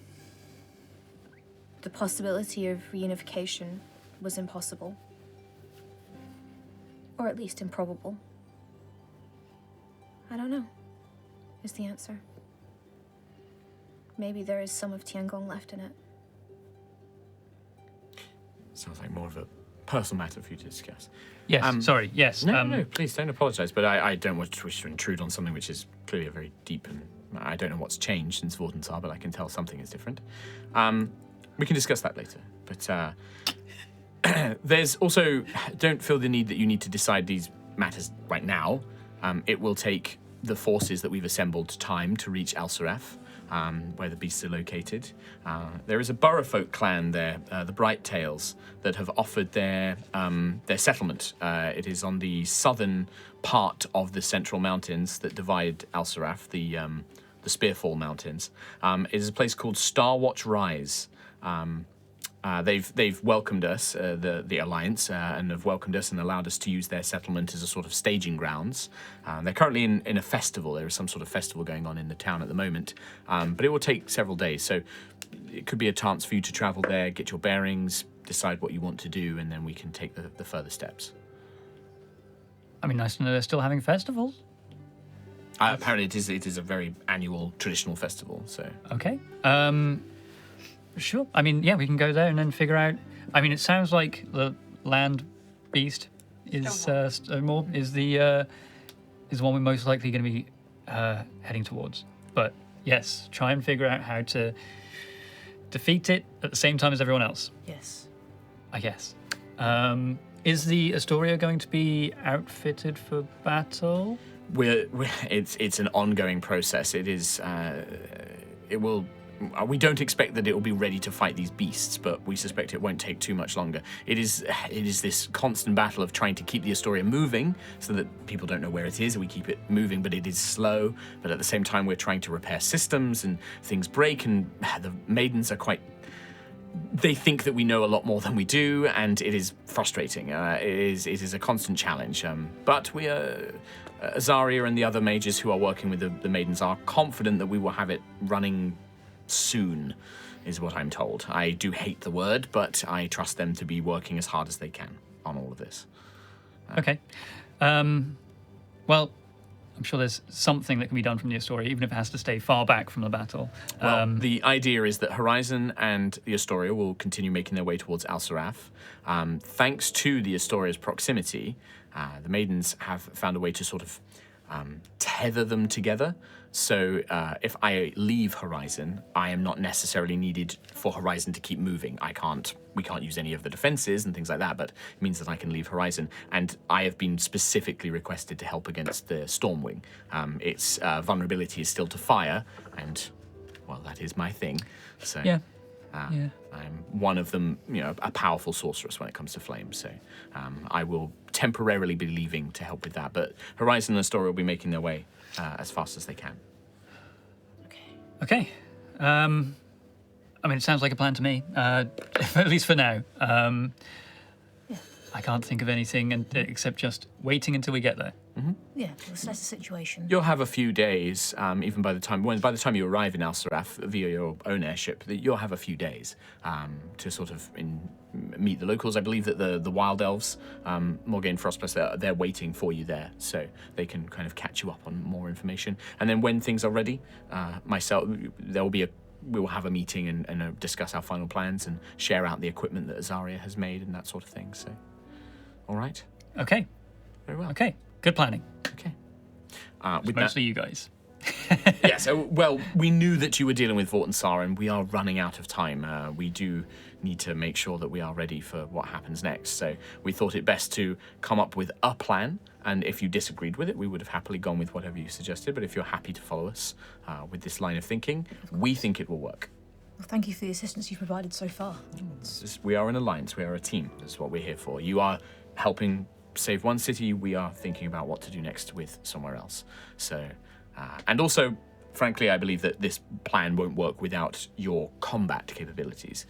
The possibility of reunification was impossible. Or at least improbable. I don't know, is the answer. Maybe there is some of Tiangong left in it. Sounds like more of a personal matter for you to discuss. Yes, sorry, yes. No, please don't apologise, but I don't wish to intrude on something which is clearly a very deep and I don't know what's changed since Vortensar, but I can tell something is different. We can discuss that later, but there's also, don't feel the need that you need to decide these matters right now. It will take the forces that we've assembled time to reach Aelseraph, where the beasts are located. There is a Burrowfolk clan there, the Brighttails, that have offered their settlement. It is on the southern part of the Central Mountains that divide Aelseraph, the Spearfall Mountains. It is a place called Starwatch Rise. They've welcomed us, the Alliance, and have welcomed us and allowed us to use their settlement as a sort of staging grounds. They're currently in a festival. There is some sort of festival going on in the town at the moment, but it will take several days. So it could be a chance for you to travel there, get your bearings, decide what you want to do, and then we can take the further steps. I mean, nice to know they're still having festivals. Apparently, it is a very annual traditional festival. So Okay. Sure. I mean, yeah, we can go there and then figure out. I mean, it sounds like the land beast is Stonewall is the one we're most likely going to be heading towards. But yes, try and figure out how to defeat it at the same time as everyone else. Yes. I guess. Is the Astoria going to be outfitted for battle? It's an ongoing process. It is. It will. We don't expect that it will be ready to fight these beasts, but we suspect it won't take too much longer. It is this constant battle of trying to keep the Astoria moving so that people don't know where it is, and we keep it moving, but it is slow. But at the same time, we're trying to repair systems, and things break, and the maidens are quite... They think that we know a lot more than we do, and it is frustrating. It is a constant challenge. But we are... Azaria and the other mages who are working with the maidens are confident that we will have it running soon, is what I'm told. I do hate the word, but I trust them to be working as hard as they can on all of this. Okay. Well, I'm sure there's something that can be done from the Astoria, even if it has to stay far back from the battle. Well, the idea is that Horizon and the Astoria will continue making their way towards Aelseraph. Thanks to the Astoria's proximity, the maidens have found a way to sort of tether them together. So if I leave Horizon, I am not necessarily needed for Horizon to keep moving. We can't use any of the defenses and things like that, but it means that I can leave Horizon. And I have been specifically requested to help against the Stormwing. Its vulnerability is still to fire, and, well, that is my thing. So Yeah. I'm one of them, a powerful sorceress when it comes to flames. So I will temporarily be leaving to help with that. But Horizon and Astoria will be making their way as fast as they can. Okay. I mean, it sounds like a plan to me, at least for now. I can't think of anything except just waiting until we get there. Yeah, that's the situation. You'll have a few days, even by the time you arrive in Aelseraph via your own airship, you'll have a few days to sort of meet the locals. I believe that the Wild Elves, Morgaine Frostpress, they're waiting for you there, so they can kind of catch you up on more information. And then when things are ready, we will have a meeting and discuss our final plans and share out the equipment that Azaria has made and that sort of thing. So, all right. Okay. Very well. Okay. Good planning. Okay. With mostly you guys. Yes. Well, we knew that you were dealing with Vortensar, and we are running out of time. We do need to make sure that we are ready for what happens next. So we thought it best to come up with a plan, and if you disagreed with it, we would have happily gone with whatever you suggested. But if you're happy to follow us with this line of thinking, we think it will work. Well, thank you for the assistance you've provided so far. We are an alliance. We are a team. That's what we're here for. You are helping save one city. We are thinking about what to do next with somewhere else. So, and also frankly, I believe that this plan won't work without your combat capabilities.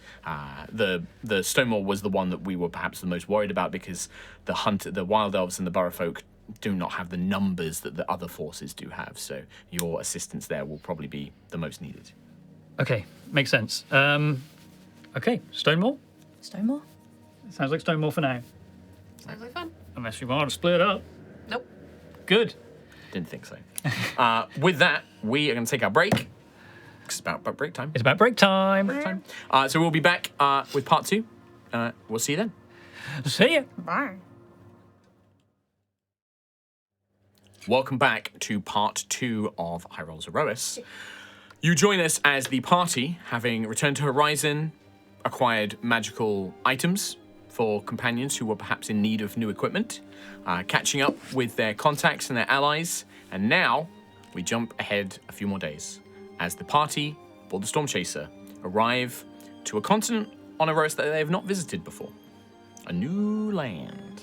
The Stonewall was the one that we were perhaps the most worried about because the Wild Elves and the Burrow Folk do not have the numbers that the other forces do have. So your assistance there will probably be the most needed. Okay, makes sense. Okay, Stonewall? Stonewall? Sounds like Stonewall for now. Sounds like fun. Unless you want to split up. Nope. Good. Didn't think so. With that, we are going to take our break. It's about break time. It's about break time. So we'll be back with part 2. We'll see you then. See ya. Bye. Welcome back to part 2 of High Rolls Aerois. You join us as the party, having returned to Horizon, acquired magical items for companions who were perhaps in need of new equipment, catching up with their contacts and their allies, and now we jump ahead a few more days as the party, aboard the Storm Chaser, arrive to a continent on Aerois that they have not visited before. A new land.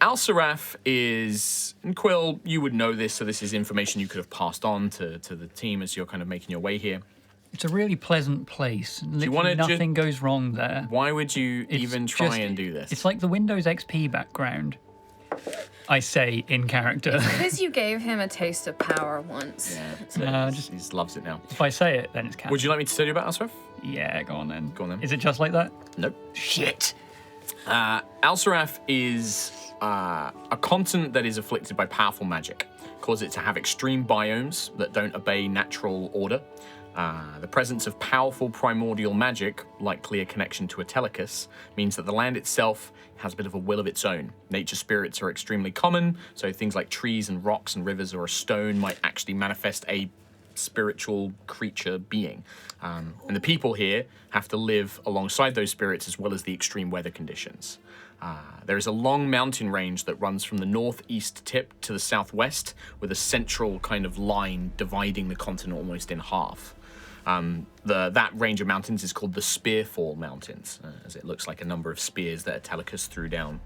Aelseraph is, and Quill, you would know this, so this is information you could have passed on to the team as you're kind of making your way here. It's a really pleasant place. Literally wanna nothing goes wrong there. Why would you It's even try just- and do this? It's like the Windows XP background. I say in character. Because you gave him a taste of power once. Yeah, he just loves it now. If I say it, then it's canon. Would you like me to tell you about Aelseraph? Yeah, go on then. Go on then. Is it just like that? Nope. Shit. Aelseraph is a continent that is afflicted by powerful magic, cause it to have extreme biomes that don't obey natural order. The presence of powerful primordial magic, likely a connection to a Telecus, means that the land itself has a bit of a will of its own. Nature spirits are extremely common, so things like trees and rocks and rivers or a stone might actually manifest a spiritual creature being. And the people here have to live alongside those spirits as well as the extreme weather conditions. There is a long mountain range that runs from the northeast tip to the southwest with a central kind of line dividing the continent almost in half. That range of mountains is called the Spearfall Mountains, as it looks like a number of spears that Telecus threw down,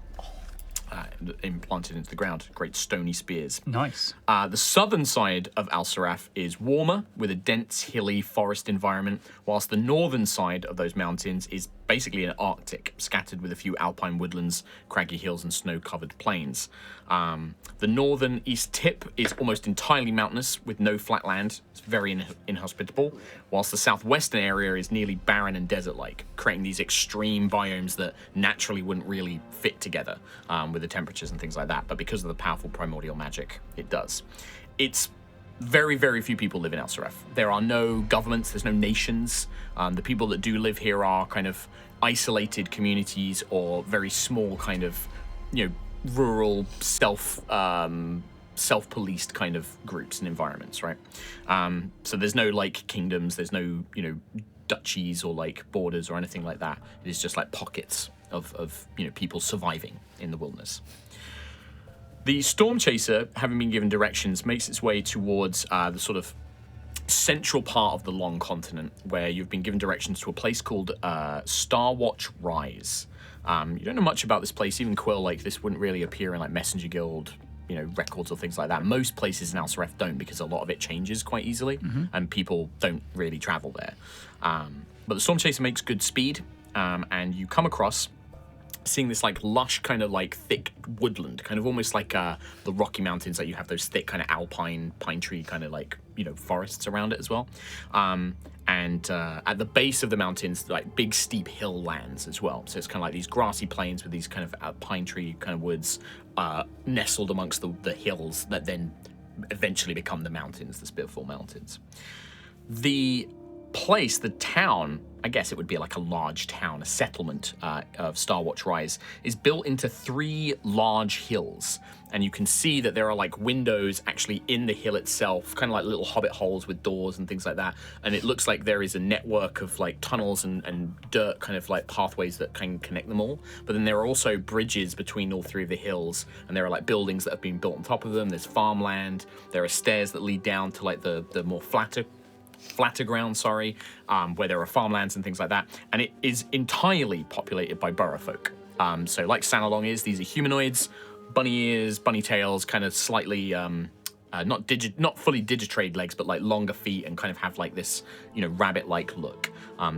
implanted into the ground, great stony spears. Nice. The southern side of Aelseraph is warmer, with a dense, hilly forest environment, whilst the northern side of those mountains is basically an Arctic, scattered with a few alpine woodlands, craggy hills, and snow-covered plains. The northern east tip is almost entirely mountainous, with no flat land. It's very inhospitable, whilst the southwestern area is nearly barren and desert-like, creating these extreme biomes that naturally wouldn't really fit together with the temperatures and things like that, but because of the powerful primordial magic, it does. It's very, very few people live in Aelseraph. There are no governments, there's no nations. The people that do live here are kind of isolated communities or very small kind of, rural self-policed kind of groups and environments, right? So there's no like kingdoms, there's no, duchies or like borders or anything like that. It is just like pockets of people surviving in the wilderness. The Storm Chaser, having been given directions, makes its way towards the sort of central part of the long continent, where you've been given directions to a place called Starwatch Rise. You don't know much about this place. Even Quill, like, this wouldn't really appear in like Messenger Guild, records or things like that. Most places in Aelseraph don't, because a lot of it changes quite easily, and people don't really travel there. But the Storm Chaser makes good speed, and you come across seeing this like lush kind of like thick woodland, kind of almost like the Rocky Mountains, that you have those thick kind of alpine pine tree kind of like forests around it as well. And at the base of the mountains, like big steep hill lands as well. So it's kind of like these grassy plains with these kind of pine tree kind of woods nestled amongst the hills that then eventually become the mountains, the Spearfall Mountains. The place, the town, I guess it would be like a large town, a settlement of Starwatch Rise, is built into 3 large hills. And you can see that there are like windows actually in the hill itself, kind of like little hobbit holes with doors and things like that. And it looks like there is a network of like tunnels and dirt kind of like pathways that can connect them all. But then there are also bridges between all 3 of the hills, and there are like buildings that have been built on top of them. There's farmland. There are stairs that lead down to like the more flatter ground, where there are farmlands and things like that. And it is entirely populated by burrow folk. So like Sanalong is, these are humanoids, bunny ears, bunny tails, kind of slightly not fully digitrade legs, but like longer feet and kind of have like this, rabbit-like look.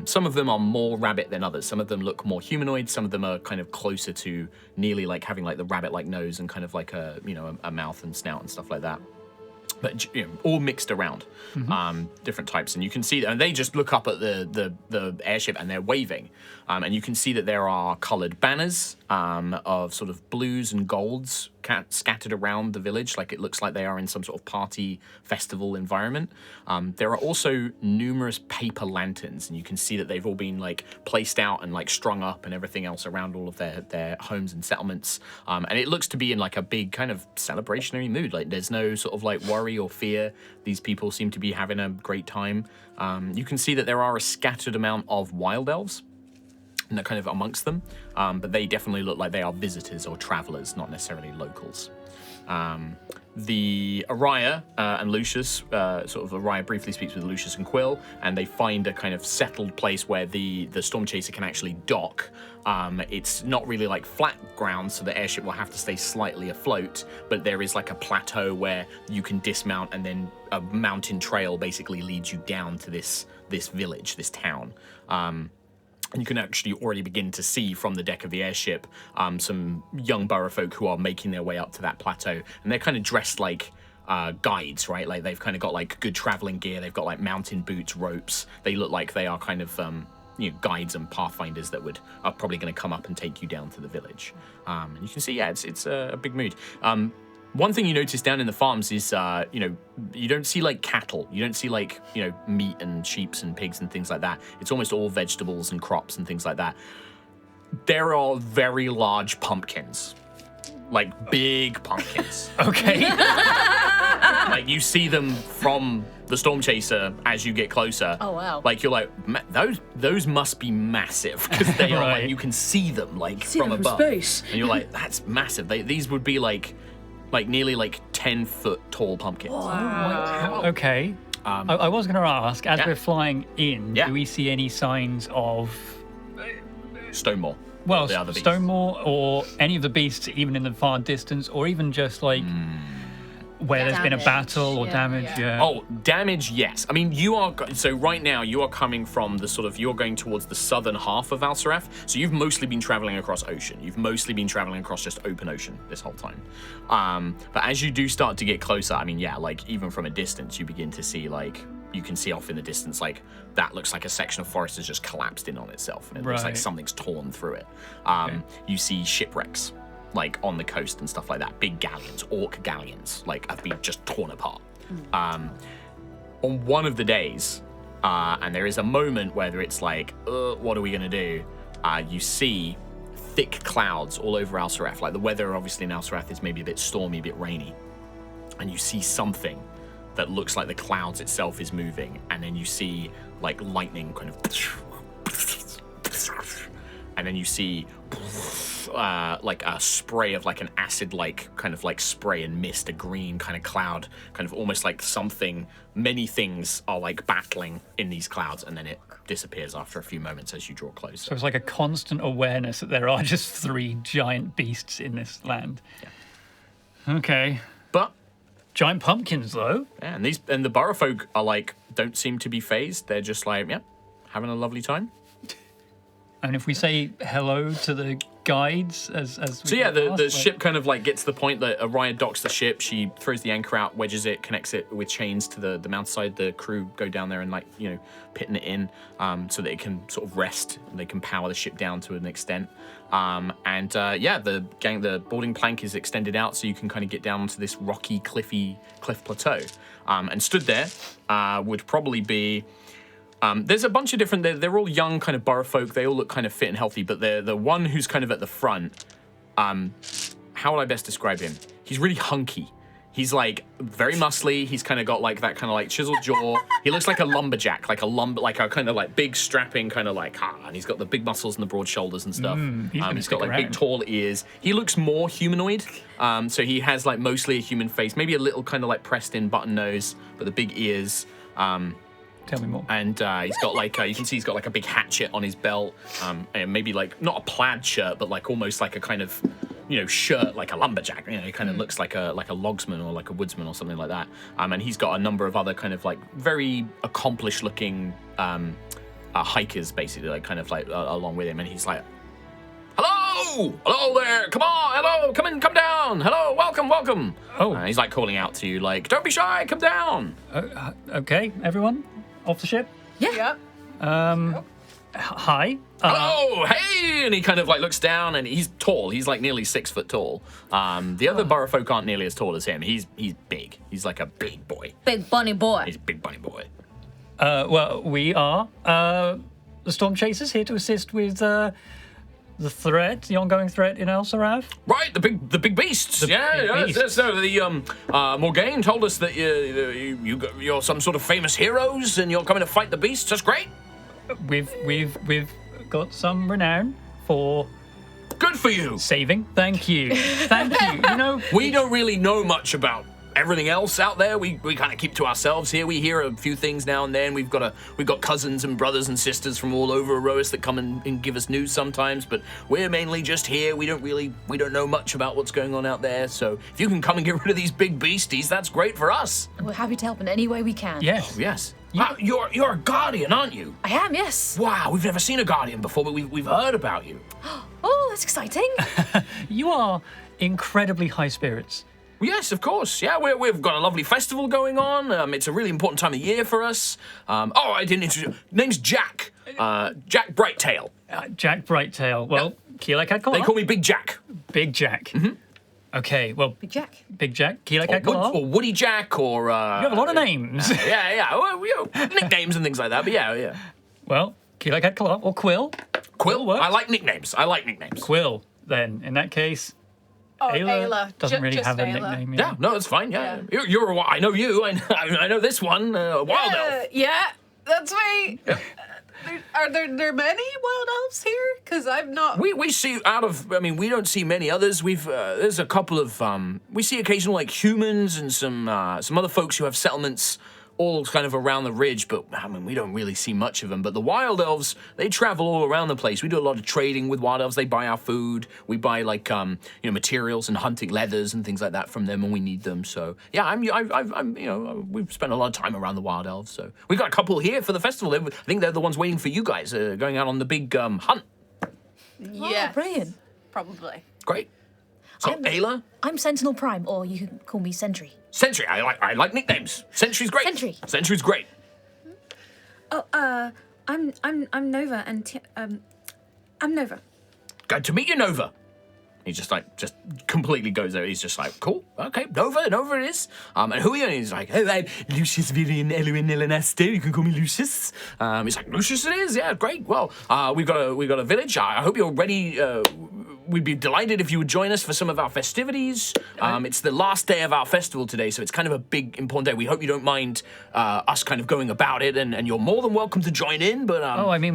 Some of them are more rabbit than others. Some of them look more humanoid. Some of them are kind of closer to nearly like having like the rabbit-like nose and kind of like a mouth and snout and stuff like that. But all mixed around, different types, and you can see, and they just look up at the airship and they're waving, and you can see that there are coloured banners of sort of blues and golds scattered around the village, like it looks like they are in some sort of party festival environment. There are also numerous paper lanterns, and you can see that they've all been like placed out and like strung up and everything else around all of their homes and settlements, and it looks to be in like a big kind of celebrationary mood. Like there's no sort of like worry or fear. These people seem to be having a great time. You can see that there are a scattered amount of wild elves and kind of amongst them, but they definitely look like they are visitors or travelers, not necessarily locals. The Aerois and Lucius, Aerois briefly speaks with Lucius and Quill, and they find a kind of settled place where the Storm Chaser can actually dock. It's not really like flat ground, so the airship will have to stay slightly afloat, but there is like a plateau where you can dismount, and then a mountain trail basically leads you down to this village, this town. And you can actually already begin to see from the deck of the airship some young burrowfolk who are making their way up to that plateau. And they're kind of dressed like guides, right? Like they've kind of got like good traveling gear. They've got like mountain boots, ropes. They look like they are kind of guides and pathfinders that are probably going to come up and take you down to the village. And you can see, it's a big mood. One thing you notice down in the farms is, you don't see like cattle. You don't see like, meat and sheep and pigs and things like that. It's almost all vegetables and crops and things like that. There are very large pumpkins, like big pumpkins. Okay. Like you see them from the Storm Chaser as you get closer. Oh, wow. Like you're like, those must be massive, because they are Right. like, you can see them like See from them from above. space. And you're like, that's massive. These would be like nearly like 10-foot tall pumpkins. Okay. I was going to ask, as Yeah. we're flying in, Yeah. do we see any signs of, Stonemore. well, the other beasts. Stonemore or any of the beasts, even in the far distance, or even just like where there's been a Damage. battle or Yeah, damage? yeah. Yeah. Oh, damage, yes. I mean, so right now you are coming from you're going towards the southern half of Aelseraph, so you've mostly been traveling across ocean. You've mostly been traveling across just open ocean this whole time. But as you do start to get closer, I mean, yeah, like even from a distance, you begin to see you can see off in the distance, like that looks like a section of forest has just collapsed in on itself, and it looks like Right. something's torn through it. You see shipwrecks like on the coast and stuff like that. Big galleons, orc galleons, like have been just torn apart. On one of the days, and there is a moment where it's like, what are we gonna do? You see thick clouds all over Aelseraph. Like the weather obviously in Aelseraph is maybe a bit stormy, a bit rainy. And you see something that looks like the clouds itself is moving, and then you see like lightning kind of, and then you see like a spray of like an acid-like kind of like spray and mist, a green kind of cloud, kind of almost like many things are like battling in these clouds, and then it disappears after a few moments as you draw closer. So it's like a constant awareness that there are just 3 giant beasts in this land. Yeah. Okay. But Giant pumpkins, though. yeah, and the burrowfolk are like, don't seem to be phased. They're just like, yeah, having a lovely time. And if we say hello to the guides as we So yeah, go the past, like- ship kind of like gets to the point that Aerois docks the ship. She throws the anchor out, wedges it, connects it with chains to the mountainside. The crew go down there and pitting it in so that it can sort of rest. And they can power the ship down to an extent. The boarding plank is extended out so you can kind of get down onto this rocky, cliff plateau. And stood there would probably be. There's a bunch of different. They're all young, kind of burrowfolk. They all look kind of fit and healthy. But the one who's kind of at the front. How would I best describe him? He's really hunky. He's like very muscly. He's kind of got like that kind of like chiseled jaw. He looks like a lumberjack, like a kind of like big strapping kind of like and he's got the big muscles and the broad shoulders and stuff. He's got like big tall ears. He looks more humanoid. So he has like mostly a human face, maybe a little kind of like pressed in button nose, but the big ears. Tell me more. And he's got like you can see he's got like a big hatchet on his belt, and maybe like not a plaid shirt, but like almost like a kind of shirt like a lumberjack. He kind of looks like a logsman or like a woodsman or something like that. And he's got a number of other kind of like very accomplished looking hikers, basically, like kind of like along with him. And he's like, hello there, come on, hello, come in, come down, hello, welcome. Oh. He's like calling out to you, like, don't be shy, come down. Okay, everyone, off the ship. Yeah. Hi. Hello, hey, and he kind of like looks down, and he's tall. He's like nearly 6 foot tall. The other burrow folk aren't nearly as tall as him. He's big. He's like a big boy. Big bunny boy. He's a big bunny boy. Well, we are the Storm Chasers here to assist with the ongoing threat in Aelseraph. Right, the big beasts. Big beasts. So the Morgaine told us that you're some sort of famous heroes, and you're coming to fight the beasts. That's great. We've got some renown for Good for you. saving. Thank you. Thank you. We don't really know much about everything else out there. We kind of keep to ourselves here. We hear a few things now and then. We've got cousins and brothers and sisters from all over Aerois that come and give us news sometimes, but we're mainly just here. We don't know much about what's going on out there. So if you can come and get rid of these big beasties, that's great for us. We're happy to help in any way we can. Yes. Yes. You're a guardian, aren't you? I am, yes. Wow, we've never seen a guardian before, but we've heard about you. Oh, that's exciting. You are incredibly high spirits. Yes, of course. Yeah, we've got a lovely festival going on. It's a really important time of year for us. I didn't introduce. Name's Jack. Jack Brighttail. Jack Brighttail. Well, Keelak Adkalar. They call me Big Jack. Big Jack. Mm-hmm. Okay, well, Big Jack. Big Jack, Keelak Adkalar. Or Woody Jack, or You have a lot of names. yeah. Well, nicknames and things like that. But yeah. Well, Keelak Adkalar or Quill. Quill. works. I like nicknames. Quill. Then, in that case, Ayla. doesn't really Just have a Ayla. nickname. Yeah, no, it's fine. Yeah. You're I know you. I know this one. Wild elf. Yeah, that's me. Are there many wild elves here? Because I'm not. We see we don't see many others. There's a couple of we see occasional like humans and some other folks who have settlements all kind of around the ridge, but we don't really see much of them. But the wild elves, they travel all around the place. We do a lot of trading with wild elves. They buy our food. We buy like materials and hunting leathers and things like that from them when we need them. So yeah, we've spent a lot of time around the wild elves. So we've got a couple here for the festival. I think they're the ones waiting for you guys, going out on the big hunt. Yeah, Brilliant. probably. Great. So Ayla, I'm Sentinel Prime, or you can call me Sentry. Sentry. I like nicknames. Sentry's great. Sentry. Sentry's great. Oh, I'm Nova, and I'm Nova. Good to meet you, Nova. He just completely goes there. He's just like, cool, okay, Nova it is. And who are you? And he's like, oh, I'm Lucius Virian Elwin Elenester. You can call me Lucius. He's like, Lucius it is, yeah, great. Well, we've got a village. I hope you're ready. We'd be delighted if you would join us for some of our festivities. It's the last day of our festival today, so it's kind of a big, important day. We hope you don't mind us kind of going about it, and you're more than welcome to join in. But we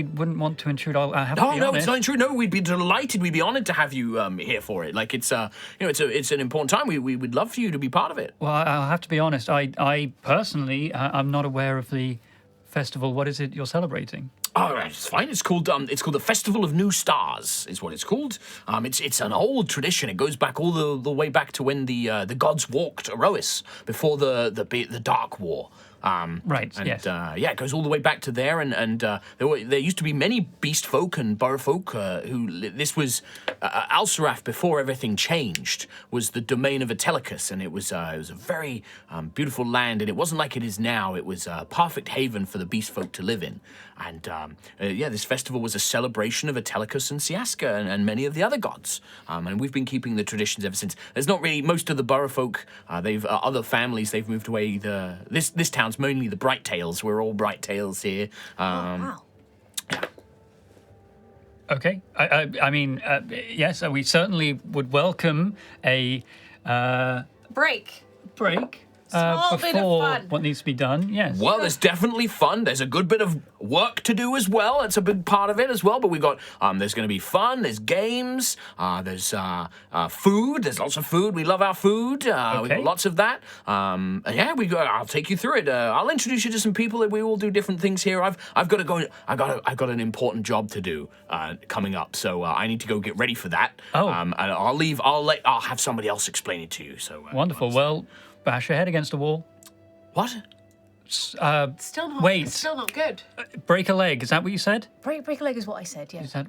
wouldn't want to intrude. I have to be no, honest. it's not true. No, we'd be delighted. We'd be honoured to have you here for it. Like it's an important time. We would love for you to be part of it. Well, I'll have to be honest. I personally, I'm not aware of the festival. What is it you're celebrating? All right, it's fine. It's called the Festival of New Stars, is what it's called. It's an old tradition. It goes back all the way back to when the gods walked Aerois before the Dark War. Right. And, yes. it goes all the way back to there, and there used to be many beast folk and burrow folk this was Aelseraph before everything changed was the domain of Atelicus, and it was a very beautiful land, and it wasn't like it is now. It was a perfect haven for the beast folk to live in, and this festival was a celebration of Atelicus and Siaska and many of the other gods, and we've been keeping the traditions ever since. There's not really most of the burrow folk. They've other families. They've moved away. This town's mainly the Brighttails. We're all Brighttails here. Wow. Yeah. Okay. I mean, yes, we certainly would welcome a Break. break. Small bit of before fun. what needs to be done. Yes. Well, there's definitely fun. There's a good bit of work to do as well. It's a big part of it as well. But we got there's going to be fun. There's games. There's food. There's lots of food. We love our food. We Okay. got lots of that. Yeah, I'll take you through it. I'll introduce you to some people that we all do different things here. I've got to go. I've got an important job to do coming up. So I need to go get ready for that. Oh. And I'll leave. I'll have somebody else explain it to you. So Wonderful. Well, bash your head against a wall. What? Still not. Wait. Still not good. Break a leg. Is that what you said? Break a leg is what I said, yeah. Is that?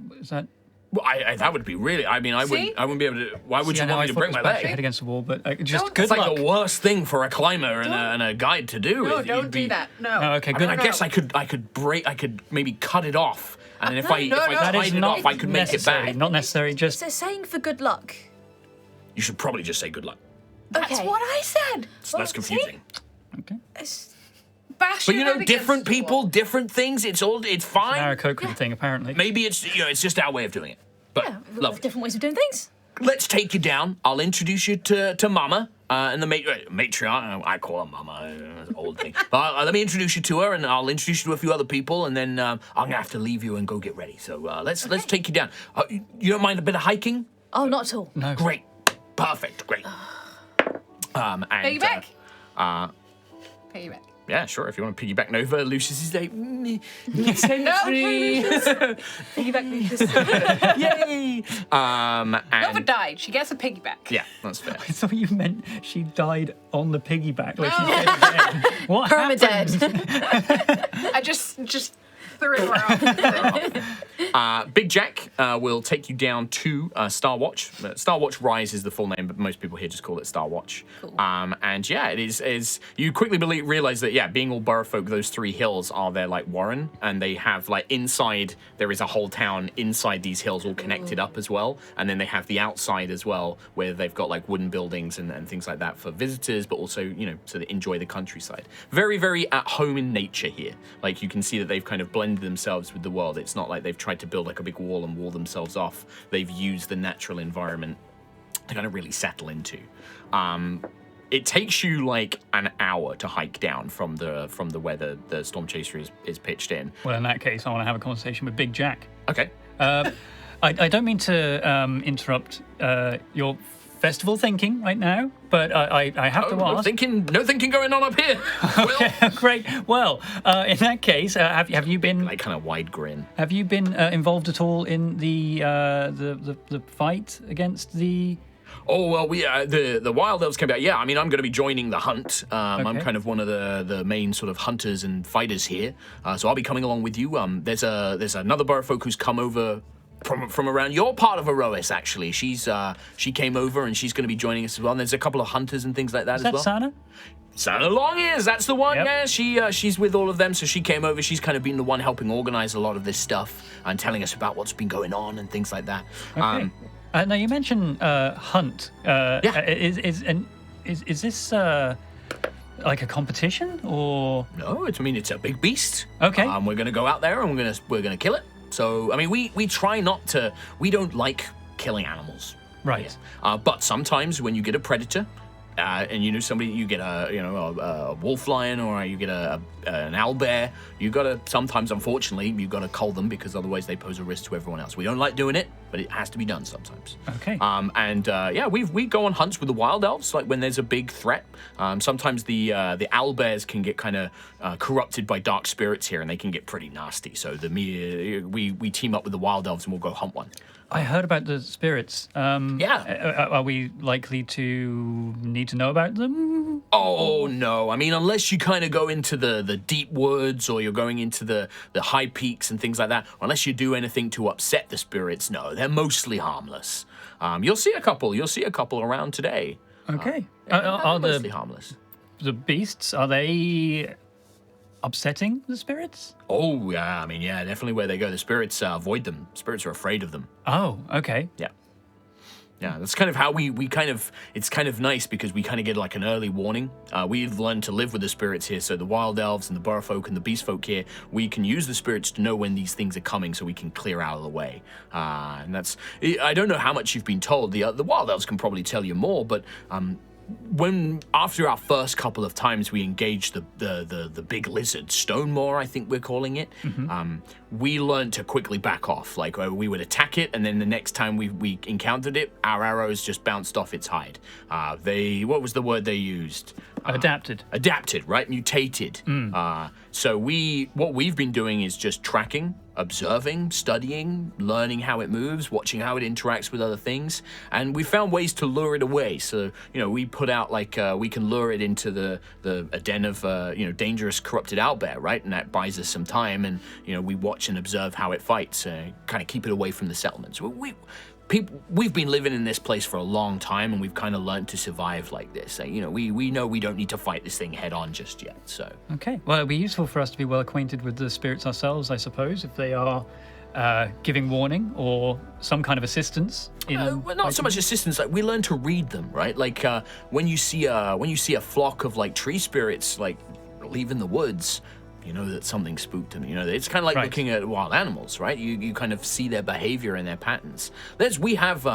Well, that would be really. I mean, I wouldn't be able to. Why would See, you I know, want me I to thought break it my was bash your head leg? against the wall, but just Don't- good It's like luck. the worst thing for a climber and a guide to do. No, is don't you'd do be- that. No. Oh, okay, I good. mean, I guess I could maybe cut it off, and then if I no, tied That is it not off, I could make it necessary. back. Not necessary. Just It's a saying for good luck. You should probably just say good luck. That's Okay. what I said. So that's confusing. okay. Bash But your you know, head different against the people, wall. different things. It's fine. Aarakocra thing, apparently. Maybe it's it's just our way of doing it. But Yeah, we lovely. have different ways of doing things. Let's take you down. I'll introduce you to Mama and the matriarch. I call her Mama, old thing. But let me introduce you to her, and I'll introduce you to a few other people, and then I'm gonna have to leave you and go get ready. So let's take you down. You don't mind a bit of hiking? Oh, not at all. No. Great, perfect, great. And Piggyback. Piggyback. yeah, sure. If you want to piggyback Nova, Lucius is like, No, piggyback. Yay! Nova And died. She gets a piggyback. yeah, that's fair. I thought you meant she died on the piggyback. Like she's dead again. What happened? Permadead. I just threw her off. Big Jack will take you down to Star Watch. Star Watch Rise is the full name, but most people here just call it Star Watch. Cool. And yeah, it is. You quickly realize that being all Burrowfolk, those three hills are their like warren, and they have like inside there is a whole town inside these hills all connected up as well, and then they have the outside as well where they've got like wooden buildings and things like that for visitors, but also so they enjoy the countryside. Very very at home in nature here. Like you can see that they've kind of blended themselves with the world. It's not like they've tried to build like a big wall and wall themselves off. They've used the natural environment to kind of really settle into. It takes you like an hour to hike down from the where the storm chaser is pitched in. Well, in that case, I want to have a conversation with Big Jack. Okay. I don't mean to interrupt your festival thinking right now, but I have to No ask. thinking going on up here. Will. Great. Well, in that case, have you been Like kind of wide grin. have you been involved at all in the fight against the? Oh well, we the wild elves came back. Yeah, I mean I'm going to be joining the hunt. I'm Okay. kind of one of the main sort of hunters and fighters here, so I'll be coming along with you. There's another Burrowfolk who's come over from around your part of Aerois. Actually, she came over and she's going to be joining us as well. And there's a couple of hunters and things like that Is as that well. Sana? Sana Long is, that's the one. Yep. Yeah, she's with all of them, so she came over. She's kind of been the one helping organize a lot of this stuff and telling us about what's been going on and things like that. Okay. Now you mentioned hunt. Yeah. Is this like a competition or? No, it's a big beast. Okay. We're gonna go out there and we're gonna kill it. So I mean, we try not to. We don't like killing animals. Right. But sometimes when you get a predator, and you get a wolf lion or you get an owlbear, you gotta sometimes, unfortunately, you gotta cull them because otherwise they pose a risk to everyone else. We don't like doing it, but it has to be done sometimes. Okay. We go on hunts with the wild elves, like when there's a big threat. Sometimes the owlbears can get kind of corrupted by dark spirits here, and they can get pretty nasty. So we team up with the wild elves and we'll go hunt one. I heard about the spirits. Yeah. Are we likely to need to know about them? Oh no! I mean, unless you kind of go into the deep woods or you're going into the high peaks and things like that. Unless you do anything to upset the spirits, no, they're mostly harmless. You'll see a couple around today. Okay. They're Are mostly the harmless. beasts? Are they upsetting the spirits? Oh yeah, I mean definitely where they go, the spirits avoid them. Spirits are afraid of them. Oh, okay. Yeah, that's kind of how we kind of, it's kind of nice because we kind of get like an early warning. We've learned to live with the spirits here, so the wild elves and the Burrowfolk and the beast folk here, we can use the spirits to know when these things are coming so we can clear out of the way. And that's, I don't know how much you've been told, the wild elves can probably tell you more, but after our first couple of times we engaged the big lizard, Stonemore, I think we're calling it, we learned to quickly back off. Like we would attack it, and then the next time we encountered it, our arrows just bounced off its hide. What was the word they used? Adapted, right? Mutated. So what we've been doing is just tracking, observing, studying, learning how it moves, watching how it interacts with other things, and we found ways to lure it away. So we put out we can lure it into a den of dangerous corrupted owlbear, right? And that buys us some time, and we watch and observe how it fights, kind of keep it away from the settlements. We've been living in this place for a long time, and we've kind of learned to survive like this. We know we don't need to fight this thing head on just yet. So okay, well, it'd be useful for us to be well acquainted with the spirits ourselves, I suppose, if they are giving warning or some kind of assistance. Well, not so much assistance. Like we learn to read them, right? Like when you see a flock of like tree spirits like leaving the woods. You know that something spooked them. It's kind of like looking at wild animals, right? You kind of see their behavior and their patterns. We have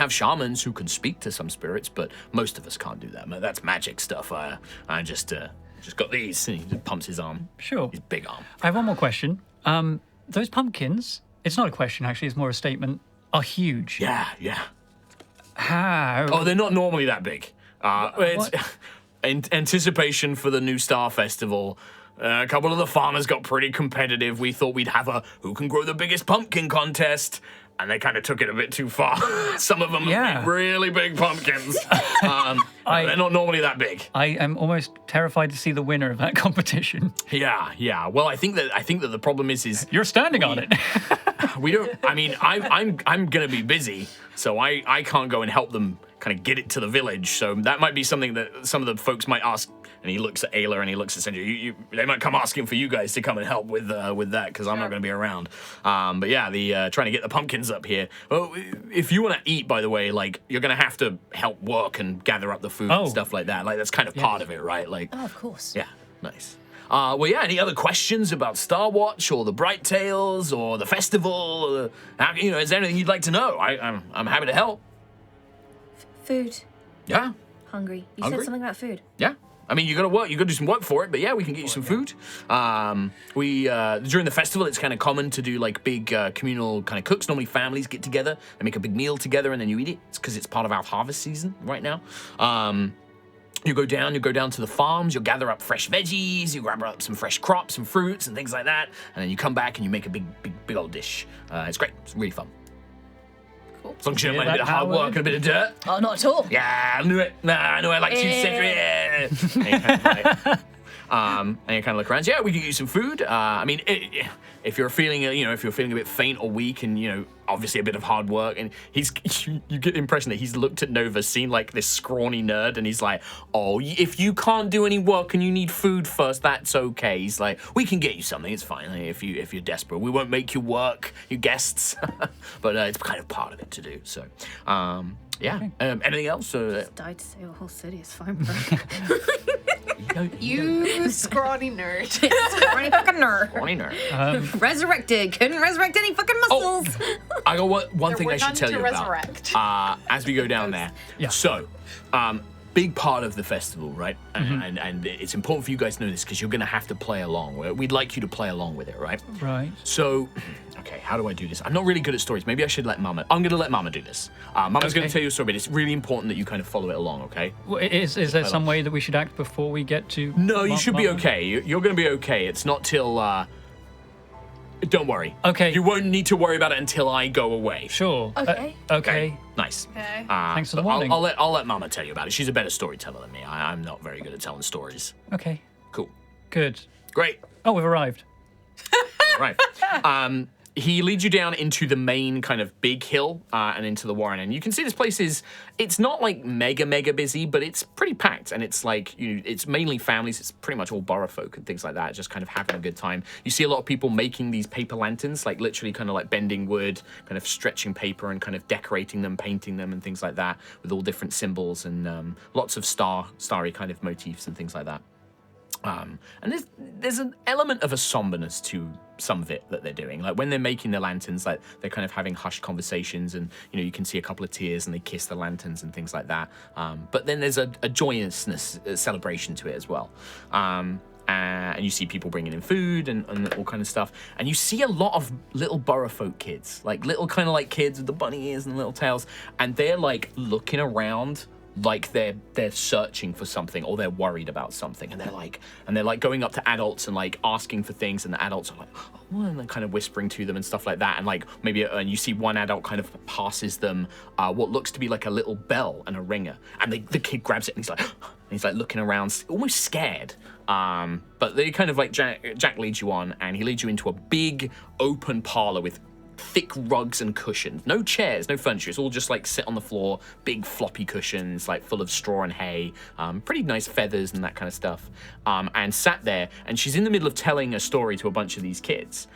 shamans who can speak to some spirits, but most of us can't do that. That's magic stuff. I just got these. And he just pumps his arm. Sure. His big arm. I have one more question. Those pumpkins, it's not a question actually, it's more a statement, are huge. Yeah. How? Oh, they're not normally that big. It's in anticipation for the new Star Festival. A couple of the farmers got pretty competitive. We thought we'd have a who can grow the biggest pumpkin contest, and they kind of took it a bit too far. Some of them have really big pumpkins. They're not normally that big. I am almost terrified to see the winner of that competition. Yeah. Well, I think that the problem is you're standing on it. We don't. I mean, I'm gonna be busy, so I can't go and help them kind of get it to the village. So that might be something that some of the folks might ask. And he looks at Ayla and he looks at Senju. They might come asking for you guys to come and help with that because I'm not going to be around. But yeah, the trying to get the pumpkins up here. Well, if you want to eat, by the way, like you're going to have to help work and gather up the food and stuff like that. Like that's kind of part of it, right? Like, of course. Yeah, nice. Well, yeah. Any other questions about Star Watch or the Bright Tales or the festival? Is there anything you'd like to know? I'm happy to help. Food. Yeah. Hungry. You Hungry? said something about food. Yeah. I mean, you got to work. You got to do some work for it, but yeah, we can get you some food. We during the festival, it's kind of common to do like big communal kind of cooks. Normally, families get together and make a big meal together, and then you eat it. It's because it's part of our harvest season right now. You go down to the farms. You'll gather up fresh veggies. You grab up some fresh crops, some fruits, and things like that. And then you come back and you make a big old dish. It's great. It's really fun. Cool. As long as you don't mind a bit of hard work and a bit of dirt. Oh, not at all. Yeah, I knew it. Nah, I knew I liked you, Cedric. And you kind of look around. Yeah, we can get you some food. I mean, if you're feeling, if you're feeling a bit faint or weak, and obviously a bit of hard work, and you get the impression that he's looked at Nova, seen like this scrawny nerd, and he's like, oh, if you can't do any work and you need food first, that's okay. He's like, we can get you something. It's fine if you're desperate. We won't make you work, you guests, but it's kind of part of it to do. So. Yeah. Okay. Anything else? Just died to save a whole city. It's fine, bro. You scrawny nerd. Scrawny fucking nerd. Scrawny nerd. Resurrected. Couldn't resurrect any fucking muscles. I got one thing I should tell you resurrect. about. As we go down there. Yeah. So, big part of the festival, right? Mm-hmm. And it's important for you guys to know this because you're going to have to play along. We'd like you to play along with it, right? Right. So, okay, how do I do this? I'm not really good at stories. Maybe I should let Mama. I'm going to let Mama do this. Mama's going to tell you a story, but it's really important that you kind of follow it along, okay? Well, is there some way that we should act before we get to... No, you should be okay. You're going to be okay. It's not till... Don't worry. Okay. You won't need to worry about it until I go away. Sure. Okay. Okay. Nice. Okay. Thanks for the warning. I'll let Mama tell you about it. She's a better storyteller than me. I'm not very good at telling stories. Okay. Cool. Good. Great. Oh, we've arrived. Right. He leads you down into the main kind of big hill and into the Warren. And you can see this place it's not like mega busy, but it's pretty packed. And it's like, it's mainly families. It's pretty much all borough folk and things like that, just kind of having a good time. You see a lot of people making these paper lanterns, like literally kind of like bending wood, kind of stretching paper and kind of decorating them, painting them and things like that with all different symbols and lots of starry kind of motifs and things like that. And there's an element of a somberness to some of it that they're doing. Like when they're making the lanterns, like they're kind of having hushed conversations, and you can see a couple of tears, and they kiss the lanterns and things like that. But then there's a joyousness, a celebration to it as well. And you see people bringing in food and all kind of stuff. And you see a lot of little borough folk kids, like little kind of like kids with the bunny ears and little tails, and they're like looking around like they're searching for something, or they're worried about something, and they're like going up to adults and like asking for things, and the adults are like, oh, and they're kind of whispering to them and stuff like that, and like maybe and you see one adult kind of passes them what looks to be like a little bell and a ringer, and the kid grabs it and he's like looking around, almost scared. But they kind of like Jack leads you on, and he leads you into a big open parlor with thick rugs and cushions. No chairs, no furniture. It's all just like sit on the floor, big floppy cushions, like full of straw and hay, pretty nice feathers and that kind of stuff. And sat there, and she's in the middle of telling a story to a bunch of these kids.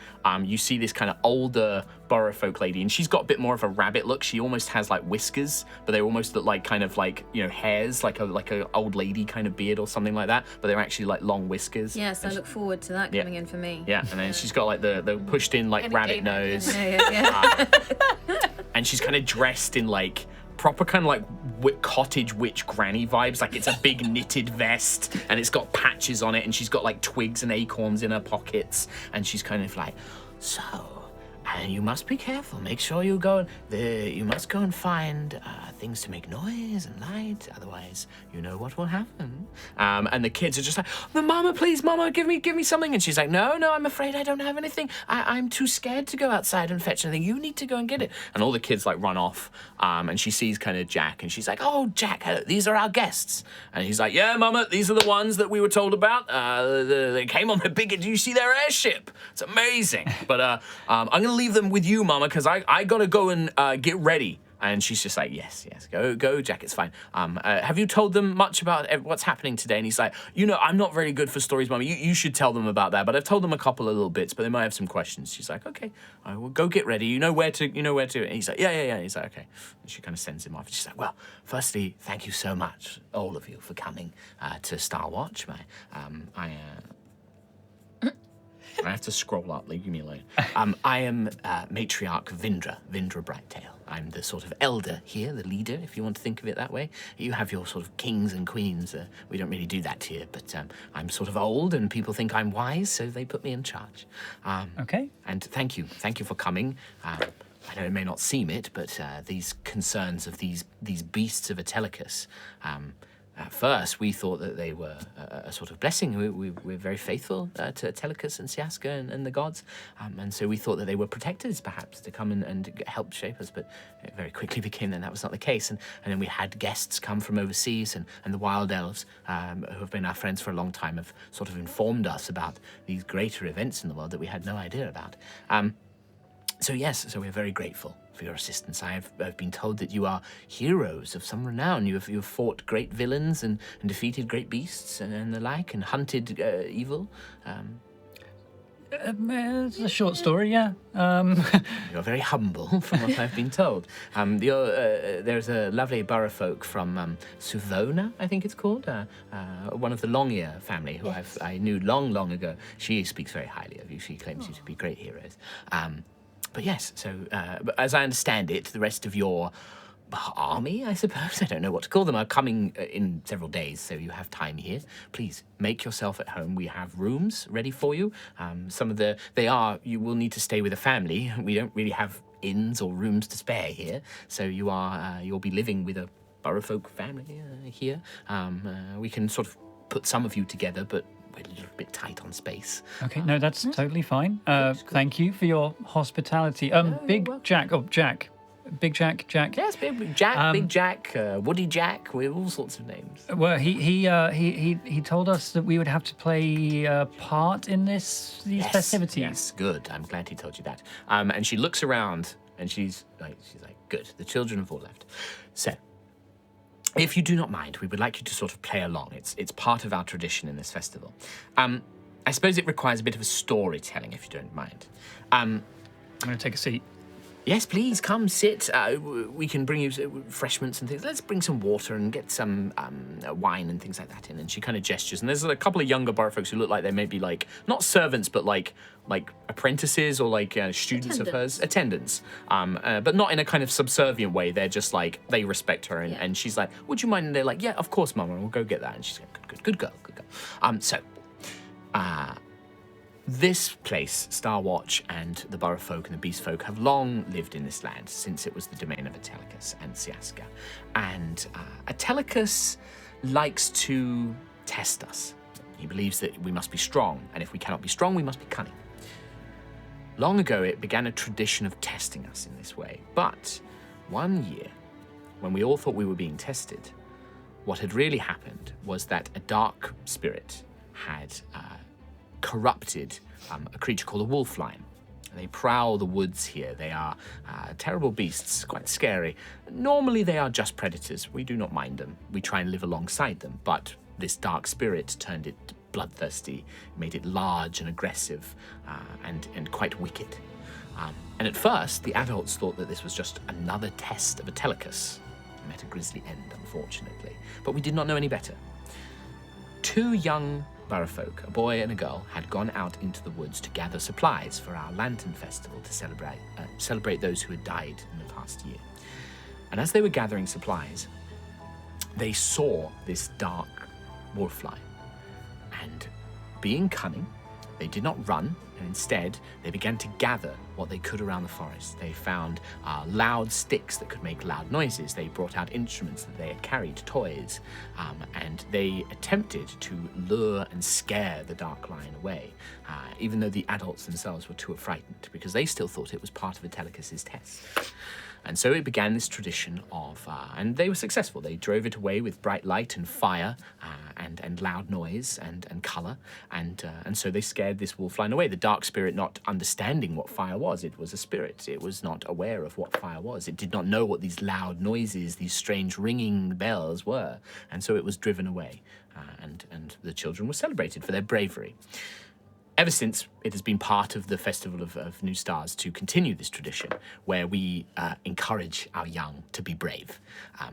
You see this kind of older borough folk lady, and she's got a bit more of a rabbit look. She almost has like whiskers, but they almost look like kind of like, hairs, like a old lady kind of beard or something like that, but they're actually like long whiskers. Yes, I look forward to that coming in for me. Yeah, and then she's got like the pushed in like rabbit nose. Yeah. And she's kind of dressed in like proper kind of like cottage witch granny vibes. Like it's a big knitted vest, and it's got patches on it, and she's got like twigs and acorns in her pockets, and she's kind of like, so, and you must be careful. Make sure you must go and find things to make noise and light. Otherwise, you know what will happen. And the kids are just like, Mama, please, Mama, give me something. And she's like, no, I'm afraid I don't have anything. I'm too scared to go outside and fetch anything. You need to go and get it. And all the kids like run off. And she sees kind of Jack, and she's like, oh, Jack, these are our guests. And he's like, yeah, Mama, these are the ones that we were told about. They came on the big, do you see their airship? It's amazing. But I'm going to leave them with you, Mama, because I got to go and get ready. And she's just like, yes, go, Jack, it's fine. Have you told them much about what's happening today? And he's like, I'm not very good for stories, Mum. You should tell them about that. But I've told them a couple of little bits, but they might have some questions. She's like, okay, I will go get ready. You know where to. And he's like, yeah. And he's like, okay. And she kind of sends him off. She's like, well, firstly, thank you so much, all of you, for coming to Star Watch. I have to scroll up, leave me alone. I am Matriarch Vindra Brighttail. I'm the sort of elder here, the leader, if you want to think of it that way. You have your sort of kings and queens. We don't really do that here, but I'm sort of old, and people think I'm wise, so they put me in charge. Okay. And thank you for coming. I know it may not seem it, but these concerns of these beasts of Atelicus, at first, we thought that they were a sort of blessing. We're very faithful to Atelicus and Siaska and the gods, and so we thought that they were protectors, perhaps, to come and help shape us, but it very quickly became that was not the case, and then we had guests come from overseas, and the wild elves, who have been our friends for a long time, have sort of informed us about these greater events in the world that we had no idea about. So we're very grateful for your assistance. I've been told that you are heroes of some renown. You have fought great villains and defeated great beasts and the like, and hunted evil. It's a short story, yeah. You're very humble, from what I've been told. There's a lovely borough folk from Suvona, I think it's called, one of the Longear family, who I knew long ago. She speaks very highly of you. She claims you to be great heroes. But yes, so as I understand it, the rest of your army, I suppose, I don't know what to call them, are coming in several days, so you have time here. Please make yourself at home. We have rooms ready for you. You will need to stay with a family. We don't really have inns or rooms to spare here, so you'll be living with a borough folk family here. We can sort of put some of you together, but we're a little bit tight on space. Okay, no, that's totally fine. Thank you for your hospitality. Big Jack. Yes, Big Jack, Big Jack, Woody Jack. We have all sorts of names. Well, he told us that we would have to play a part in these festivities. Yes, good. I'm glad he told you that. And she looks around, and she's like, good. The children have all left. So, if you do not mind, we would like you to sort of play along. It's part of our tradition in this festival. I suppose it requires a bit of a storytelling, if you don't mind. I'm going to take a seat. Yes, please, come, sit. We can bring you refreshments and things. Let's bring some water and get some wine and things like that in. And she kind of gestures. And there's a couple of younger bar folks who look like they may be like, not servants, but like apprentices or like students of hers. Attendants. But not in a kind of subservient way. They're just like, they respect her. And she's like, would you mind? And they're like, yeah, of course, Mama, we'll go get that. And she's like, good girl. This place, Star Watch, and the Borough folk and the Beast folk have long lived in this land since it was the domain of Atelicus and Siaska. And Atelicus likes to test us. He believes that we must be strong, and if we cannot be strong, we must be cunning. Long ago, it began a tradition of testing us in this way. But one year, when we all thought we were being tested, what had really happened was that a dark spirit had corrupted a creature called a wolf lion. They prowl the woods here. They are terrible beasts, quite scary. Normally they are just predators. We do not mind them. We try and live alongside them, but this dark spirit turned it bloodthirsty, made it large and aggressive, and quite wicked. And at first, the adults thought that this was just another test of Atelicus. It met a grisly end, unfortunately. But we did not know any better. 2 young Borough folk, a boy and a girl, had gone out into the woods to gather supplies for our Lantern Festival to celebrate those who had died in the past year. And as they were gathering supplies, they saw this dark wolfly. And being cunning, they did not run, and instead they began to gather what they could around the forest. They found loud sticks that could make loud noises. They brought out instruments that they had carried, toys, and they attempted to lure and scare the dark lion away, even though the adults themselves were too frightened, because they still thought it was part of Atelicus's test. And so it began this tradition of, and they were successful. They drove it away with bright light and fire and loud noise and colour. And so they scared this wolf lion away. The dark spirit, not understanding what fire was. It was a spirit. It was not aware of what fire was. It did not know what these loud noises, these strange ringing bells were. And so it was driven away. And the children were celebrated for their bravery. Ever since, it has been part of the Festival of New Stars to continue this tradition where we encourage our young to be brave.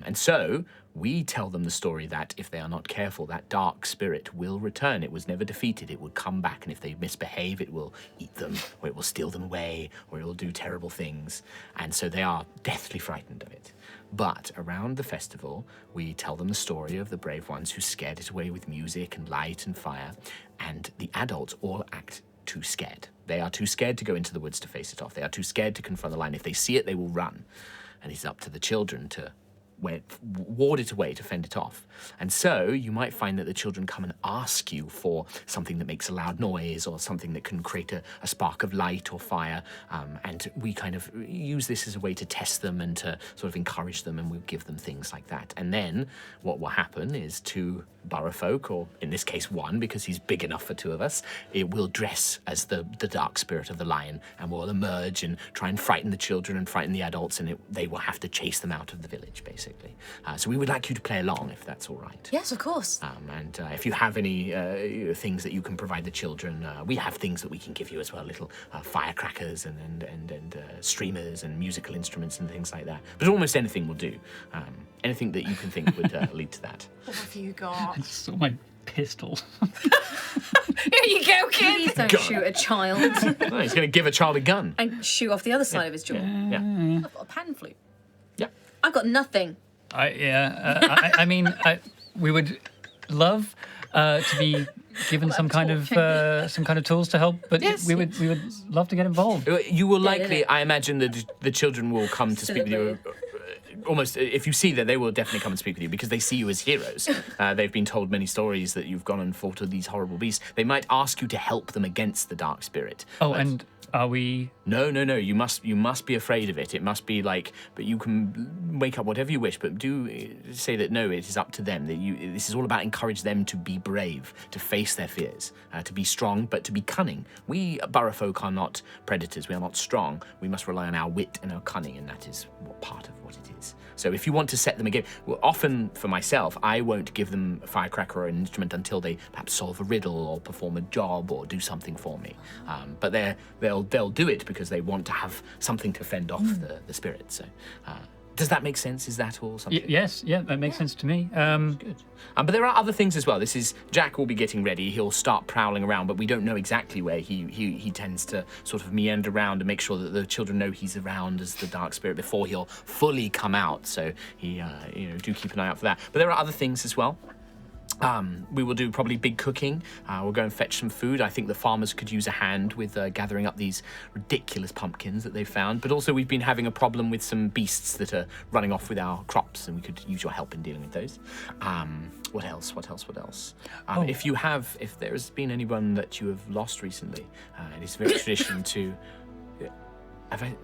And so we tell them the story that if they are not careful, that dark spirit will return. It was never defeated. It will come back, and if they misbehave, it will eat them, or it will steal them away, or it will do terrible things. And so they are deathly frightened of it. But around the festival, we tell them the story of the brave ones who scared it away with music and light and fire, and the adults all act too scared. They are too scared to go into the woods to face it off. They are too scared to confront the lion. If they see it, they will run. And it's up to the children to ward it away, to fend it off. And so you might find that the children come and ask you for something that makes a loud noise or something that can create a spark of light or fire. And we kind of use this as a way to test them and to sort of encourage them, and we'll give them things like that. And then what will happen is 2 Borough folk, or in this case 1, because he's big enough for 2 of us, it will dress as the dark spirit of the lion and will emerge and try and frighten the children and frighten the adults, and they will have to chase them out of the village, basically. So we would like you to play along, if that's all right. Yes, of course. And if you have any things that you can provide the children, we have things that we can give you as well, little firecrackers and streamers and musical instruments and things like that. But almost anything will do. Anything that you can think would lead to that. What have you got? I just saw my pistol. Here you go, kid. Please don't shoot a child No, he's going to give a child a gun. and shoot off the other side of his jaw. Yeah. I've got a pan flute. Yeah. I've got nothing. I mean, we would love to be given some kind of tools to help, but Yes. we would love to get involved. You will likely, yeah. I imagine that the children will come to speak with you. Almost, if you see that, they will definitely come and speak with you because they see you as heroes. They've been told many stories that you've gone and fought with these horrible beasts. They might ask you to help them against the dark spirit. Oh, but and are we? No. You must be afraid of it. It must be like, but you can wake up whatever you wish. But do say that no, it is up to them. That this is all about encourage them to be brave, to face their fears, to be strong, but to be cunning. We Borough folk are not predators. We are not strong. We must rely on our wit and our cunning, and that is part of what it is. So if you want to set them again, well, often for myself, I won't give them a firecracker or an instrument until they perhaps solve a riddle or perform a job or do something for me. But they'll do it because they want to have something to fend off the spirits. So, does that make sense? Is that all something? Yes, yeah, that makes sense to me. Good. But there are other things as well. Jack will be getting ready. He'll start prowling around, but we don't know exactly where he tends to sort of meander around and make sure that the children know he's around as the dark spirit before he'll fully come out. So do keep an eye out for that. But there are other things as well. We will do probably big cooking. We'll go and fetch some food. I think the farmers could use a hand with gathering up these ridiculous pumpkins that they've found. But also we've been having a problem with some beasts that are running off with our crops, and we could use your help in dealing with those. What else? If there has been anyone that you have lost recently, it is very tradition to... Have I...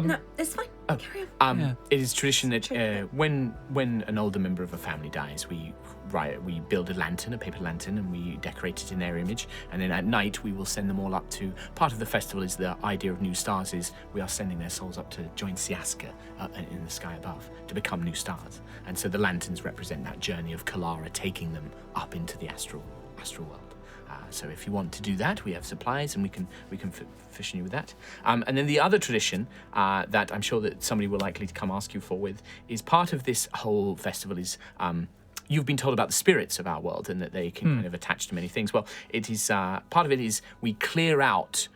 No, it's fine. Carry on. It is tradition that when an older member of a family dies, we build a lantern, a paper lantern, and we decorate it in their image. And then at night, we will send them all up to... Part of the festival is the idea of new stars is we are sending their souls up to join Siaska in the sky above to become new stars. And so the lanterns represent that journey of Kalara taking them up into the astral world. So if you want to do that, we have supplies and we can fission you with that. And then the other tradition that I'm sure that somebody will likely to come ask you for with is part of this whole festival is you've been told about the spirits of our world and that they can kind of attach to many things. Well, it is part of it is we clear out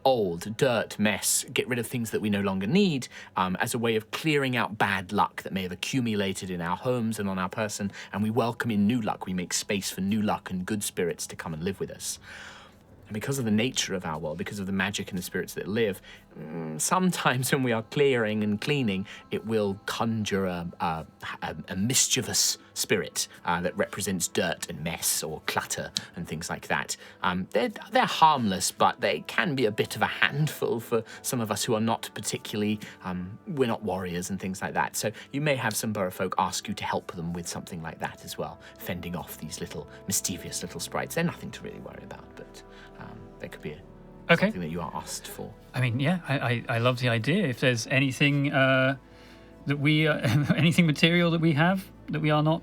old dirt, mess, get rid of things that we no longer need as a way of clearing out bad luck that may have accumulated in our homes and on our person, and we welcome in new luck. We make space for new luck and good spirits to come and live with us. And because of the nature of our world, because of the magic and the spirits that live, sometimes when we are clearing and cleaning, it will conjure a mischievous spirit that represents dirt and mess or clutter and things like that. They're harmless, but they can be a bit of a handful for some of us who are not particularly, we're not warriors and things like that. So you may have some borough folk ask you to help them with something like that as well, fending off these little mischievous little sprites. They're nothing to really worry about, but there could be something that you are asked for. I mean, yeah, I love the idea. If there's anything that we, anything material that we have that we are not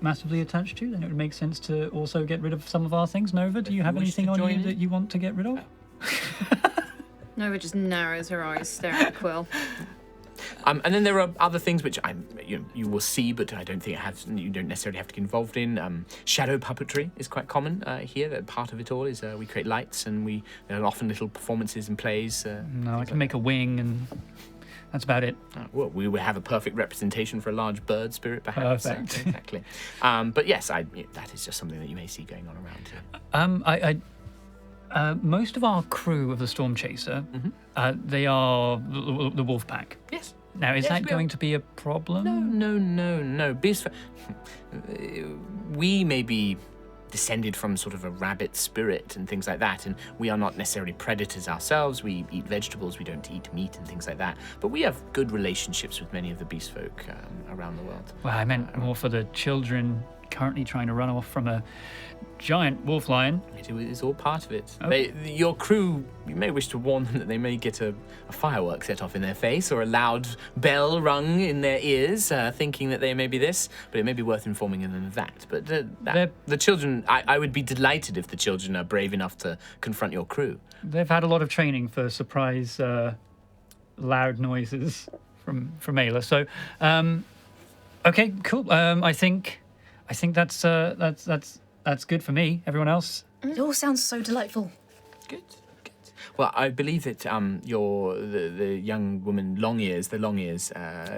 massively attached to, then it would make sense to also get rid of some of our things. Nova, do you have anything on you that you want to get rid of? Nova just narrows her eyes, staring at Quill. And then there are other things which you will see, but I don't think you don't necessarily have to get involved in. Shadow puppetry is quite common here. That part of it all is we create lights, and there are often little performances and plays. No, I can make a wing, and that's about it. Well, we would have a perfect representation for a large bird spirit, perhaps. Perfect. Exactly. But yes, that is just something that you may see going on around here. Most of our crew of the Storm Chaser, they are the wolf pack. Yes. Now, is that going to be a problem? No. We may be descended from sort of a rabbit spirit and things like that, and we are not necessarily predators ourselves. We eat vegetables, we don't eat meat and things like that. But we have good relationships with many of the beast folk around the world. Well, I meant more for the children currently trying to run off from a giant wolf lion. It is all part of it. Okay. Your crew, you may wish to warn them that they may get a firework set off in their face or a loud bell rung in their ears, thinking that they may be this, but it may be worth informing them of that. But the children, I would be delighted if the children are brave enough to confront your crew. They've had a lot of training for surprise loud noises from Ayla. So, okay, cool. I think that's good for me. Everyone else? It all sounds so delightful. Good. Well, I believe that the young woman, Long Ears,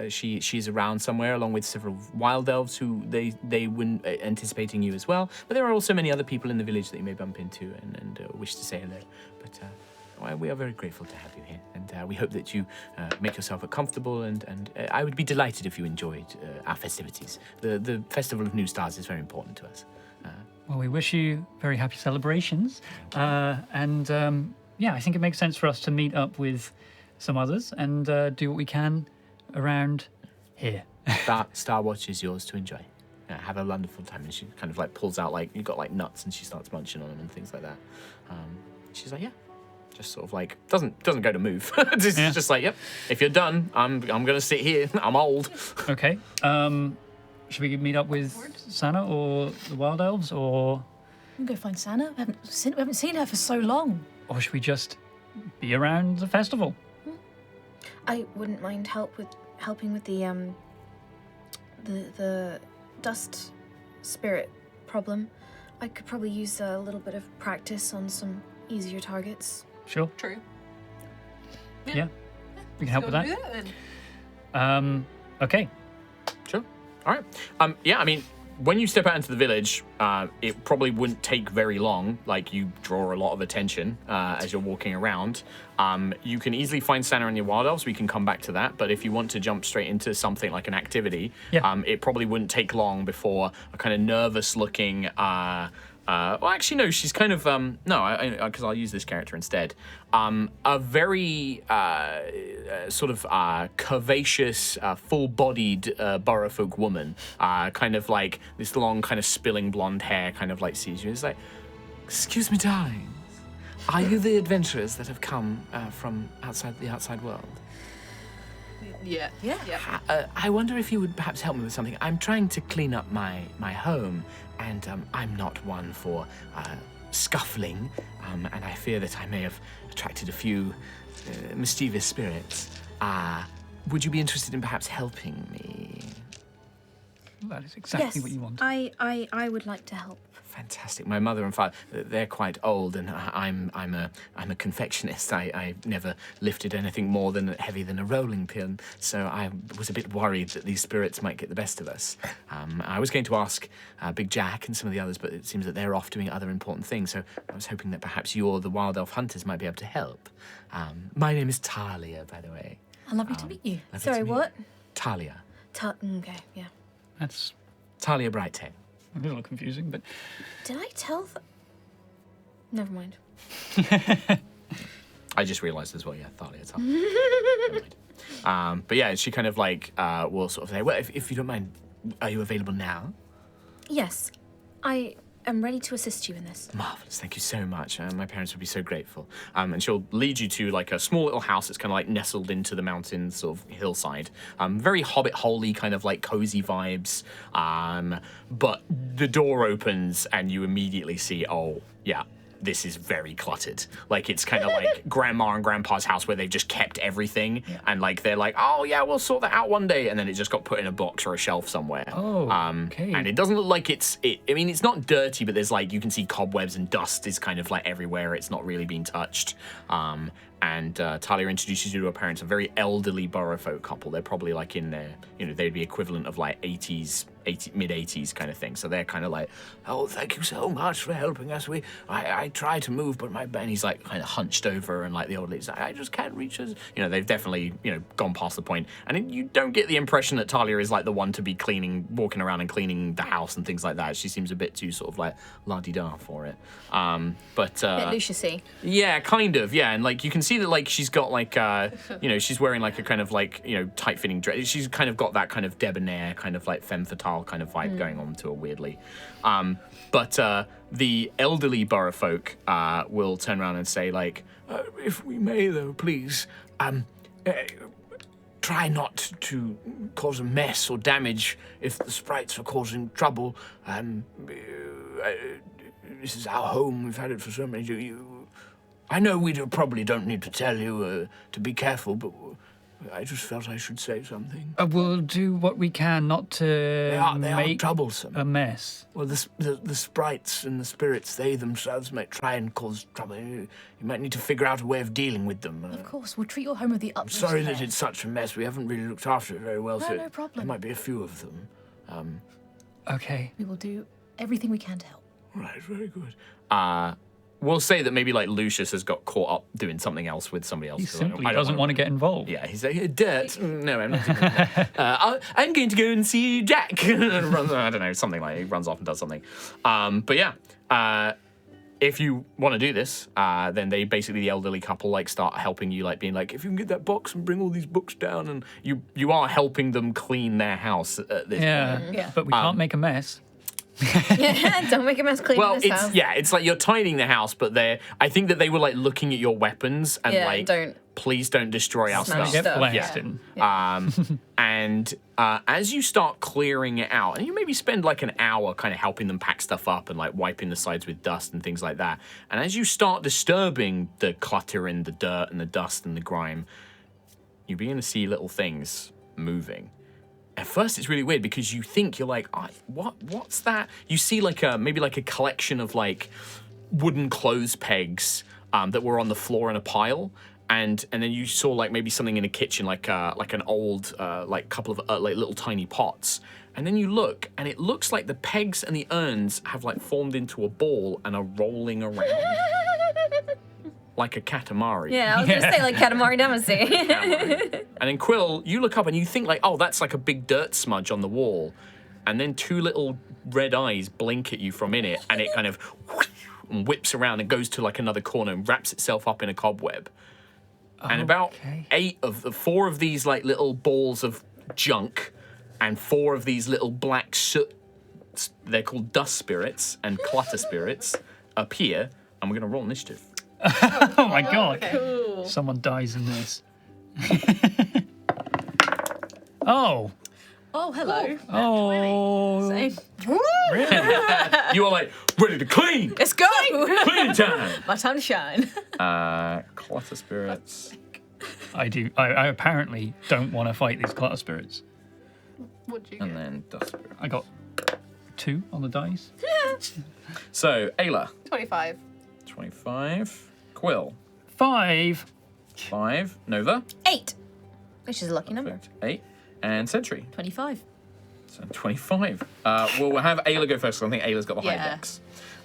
she's around somewhere along with several wild elves who they wouldn't anticipating you as well. But there are also many other people in the village that you may bump into and wish to say hello. But we are very grateful to have you here, and we hope that you make yourself comfortable. And I would be delighted if you enjoyed our festivities. The Festival of New Stars is very important to us. Well, we wish you very happy celebrations, yeah, I think it makes sense for us to meet up with some others and do what we can around here. Star Watch is yours to enjoy. Have a wonderful time. And she kind of pulls out you've got nuts, and she starts munching on them and things like that. She's like, yeah. Just sort of doesn't go to move. It's just yep. If you're done, I'm gonna sit here. I'm old. Okay. Should we meet up with Sana or the Wild Elves, or? We can go find Sana. We haven't seen her for so long. Or should we just be around the festival. I wouldn't mind helping with the dust spirit problem. I could probably use a little bit of practice on some easier targets. Sure. True. Yeah. We can help with that. Do then. Okay. Sure. All right. Yeah, I mean, when you step out into the village, it probably wouldn't take very long. Like, you draw a lot of attention as you're walking around. You can easily find Santa and your wild elves. We can come back to that. But if you want to jump straight into something like an activity, it probably wouldn't take long before a kind of nervous-looking... well, actually, no, she's kind of... because I'll use this character instead. A very sort of curvaceous, full-bodied burrowfolk woman, kind of like this long, kind of spilling blonde hair, kind of like sees you. It's like, excuse me, darlings. Are you the adventurers that have come from outside the outside world? Yeah. I wonder if you would perhaps help me with something. I'm trying to clean up my home, and I'm not one for scuffling, and I fear that I may have attracted a few mischievous spirits. Would you be interested in perhaps helping me? That is exactly yes, what you want. I would like to help. Fantastic. My mother and father, they're quite old, and I'm a confectionist. I never lifted anything more heavy than a rolling pin, so I was a bit worried that these spirits might get the best of us. I was going to ask Big Jack and some of the others, but it seems that they're off doing other important things, so I was hoping that perhaps you or the Wild Elf Hunters might be able to help. My name is Talia, by the way. Lovely to meet you. Sorry, what? Talia. Okay, yeah. That's Talia Brighttail. a little confusing, but... Did I tell Never mind. I just realised as well, yeah, Thalia. Never mind. But yeah, she kind of like will sort of say, well, if you don't mind, are you available now? Yes, I am ready to assist you in this. Marvellous, thank you so much. My parents would be so grateful. And she'll lead you to like a small little house that's kind of like nestled into the mountain sort of hillside. Very Hobbit holy, kind of like cozy vibes. But the door opens and you immediately see, oh, yeah, this is very cluttered. Like, it's kind of like grandma and grandpa's house where they've just kept everything. Yeah. And like, they're like, oh yeah, we'll sort that out one day. And then it just got put in a box or a shelf somewhere. Oh, okay. And it doesn't look like I mean, it's not dirty, but there's like, you can see cobwebs and dust is kind of like everywhere. It's not really being touched. And Talia introduces you to her parents, a very elderly Burrowfolk couple. They're probably like in their, they'd be equivalent of like mid-80s kind of thing. So they're kind of like, oh, thank you so much for helping us. I try to move, but and he's like kind of hunched over, and like the old lady's like, I just can't reach us. They've definitely, gone past the point. And you don't get the impression that Talia is like the one to be walking around and cleaning the house and things like that. She seems a bit too sort of like la-di-da for it. Bit Lucius-y. Yeah, kind of, yeah. And like, you can see that like she's got like, she's wearing like a kind of like, tight-fitting dress. She's kind of got that kind of debonair, kind of like femme fatale kind of vibe going on to her weirdly. But the elderly Burrowfolk will turn around and say like, if we may though, please, try not to cause a mess or damage if the sprites are causing trouble. This is our home. We've had it for so many years. I know we probably don't need to tell you to be careful, but I just felt I should say something. We'll do what we can not to they are make troublesome. a mess. Well, the sprites and the spirits, they themselves might try and cause trouble. You might need to figure out a way of dealing with them. Of course, we'll treat your home with the I'm utmost sorry care. that it's such a mess. We haven't really looked after it very well, No, so no problem. there might be a few of them. Okay. We will do everything we can to help. Right, very good. We'll say that maybe like Lucius has got caught up doing something else with somebody else. He 'cause simply I don't doesn't want to get involved. Yeah, he's like, dirt. No, I'm not doing that. I'm going to go and see Jack. And runs, I don't know, something like he runs off and does something. But yeah, if you want to do this, then they basically, the elderly couple, like start helping you, like being like, if you can get that box and bring all these books down, and you are helping them clean their house at this point. Yeah, but we can't make a mess. Yeah, don't make a mess cleaning Well, this it's house. it's like you're tidying the house, but I think that they were like looking at your weapons and Yeah, like, don't please don't destroy our smash stuff. Get stuff. blasted. And as you start clearing it out, and you maybe spend like an hour kind of helping them pack stuff up and like wiping the sides with dust and things like that. And as you start disturbing the clutter and the dirt and the dust and the grime, you begin to see little things moving. At first, it's really weird because you think you're like, what's that? You see like maybe like a collection of like wooden clothes pegs that were on the floor in a pile. And then you saw like maybe something in a kitchen, like an old like couple of like little tiny pots. And then you look, and it looks like the pegs and the urns have like formed into a ball and are rolling around like a katamari. Yeah, I was gonna say like Katamari Damacy. And then Quill, you look up and you think like, oh, that's like a big dirt smudge on the wall. And then two little red eyes blink at you from in it, and it kind of whips around and goes to like another corner and wraps itself up in a cobweb. And about four of these like little balls of junk and four of these little black soot, they're called dust spirits and clutter spirits, appear, and we're going to roll initiative. Oh my god. Cool. Someone dies in this. Oh. Oh, hello. Oh. Same. Really? You are like, ready to clean! Let's go. Clean time! My time to shine. Clutter spirits. I do. I apparently don't want to fight these clutter spirits. What'd you And get? then dust spirit. I got 2 on the dice. So, Ayla, 25. 25. Quill, 5. 5. Nova, 8, which is a lucky number. perfect. 8. And Sentry, 25. so 25. We'll have Ayla go first, 'cause I think Ayla's got the high Yeah. dex.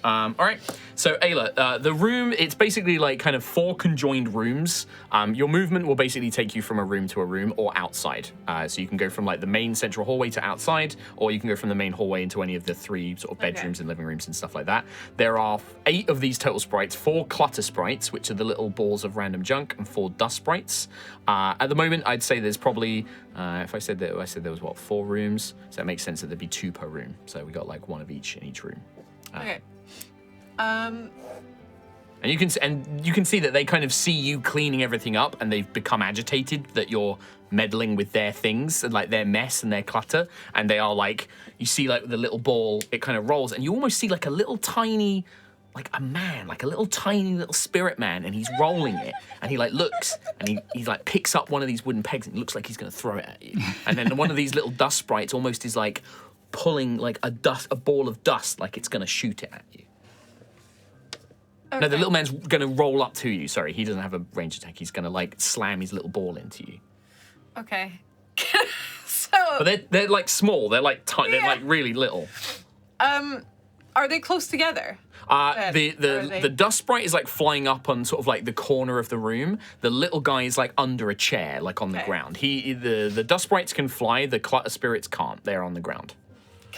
All right, so Ayla, the room, it's basically like kind of 4 conjoined rooms. Your movement will basically take you from a room to a room or outside. So you can go from like the main central hallway to outside, or you can go from the main hallway into any of the 3 sort of bedrooms and living rooms and stuff like that. There are 8 of these total sprites, 4 clutter sprites, which are the little balls of random junk, and 4 dust sprites. At the moment, I'd say there's probably, if I said there was what, 4 rooms, so it makes sense that there'd be 2 per room. So we got like 1 of each in each room. Okay. And you can see that they kind of see you cleaning everything up, and they've become agitated that you're meddling with their things and like their mess and their clutter. And they are like, you see like the little ball, it kind of rolls, and you almost see like a little tiny, like a man, like a little tiny little spirit man, and he's rolling it, and he like looks and he like picks up one of these wooden pegs and it looks like he's gonna throw it at you. And then one of these little dust sprites almost is like pulling like a ball of dust, like it's gonna shoot it at you. No, the little man's going to roll up to you. Sorry, he doesn't have a range attack. He's going to, like, slam his little ball into you. Okay. So, But they're like, small. They're, like, tiny. They're, like, really little. are they close together? The dust sprite is, like, flying up on sort of, like, the corner of the room. The little guy is, like, under a chair, like, on the Okay. ground. The dust sprites can fly. The clutter spirits can't. They're on the ground.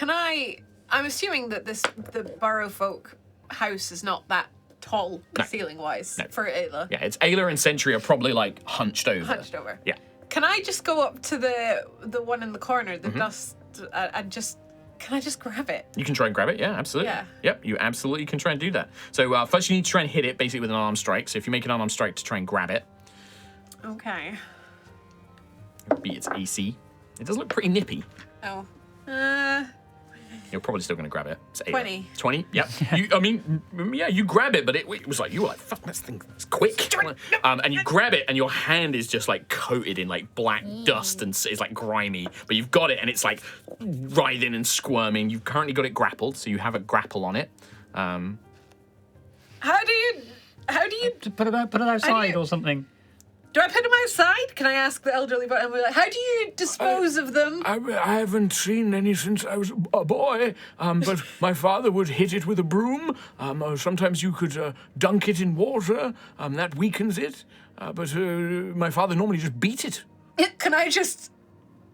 I'm assuming that the Burrow Folk house is not that tall, No. ceiling-wise, No. for Ayla. Yeah, it's Ayla and Sentry are probably, like, hunched over. Hunched over. Yeah. Can I just go up to the one in the corner, the Mm-hmm. dust, and can I just grab it? You can try and grab it, yeah, absolutely. Yeah. Yep, you absolutely can try and do that. So first you need to try and hit it, basically with an unarmed strike. So if you make an unarmed strike to try and grab it, Okay. beat its AC. It does look pretty nippy. Oh. You're probably still going to grab it. It's 20. 20, yep. You grab it, but it was like, you were like, fuck, this thing, it's quick. And you grab it, and your hand is just like coated in like black dust and it's like grimy. But you've got it, and it's like writhing and squirming. You've currently got it grappled, so you have a grapple on it. How do you Just put it outside or something. do I put them outside? Can I ask the elderly? But how do you dispose of them? I haven't seen any since I was a boy, but my father would hit it with a broom. Or sometimes you could dunk it in water. That weakens it. But my father normally just beat it. Can I just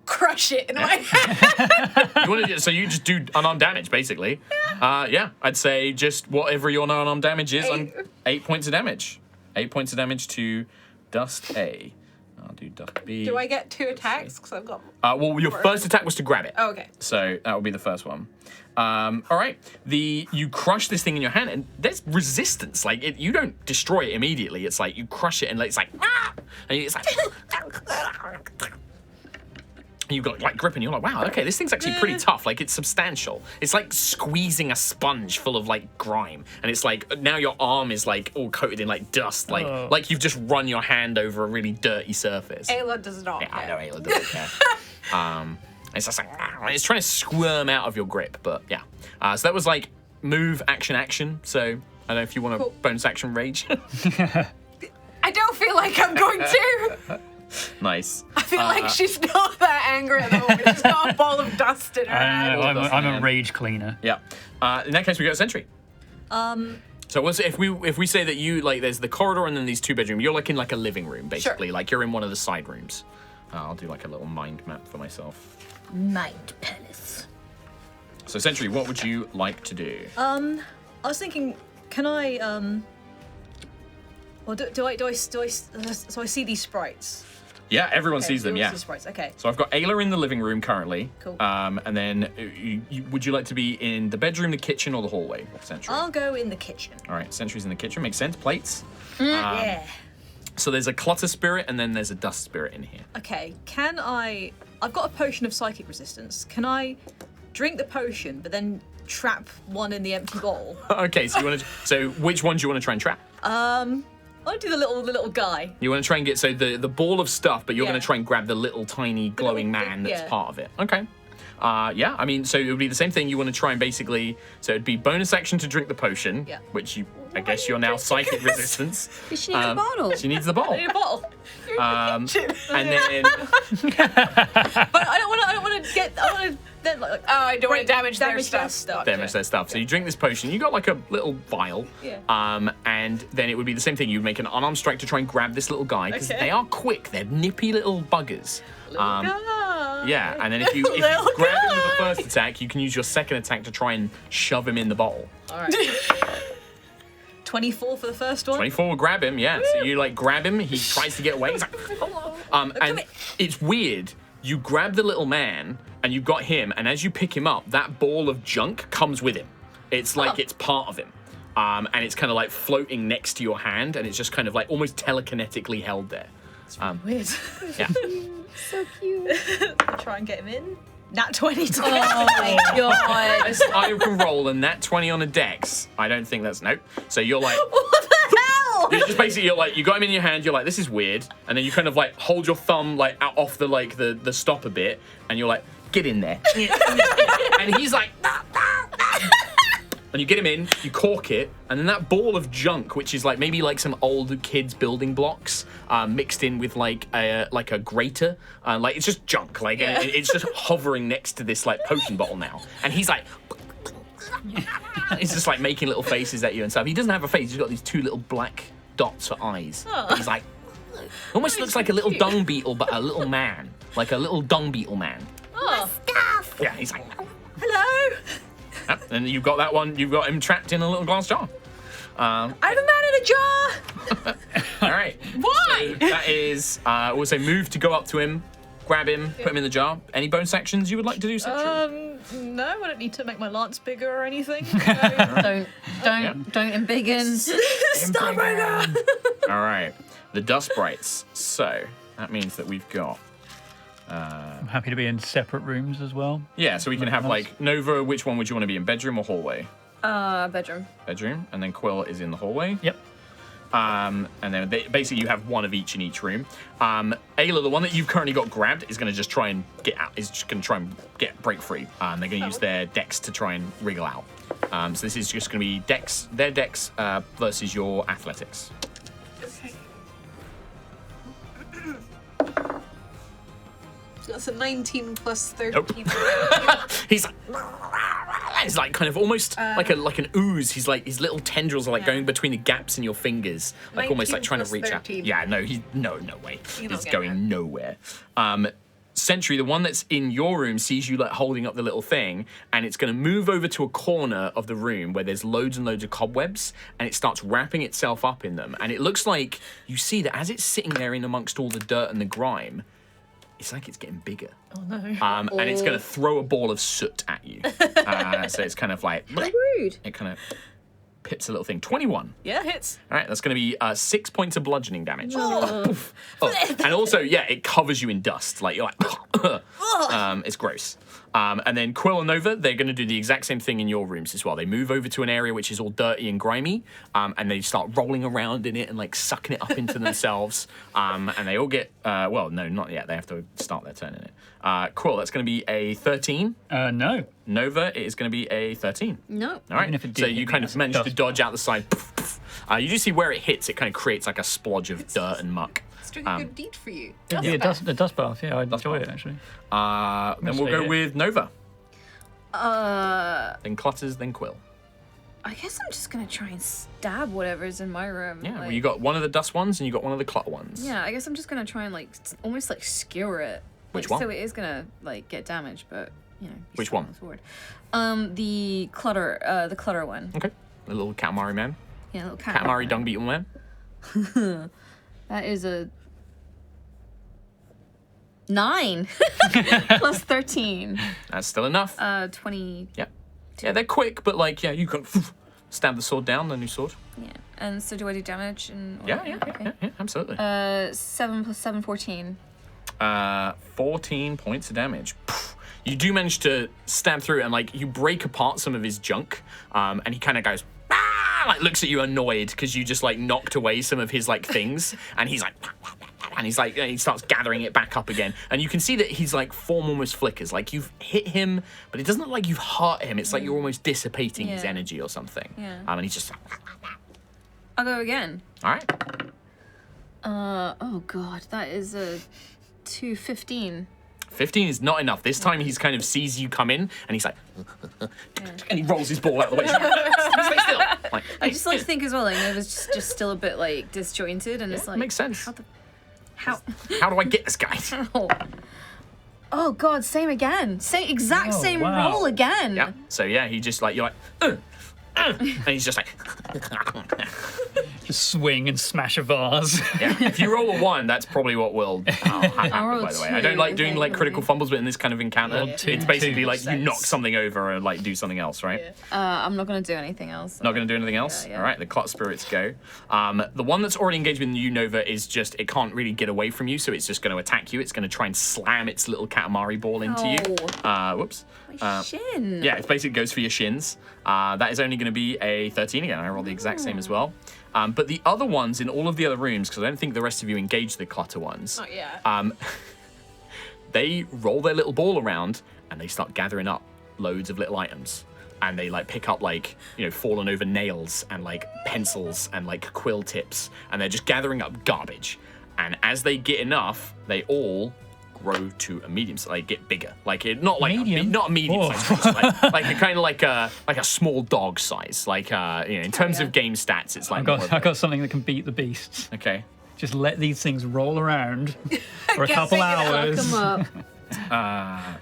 crush it in my hand? So you just do unarmed damage, basically. Yeah, I'd say just whatever your unarmed damage is, 8 points of damage. 8 points of damage to Dust A. I'll do dust B. Do I get 2 attacks? Because I've got. Well, your first attack was to grab it. Oh, okay. So that will be the first one. All right. You crush this thing in your hand, and there's resistance. Like you don't destroy it immediately. It's like you crush it, and it's like and it's like. And you've got like grip, and you're like, wow, okay, this thing's actually pretty tough. Like it's substantial. It's like squeezing a sponge full of like grime, and it's like now your arm is like all coated in like dust, like you've just run your hand over a really dirty surface. Ayla does not. Yeah, I care. know Ayla doesn't care. It's just like it's trying to squirm out of your grip, but yeah. So that was like move, action. So I don't know if you want to bonus action rage. I don't feel like I'm going to. Nice. I feel like she's not that angry at the moment. She's got a ball of dust in her hand. I'm a rage cleaner. Yeah. In that case, we go to Sentry. So if we say that you like, there's the corridor and then these 2 bedrooms. You're like in like a living room, basically. Like you're in one of the side rooms. I'll do like a little mind map for myself. Mind palace. So Sentry, what would you like to do? I was thinking, can I Well, do I so I see these sprites? Yeah, everyone Okay, sees them. everyone Yeah. sees sprites. Okay. So I've got Ayla in the living room currently. Cool. And then would you like to be in the bedroom, the kitchen, or the hallway, Sentry? I'll go in the kitchen. All right, Sentry's in the kitchen. Makes sense. Plates. Yeah. So there's a clutter spirit and then there's a dust spirit in here. Okay. I've got a potion of psychic resistance. Can I drink the potion, but then trap one in the empty bowl? Okay, so you want to. So which one do you want to try and trap? I'll do the little guy. You want to try and get the ball of stuff, but you're Yeah. going to try and grab the little tiny glowing man that's yeah. part of it. Okay. Yeah, I mean, so it would be the same thing. You want to try and basically, so it'd be bonus action to drink the potion, Yeah. which I guess you're now psychic resistance. She needs a bottle. She needs the ball. I need a bottle. And then But I don't want to get. I want to then like. Oh, I don't want to damage their their stuff. damage their stuff. So you drink this potion. You got like a little vial. Yeah. And then it would be the same thing. You'd make an unarmed strike to try and grab this little guy because Okay. they are quick. They're nippy little buggers. Guy. Yeah, and then if you grab him with the first attack, you can use your second attack to try and shove him in the bowl. All right. 24 for the first one. 24 will grab him, yeah. So you like grab him, he tries to get away. He's like, and here. it's weird. You grab the little man and you've got him, and as you pick him up, that ball of junk comes with him. It's like it's part of him. And it's kind of like floating next to your hand, and it's just kind of like almost telekinetically held there. Weird. Yeah. So cute. I'll try and get him in. Nat 20. Oh my god. As I can roll and that 20 on a dex, I don't think that's nope. So you're like, What the hell? you're just basically you're like you got him in your hand. You're like, this is weird, and then you kind of like hold your thumb like out off the like the stop a bit, and you're like, get in there, and he's like. And you get him in, you cork it, and then that ball of junk, which is like maybe like some old kids' building blocks, mixed in with like a grater, like it's just junk, like it's just hovering next to this like potion bottle now, and he's like, he's just like making little faces at you and stuff. He doesn't have a face; he's got these 2 little black dots for eyes. But he's like, almost looks like a little dung beetle, but a little man, like a little dung beetle man. Oh. Yeah, he's like. Hello. Yep, and you've got that one. You've got him trapped in a little glass jar. I have a man in a jar. All right. Why? So that is also move to go up to him, grab him, put him in the jar. Any bonus actions you would like to do, Sentry? No, I don't need to make my lance bigger or anything. Don't embiggen. Starbreaker. All right. The dust brights. So that means that we've got. I'm happy to be in separate rooms as well. Yeah, so we can have like Nova. Which one would you want to be in? Bedroom or hallway? Bedroom. Bedroom, and then Quill is in the hallway. Yep. And then basically you have one of each in each room. Ayla, the one that you've currently got grabbed, is going to just try and get out. Is just going to try and break free. They're going to use their dex to try and wriggle out. So this is just going to be dex, their dex versus your athletics. That's a 19 plus 13. Nope. He's like, it's like kind of almost like an ooze. He's like his little tendrils are like going between the gaps in your fingers, like almost like 19 trying to plus reach 13. out. Yeah, no, no way. You're not He's getting going nowhere. Sentry, the one that's in your room, sees you like holding up the little thing, and it's going to move over to a corner of the room where there's loads and loads of cobwebs, and it starts wrapping itself up in them. And it looks like you see that as it's sitting there in amongst all the dirt and the grime, it's like it's getting bigger. Oh no. And it's going to throw a ball of soot at you. So it's kind of like Rude. it kind of pips a little thing. 21. Yeah, hits. All right, that's going to be 6 points of bludgeoning damage. Oh. And also, yeah, it covers you in dust. Like you're like, it's gross. And then Quill and Nova, they're going to do the exact same thing in your rooms as well. They move over to an area which is all dirty and grimy, and they start rolling around in it and like sucking it up into themselves. And they all get, well, no, not yet. They have to start their turn in it. Quill, that's going to be a 13. No. Nova, it is going to be a 13. No. All right. Even if it So did you hit kind me, of that's managed to dust. dodge out the side. You do see where it hits, it kind of creates like a splodge of dirt and muck. It's doing a good deed for you. Yeah, the dust bath. Yeah, I enjoy it actually. Then we'll say go it. with Nova. I Then Clutters, then Quill. guess I'm just gonna try and stab whatever's in my room. Yeah, well, like- you got one of the dust ones and you got one of the clutter ones. Yeah, I guess I'm just gonna try and like almost like skewer it. Which Like, one? So it is gonna like get damaged, but you know. Which still one? on the sword. The clutter one. Okay. The little Katamari man. Yeah, little Katamari dung beetle man. That is a 9 plus 13. That's still enough. 20. Yeah. Yeah, they're quick, but like, yeah, you can stab the sword down, the new sword. Yeah. And so do I do damage? And Yeah, absolutely. 7 plus 7, 14. 14 points of damage. You do manage to stab through and like you break apart some of his junk, and he kind of goes, ah! Like looks at you annoyed because you just like knocked away some of his like things, and he's like, and he's like, he starts gathering it back up again, and you can see that his like form almost flickers, like you've hit him, but it doesn't look like you've hurt him. It's like you're almost dissipating his Yeah. energy or something. Yeah. And he's just, I'll go again. all right. Oh god, that is a 215. 15 is not enough. This time he's kind of sees you come in and he's like, and he rolls his ball out of the way. Stay still. Like, I just like to think as well, like it was just still a bit like disjointed, and it's like makes sense. How? How do I get this guy? Oh god, same again. Exact Oh, same wow. roll again. Yeah. So yeah, he just like, you're like, and he's just like, Just swing and smash a vase. yeah. If you roll a 1, that's probably what will happen. roll By a the way, I don't 2, like doing okay, like critical okay. fumbles, but in this kind of encounter, Roll two, it's basically two. like you knock something over and like do something else, right? I'm not gonna do anything else. Not going to do anything else? Yeah. All right, the clot spirits go. The one that's already engaged with you, Nova, is just, it can't really get away from you, so it's just going to attack you. It's going to try and slam its little Katamari ball into you. Whoops. My shin. Yeah, it basically goes for your shins. That is only going to be a 13 again. I rolled the exact same as well. But the other ones in all of the other rooms, because I don't think the rest of you engage the clutter ones, Not yet. they roll their little ball around and they start gathering up loads of little items. And they like pick up like, you know, fallen over nails and like pencils and like quill tips. And they're just gathering up garbage. And as they get enough, they all grow to a medium size. They get bigger. Like it, not like Medium? not a medium Oh. size, like a kind of like a small dog size. Like you know, in terms of game stats, it's like I've more got, of I've got something that can beat the beasts. okay. Just let these things roll around for a Get couple big enough. hours. Come up.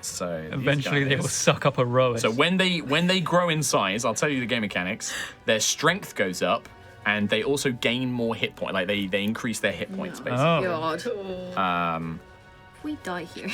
So these Eventually, they will guys- suck up Aerois. So when they grow in size, I'll tell you the game mechanics. Their strength goes up, and they also gain more hit points. Like they increase their hit points basically. Oh. God. We die here.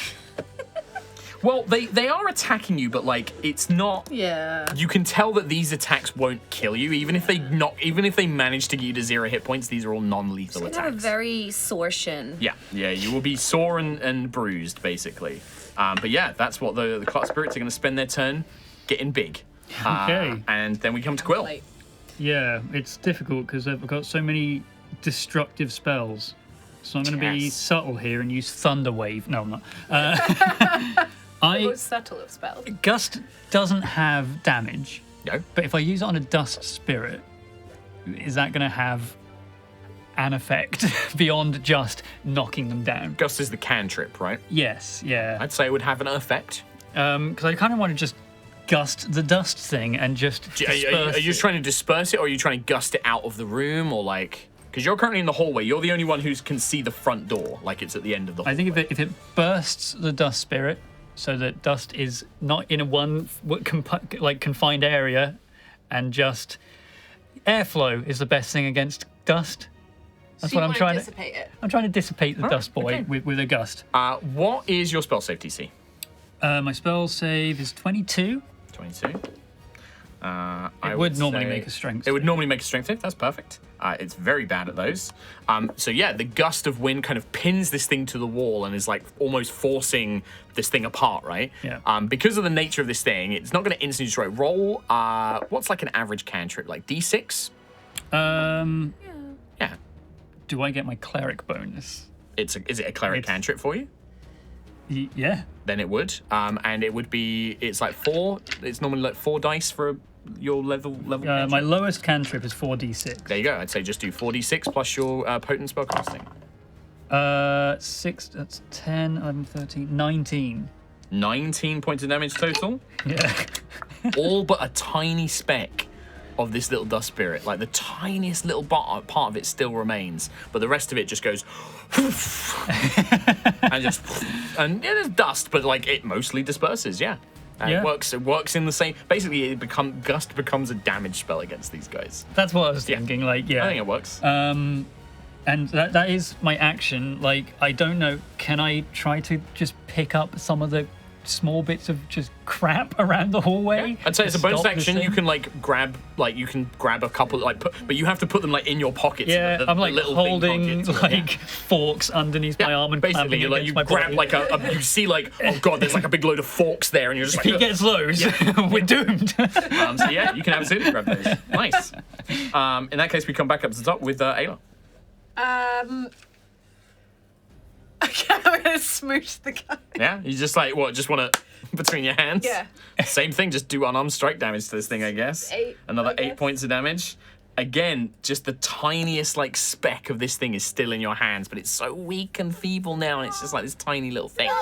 Well, they are attacking you, but like it's not. Yeah. You can tell that these attacks won't kill you, even if they manage to get you to 0 hit points. These are all non-lethal I attacks. have a very sore shin. Yeah, you will be sore and bruised basically. But yeah, that's what the clot spirits are going to spend their turn getting big. Okay. And then we come to Quill. Like, Yeah, it's difficult because I've got so many destructive spells. So I'm going to be Yes. subtle here and use Thunder Wave. No, I'm not. the I most subtle of spells. Gust doesn't have damage, No. but if I use it on a Dust Spirit, is that going to have an effect beyond just knocking them down? Gust is the cantrip, right? Yes, yeah. I'd say it would have an effect. Because I kind of want to just gust the dust thing and just Are you disperse just it. trying to disperse it, or are you trying to gust it out of the room, or like? Because you're currently in the hallway. You're the only one who can see the front door, like it's at the end of the hallway. I think if it bursts the dust spirit, so that dust is not in a confined area, and just airflow is the best thing against dust. That's what I'm trying to dissipate it. I'm trying to dissipate the dust boy okay. with a gust. What is your spell save DC? My spell save is 22. 22. It would normally make a strength It would normally make a strength save. That's perfect. It's very bad at those. So yeah, the gust of wind kind of pins this thing to the wall and is like almost forcing this thing apart, right? Yeah. Because of the nature of this thing, it's not going to instantly destroy. Roll. What's like an average cantrip? Like D6? Yeah. Do I get my cleric bonus? Is it a cleric cantrip for you? Yeah. Then it would. And it would be. It's like 4. It's normally like 4 dice for your level. Cantrip. My lowest cantrip is 4d6. There you go. I'd say just do 4d6 plus your potent spellcasting. 6. That's 10, 11, 13, 19. 19 points of damage total. Yeah. All but a tiny speck of this little dust spirit. Like the tiniest little part of it still remains, but the rest of it just goes and yeah, there's dust, but like it mostly disperses. Yeah. Yeah. It works in the same. Basically, gust becomes a damage spell against these guys. That's what I was thinking. Like, yeah. I think it works. And that is my action. Like, I don't know. Can I try to just pick up some of the small bits of just crap around the hallway? I'd say it's a bonus stop this action. You thing? can grab a couple, but you have to put them like in your pockets. Yeah, the I'm like little holding pockets. like forks underneath my arm and basically clamping you against my grab body. like you see like, oh god, there's like a big load of forks there, and you're just like, If he gets those, we're doomed. so yeah, you can absolutely grab those. Nice. In that case, we come back up to the top with Ayla. Okay, I'm gonna smooch the guy. Yeah, you just like what? Just want to between your hands. Yeah. Same thing. Just do unarmed strike damage to this thing, I guess. 8, Another I 8 guess. points of damage. Again, just the tiniest like speck of this thing is still in your hands, but it's so weak and feeble now, and it's just like this tiny little thing. Yeah,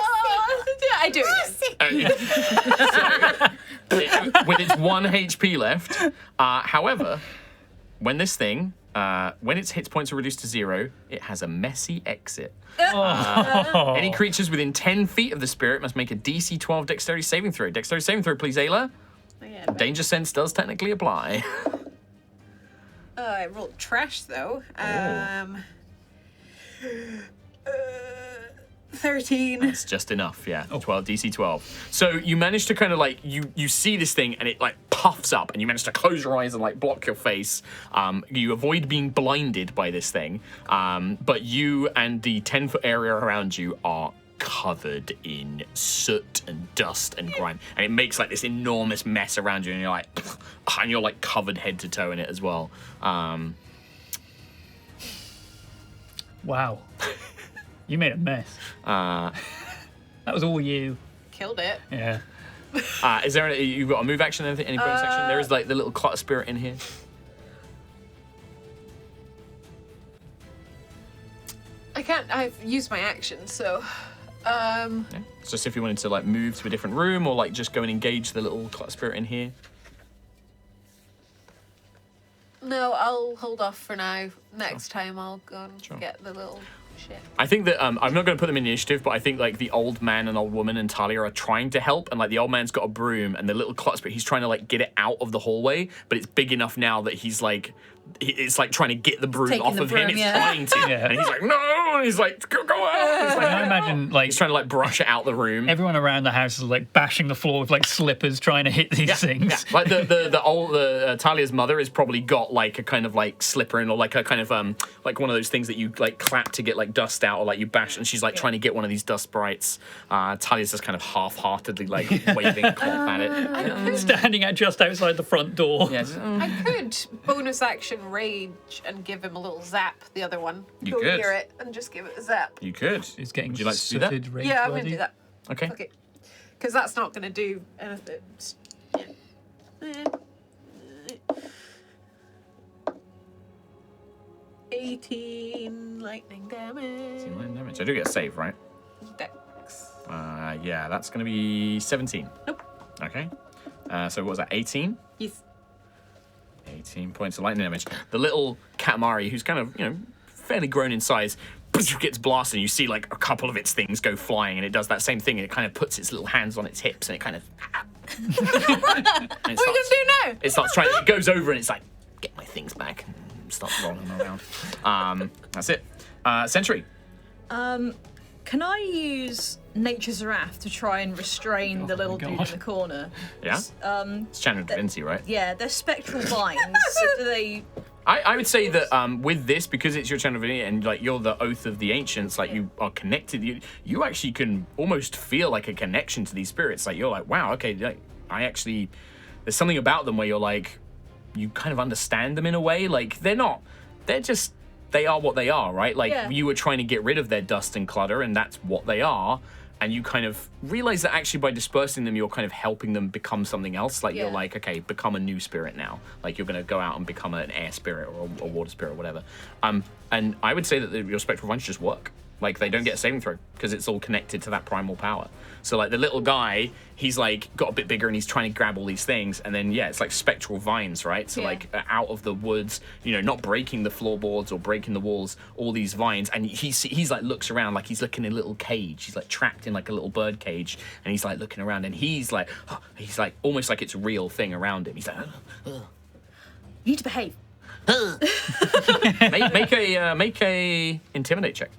I do it again. With its 1 HP left. However, when this thing, when its hit points are reduced to 0, it has a messy exit. Any creatures within 10 feet of the spirit must make a DC 12 dexterity saving throw. Dexterity saving throw, please, Ayla. Danger sense does technically apply. I rolled trash though. 13. It's just enough, yeah. 12, DC 12. So you manage to kind of like, you see this thing and it like puffs up and you manage to close your eyes and like block your face. You avoid being blinded by this thing. But you and the 10-foot area around you are covered in soot and dust and grime. And it makes like this enormous mess around you and you're like covered head to toe in it as well. Wow. You made a mess. That was all you. Killed it. Yeah. Is there you've got a move action, anything, any bonus action? There is like the little clutter spirit in here. I can't. I've used my action, so. Yeah. It's just if you wanted to like move to a different room or like just go and engage the little clutter spirit in here. No, I'll hold off for now. Next time I'll go and get the little shit. I think that I'm not going to put them in initiative, but I think like the old man and old woman and Talia are trying to help, and like the old man's got a broom and the little clutter spirit, he's trying to like get it out of the hallway, but it's big enough now that he's like, it's like trying to get the broom Taking off the of him. broom, It's yeah. trying to, Yeah. and he's like, no, and he's like, go out. He's like, I imagine like he's trying to like brush it out the room. everyone around the house is like bashing the floor with like slippers trying to hit these things. Yeah. Like the Talia's mother has probably got like a kind of like slipper in, or like a kind of like one of those things that you like clap to get like dust out, or like you bash, and she's like trying to get one of these dust sprites. Talia's just kind of half-heartedly like waving a cloth at it. Standing at just outside the front door. Yeah, just, I could bonus action rage and give him a little zap. The other one. You Go could. near it and just give it a zap. you could. It's getting Would you like to do that? sooted rage Yeah, I'm worthy. gonna do that. Okay. Okay. Because that's not gonna do anything. Yeah. 18 lightning damage. I do get a save, right? Dex. Yeah, that's going to be 17. Nope. Okay. So what was that, 18? Yes. 18 points of lightning damage. The little Katamari, who's kind of, fairly grown in size, gets blasted, and you see like a couple of its things go flying, and it does that same thing, and it kind of puts its little hands on its hips, and it kind of. What are you gonna do now? It starts trying. It goes over, and it's like, get my things back, and starts rolling around. That's it. Sentry. Can I use Nature's Wrath to try and restrain the little dude in God. the corner? Yeah. It's Channel Da Vinci, right? Yeah, they're spectral vines. Do they? I would say that with this, because it's your Channel Da Vinci and like you're the Oath of the Ancients, like you are connected. You actually can almost feel like a connection to these spirits. Like you're like, wow, okay, like, there's something about them where you're like, you kind of understand them in a way. Like they are what they are, right? Like you were trying to get rid of their dust and clutter, and that's what they are. And you kind of realize that actually by dispersing them, you're kind of helping them become something else. Like you're like, okay, become a new spirit now. Like you're going to go out and become an air spirit or a water spirit or whatever. And I would say that your spectral vines just work. Like they don't get a saving throw because it's all connected to that primal power. So like the little guy, he's like got a bit bigger and he's trying to grab all these things, and then it's like spectral vines, right? So like out of the woods, not breaking the floorboards or breaking the walls, all these vines, and he's like looks around like he's looking in a little cage. He's like trapped in like a little bird cage, and he's like looking around, and he's like almost like it's a real thing around him. He's like, You need to behave. make a intimidate check.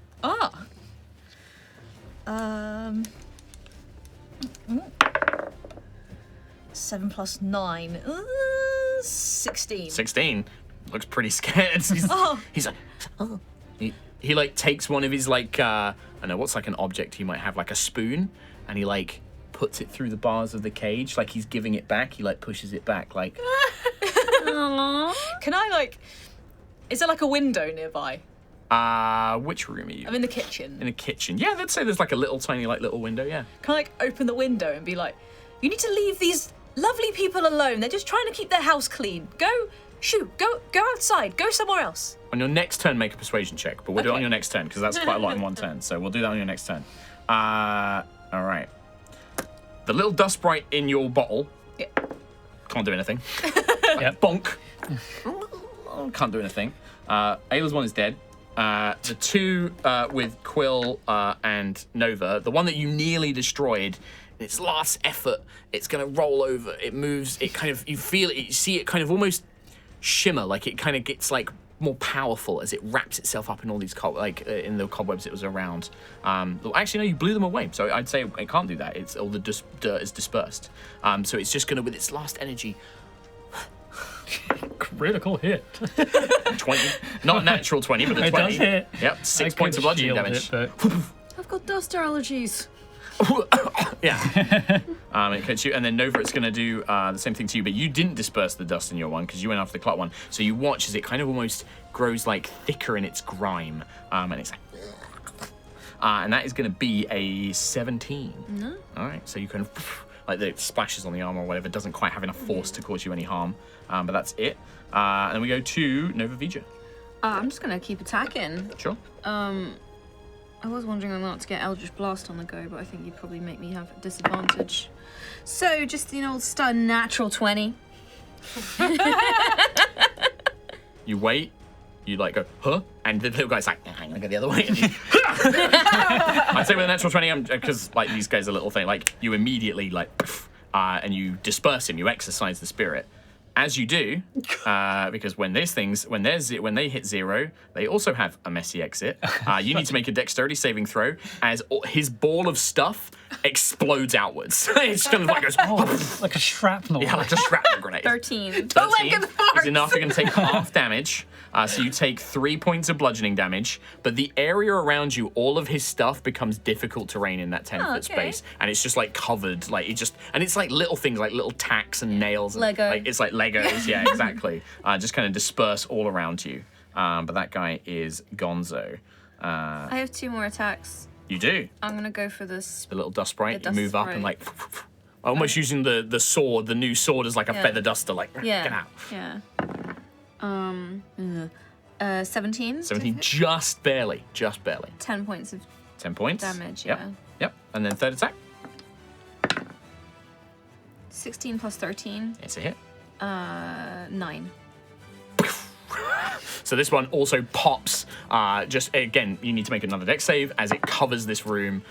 7 plus 9. 16. 16. Looks pretty scared. He's like, oh. He like takes one of his like, I don't know, what's like an object he might have, like a spoon, and he like puts it through the bars of the cage, like he's giving it back. He like pushes it back, like. Can I like, is there like a window nearby? Which room are you? I'm in the kitchen. In the kitchen. Yeah, let's say there's like a little tiny like little window, yeah. Can I like open the window and be like, you need to leave these lovely people alone. They're just trying to keep their house clean. Go outside. Go somewhere else. On your next turn, make a persuasion check, but we'll do it on your next turn because that's quite a lot in one turn. So we'll do that on your next turn. All right. The little dust sprite in your bottle. Yeah. Can't do anything. Yep. Bonk. Can't do anything. Ayla's one is dead. The two with Quill and Nova, the one that you nearly destroyed, in its last effort, it's going to roll over. It moves. It kind of, you feel it, you see it kind of almost shimmer, like it kind of gets like more powerful as it wraps itself up in all these in the cobwebs it was around. Actually, no, you blew them away. So I'd say it can't do that. It's all the dirt is dispersed. So it's just going to, with its last energy. Critical hit. 20, not a natural 20, but a It 20. does hit. Yep, 6 I points of could bludgeoning shield damage. it, but I've got dust allergies. Yeah. It cuts you, and then Nova, it's going to do the same thing to you, but you didn't disperse the dust in your one because you went after the clot one. So you watch as it kind of almost grows like thicker in its grime, and it's like. And that is going to be a 17. No. All right, so you can. Like the splashes on the armor or whatever doesn't quite have enough force to cause you any harm, but that's it. And then we go to Nova Vija. I'm just gonna keep attacking. Sure. I was wondering whether or not to get Eldritch Blast on the go, but I think you'd probably make me have a disadvantage. So just the old stun natural 20. You wait. You like go, huh? And the little guy's like, I'm gonna go the other way. And you, I'd say with a natural 20, because like these guys are little thing, like you immediately like, and you disperse him. You exercise the spirit. As you do, because when they hit 0, they also have a messy exit. You need to make a dexterity saving throw as his ball of stuff explodes outwards. It's kind of like goes, like a shrapnel. yeah, like a shrapnel grenade. 13. Don't look at the farts. Is enough. You're going to take half damage. So you take 3 points of bludgeoning damage, but the area around you, all of his stuff becomes difficult terrain in that 10-foot space, and it's just like covered, like and it's like little things, like little tacks and nails. And, Lego. Like, it's like Legos, yeah, exactly. Just kind of disperse all around you. But that guy is Gonzo. I have 2 more attacks. You do. I'm gonna go for this. The little dust sprite. The You move dust up and sprite. like, almost using the sword, the new sword, as like a feather duster, like, get out. Yeah. 17. 17, just barely. 10 points of 10 points. damage, Yep. yeah. Yep. And then third attack. 16 plus 13. It's a hit. 9. So this one also pops. Just again, you need to make another dex save as it covers this room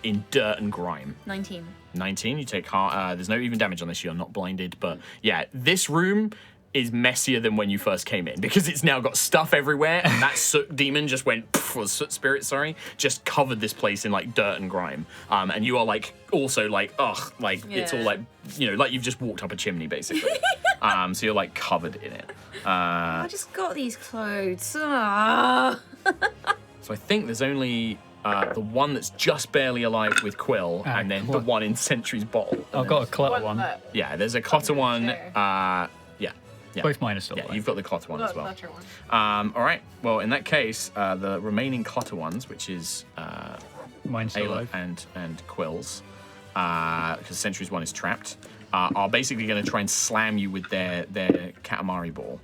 in dirt and grime. 19. 19. You take there's no even damage on this. You're not blinded, but yeah, this room is messier than when you first came in because it's now got stuff everywhere, and that soot demon just went, or soot spirit, sorry, just covered this place in like dirt and grime. And you are like also like, ugh, like it's all like, you know, like you've just walked up a chimney basically. So you're like covered in it. I just got these clothes. Ah. So I think there's only the one that's just barely alive with Quill, and then the one in Sentry's bottle. I've got a clutter one. Yeah, there's a clutter one. Yeah. Both mine are still Yeah, alive. you've got the clutter one as well. Clutter one. All right. Well, in that case, the remaining clutter ones, which is Mine's still Ayla alive. and Quill's, because Sentry's one is trapped, are basically going to try and slam you with their Katamari ball.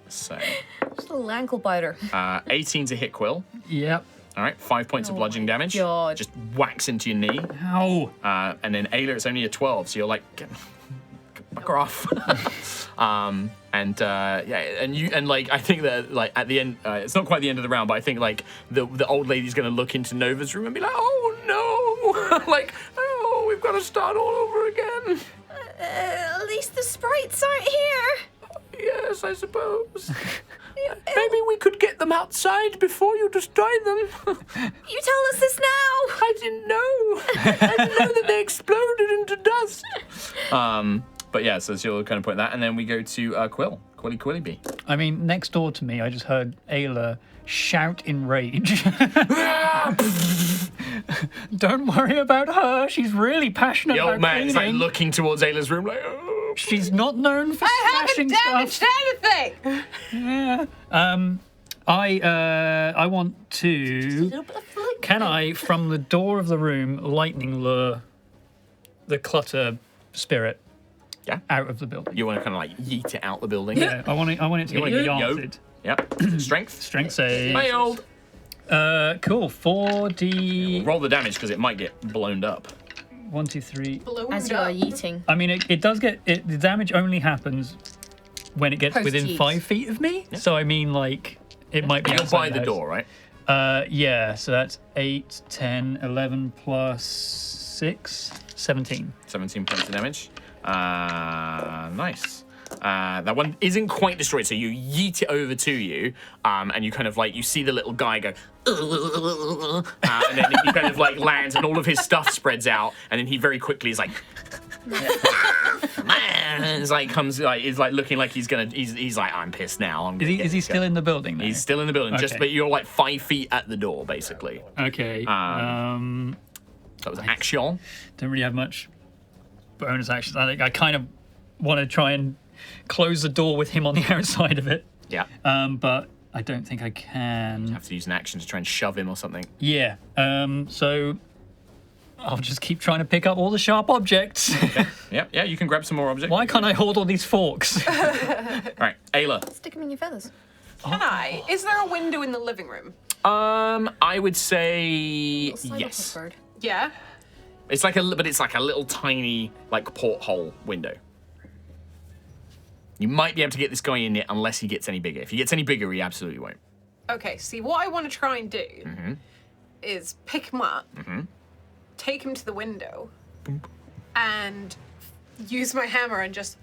So, Just a little ankle biter. 18 to hit Quill. Yep. All right, 5 points of bludgeoning damage. God. Just whacks into your knee. Ow. And then Ayla, it's only a 12, so you're like, get her off. And like I think that like at the end, it's not quite the end of the round, but I think like the old lady's gonna look into Nova's room and be like, oh no, like oh we've got to start all over again. At least the sprites aren't here. Yes, I suppose. Maybe we could get them outside before you destroy them. You tell us this now. I didn't know. I didn't know that they exploded into dust. But yeah, so you'll kind of point that, and then we go to Quill, Quilly Bee. I mean, next door to me, I just heard Ayla shout in rage. Don't worry about her. She's really passionate The about old man is like cleaning. looking towards Ayla's room, like oh. She's not known for I smashing haven't stuff. damaged anything. Yeah. I want to. Can I, from the door of the room, lightning lure the clutter spirit Yeah. out of the building? You want to kind of like yeet it out the building. Yeah, I want it to You get want to yo. yarted. Yep. Strength. Strength save. Failed. Cool. 4D. Roll the damage because it might get blown up. 1, 2, 3. As you are yeeting. I mean, it does get it. The damage only happens when it gets Post within yeet. 5 feet of me. So I mean, like, it might be You're outside by the house. door, right? Yeah. So that's 8, 10, 11 plus 6, 17. 17 points of damage. Nice. That one isn't quite destroyed, so you yeet it over to you, and you kind of like, you see the little guy go, and then he kind of like lands, and all of his stuff spreads out, and then he very quickly is like, it's like comes like, he's like looking like he's like, I'm pissed now. Is he still in the building? Now? He's still in the building, just Okay. but you're like 5 feet at the door, basically. Okay. That was action. Don't really have much bonus actions. I think I kind of want to try and close the door with him on the outside of it. Yeah. But I don't think I can. Have to use an action to try and shove him or something. Yeah. So I'll just keep trying to pick up all the sharp objects. Yeah, you can grab some more objects. Why can't I hold all these forks? All right, Ayla. Stick them in your feathers. Can I? Is there a window in the living room? I would say Slide yes. up, bird. Yeah. It's like a little tiny like porthole window. You might be able to get this guy in it unless he gets any bigger. If he gets any bigger, he absolutely won't. Okay, see, what I want to try and do is pick him up, take him to the window, and use my hammer and just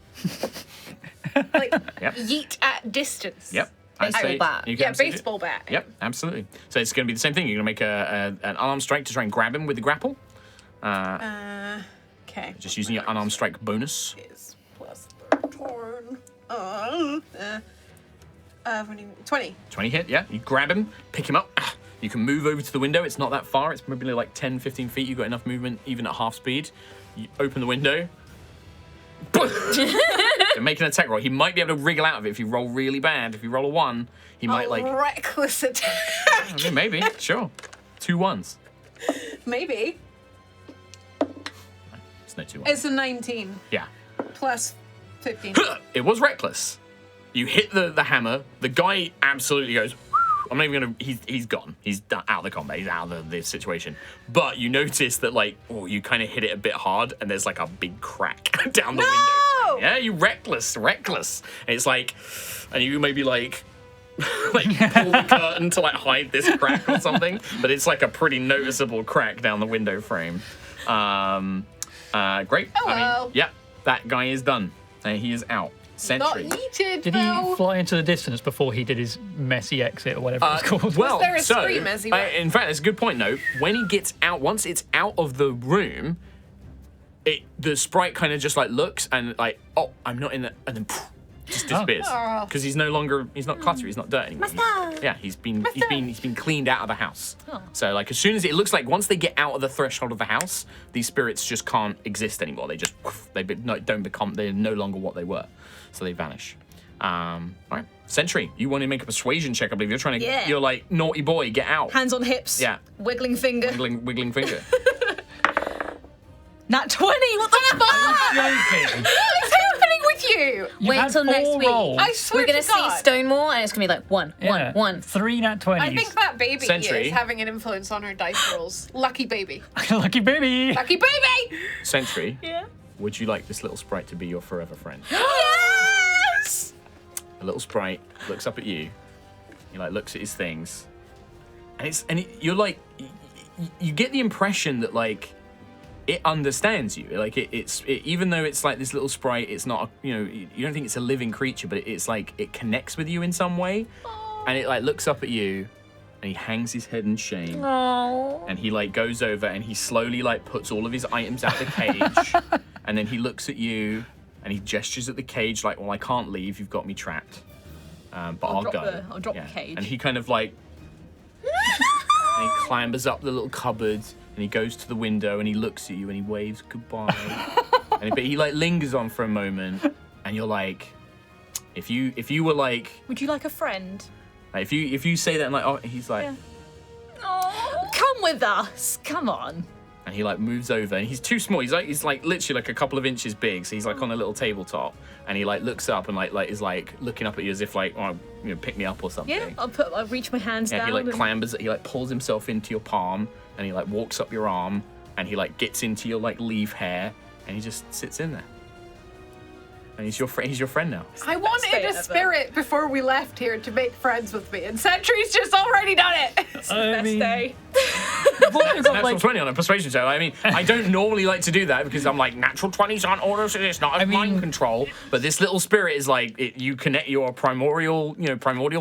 like Yep. yeet at distance. Yep. I'd Baseball say bat. you can Yeah, absolutely do it. baseball bat. Yep, absolutely. So it's going to be the same thing. You're going to make an unarmed strike to try and grab him with the grapple. Okay. Just using your unarmed strike bonus. Is plus turn. 20. 20 hit, yeah. You grab him, pick him up. You can move over to the window. It's not that far. It's maybe like 10, 15 feet. You've got enough movement, even at half speed. You open the window. Make an attack roll. He might be able to wriggle out of it if you roll really bad. If you roll a 1, he might like... Reckless attack. I mean, maybe, sure. 2 1s. Maybe. It's no 2 1s. It's a 19 Yeah. plus 15. It was reckless. You hit the hammer. The guy absolutely goes... I'm not even gonna... He's gone. He's out of the combat. He's out of the situation. But you notice that, like, you kind of hit it a bit hard, and there's, like, a big crack down the window. Yeah, you reckless. It's like, and you maybe like pull the curtain to like hide this crack or something, but it's like a pretty noticeable crack down the window frame. Great. Oh, well. Yeah, that guy is done. He is out. Not Sentry. yeeted, Did though. he fly into the distance before he did his messy exit or whatever it's called? Well, there a so scream as he went? in fact, that's a good point. No, when he gets out, once it's out of the room, the sprite kind of just like looks and like, oh, I'm not in it, and then just disappears Oh. because he's not cluttery, he's not dirt anymore. Yeah, he's been cleaned out of the house. So like as soon as it looks like once they get out of the threshold of the house, these spirits just can't exist anymore. They just they're no longer what they were, so they vanish. All right, Sentry, you want to make a persuasion check? I believe you're trying to. Yeah. You're like naughty boy, get out. Hands on hips. Yeah. Wiggling finger. Wiggling finger. Nat 20. What the fuck? Joking. What's happening with you? Wait had till next 4 week. rolls. I swear We're gonna to God. see Stonewall, and it's gonna be like one. 3 nat 20s. I think that baby Sentry. is having an influence on her dice rolls. Lucky baby. Lucky baby. Lucky baby! Sentry, Yeah. would you like this little sprite to be your forever friend? Yes! The little sprite looks up at you. He like looks at his things, and you're like, you get the impression that like it understands you. Like even though it's like this little sprite, it's not you don't think it's a living creature, but it's like it connects with you in some way, and it like looks up at you, and he hangs his head in shame, and he like goes over and he slowly like puts all of his items out the cage, and then he looks at you. And he gestures at the cage like, well, I can't leave. You've got me trapped. But I'll go. I'll drop the cage. And he kind of like, and he clambers up the little cupboard and he goes to the window and he looks at you and he waves goodbye. But he like lingers on for a moment, and you're like, if you were like, Would you like a friend? if you say that and like, oh, he's like, Yeah. Oh, come with us. Come on. and he like moves over and he's too small. He's like literally like a couple of inches big. So he's like on a little tabletop and he like looks up and like is like looking up at you as if like, oh, pick me up or something. Yeah, I'll reach my hands Yeah, down. he like and- clambers, he like pulls himself into your palm and he like walks up your arm and he like gets into your like leaf hair and he just sits in there. And he's your friend now. I wanted day a ever. spirit before we left here to make friends with me, and Sentry's just already done it. I mean, Stay. Natural 20 on a persuasion check. I mean, I don't normally like to do that because I'm like, natural 20s aren't orders, it's not mind control. But this little spirit is like, you connect your primordial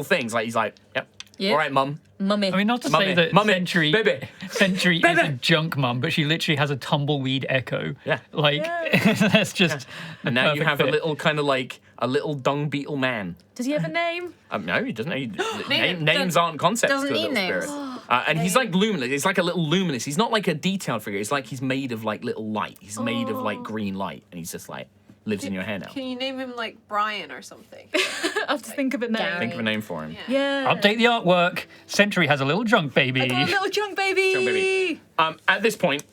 things. Like, he's like, yep. Yeah. All right, mum. Mummy. I mean, not to Mummy, say that mummy, Sentry, baby. Sentry is a junk mum, but she literally has a tumbleweed echo. Yeah. Like, that's just. And now you perfect have fit. a little kind of like, a little dung beetle man. Does he have a name? No, he doesn't. Names aren't concepts doesn't to a need little names. spirit. And he's like luminous. He's like a little luminous. He's not like a detailed figure. It's like he's made of like little light. He's made of like green light, and he's just like lives in your hair now. Can you name him like Brian or something? I have to think of a name. Gary. Think of a name for him. Yeah. Update the artwork. Sentry has a little junk baby. I got a little junk baby. Junk baby. At this point,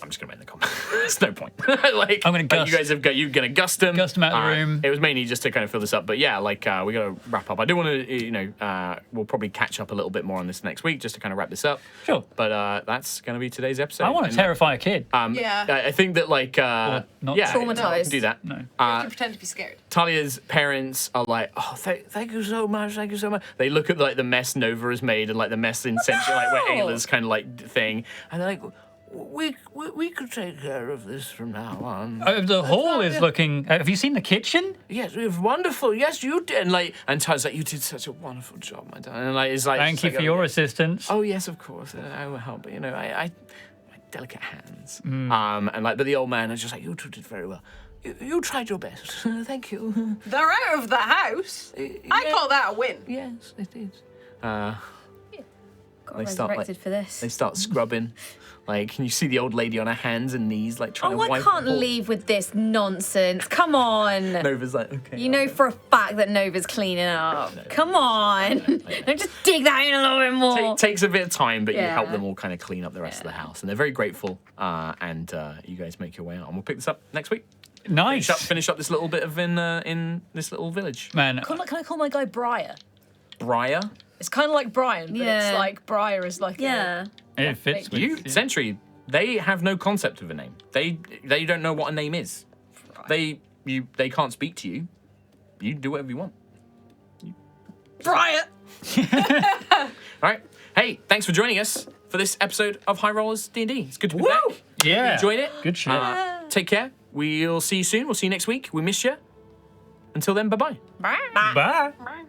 I'm just gonna make the comment. There's no point. Like, I'm gonna gust. You guys have got you're gonna gust him. Gust him out of the room. It was mainly just to kind of fill this up, but yeah, like we gotta wrap up. I do want to, we'll probably catch up a little bit more on this next week just to kind of wrap this up. Sure. But that's gonna be today's episode. I want to And, terrify a kid. Yeah. I think that like not yeah, traumatized. we can do that. No. You have to pretend to be scared. Talia's parents are like, oh, thank you so much, thank you so much. They look at like the mess Nova has made and like the mess in Century, like where Ayla's kind of like thing, and they're like, we could take care of this from now on. The hall is looking. Have you seen the kitchen? Yes, it was wonderful. Yes, you did. And Ty's like, you did such a wonderful job, my darling. And like, it's like, Thank it's you like, for your assistance. Oh yes, of course. I will help. But I delicate hands. And like, but the old man is just like, you two did very well. You tried your best. Thank you. They're out of the house. I call that a win. Yes, it is. Got They start, like- resurrected for this. They start scrubbing. Like, can you see the old lady on her hands and knees, like trying Oh, to I wipe can't the whole- leave with this nonsense. Come on. Nova's like, okay. You know for a fact that Nova's cleaning up. Come on. Don't just dig that in a little bit more. Takes a bit of time, but you Yeah. help them all kind of clean up the rest of the house, and they're very grateful. And you guys make your way out, and we'll pick this up next week. Nice. Finish up this little bit of in this little village. Man, Can I call my guy Briar? Briar, It's kind of like Brian, but Yeah. it's like Briar is like Yeah. it fits with you Sentry. They have no concept of a name. They don't know what a name is. They they can't speak to you. You do whatever you want. Riot. All right. Hey, thanks for joining us for this episode of High Rollers D&D. It's good to be back. Yeah. Enjoyed it. Good shit. Take care. We'll see you soon. We'll see you next week. We miss you. Until then, bye-bye. Bye. Bye. Bye.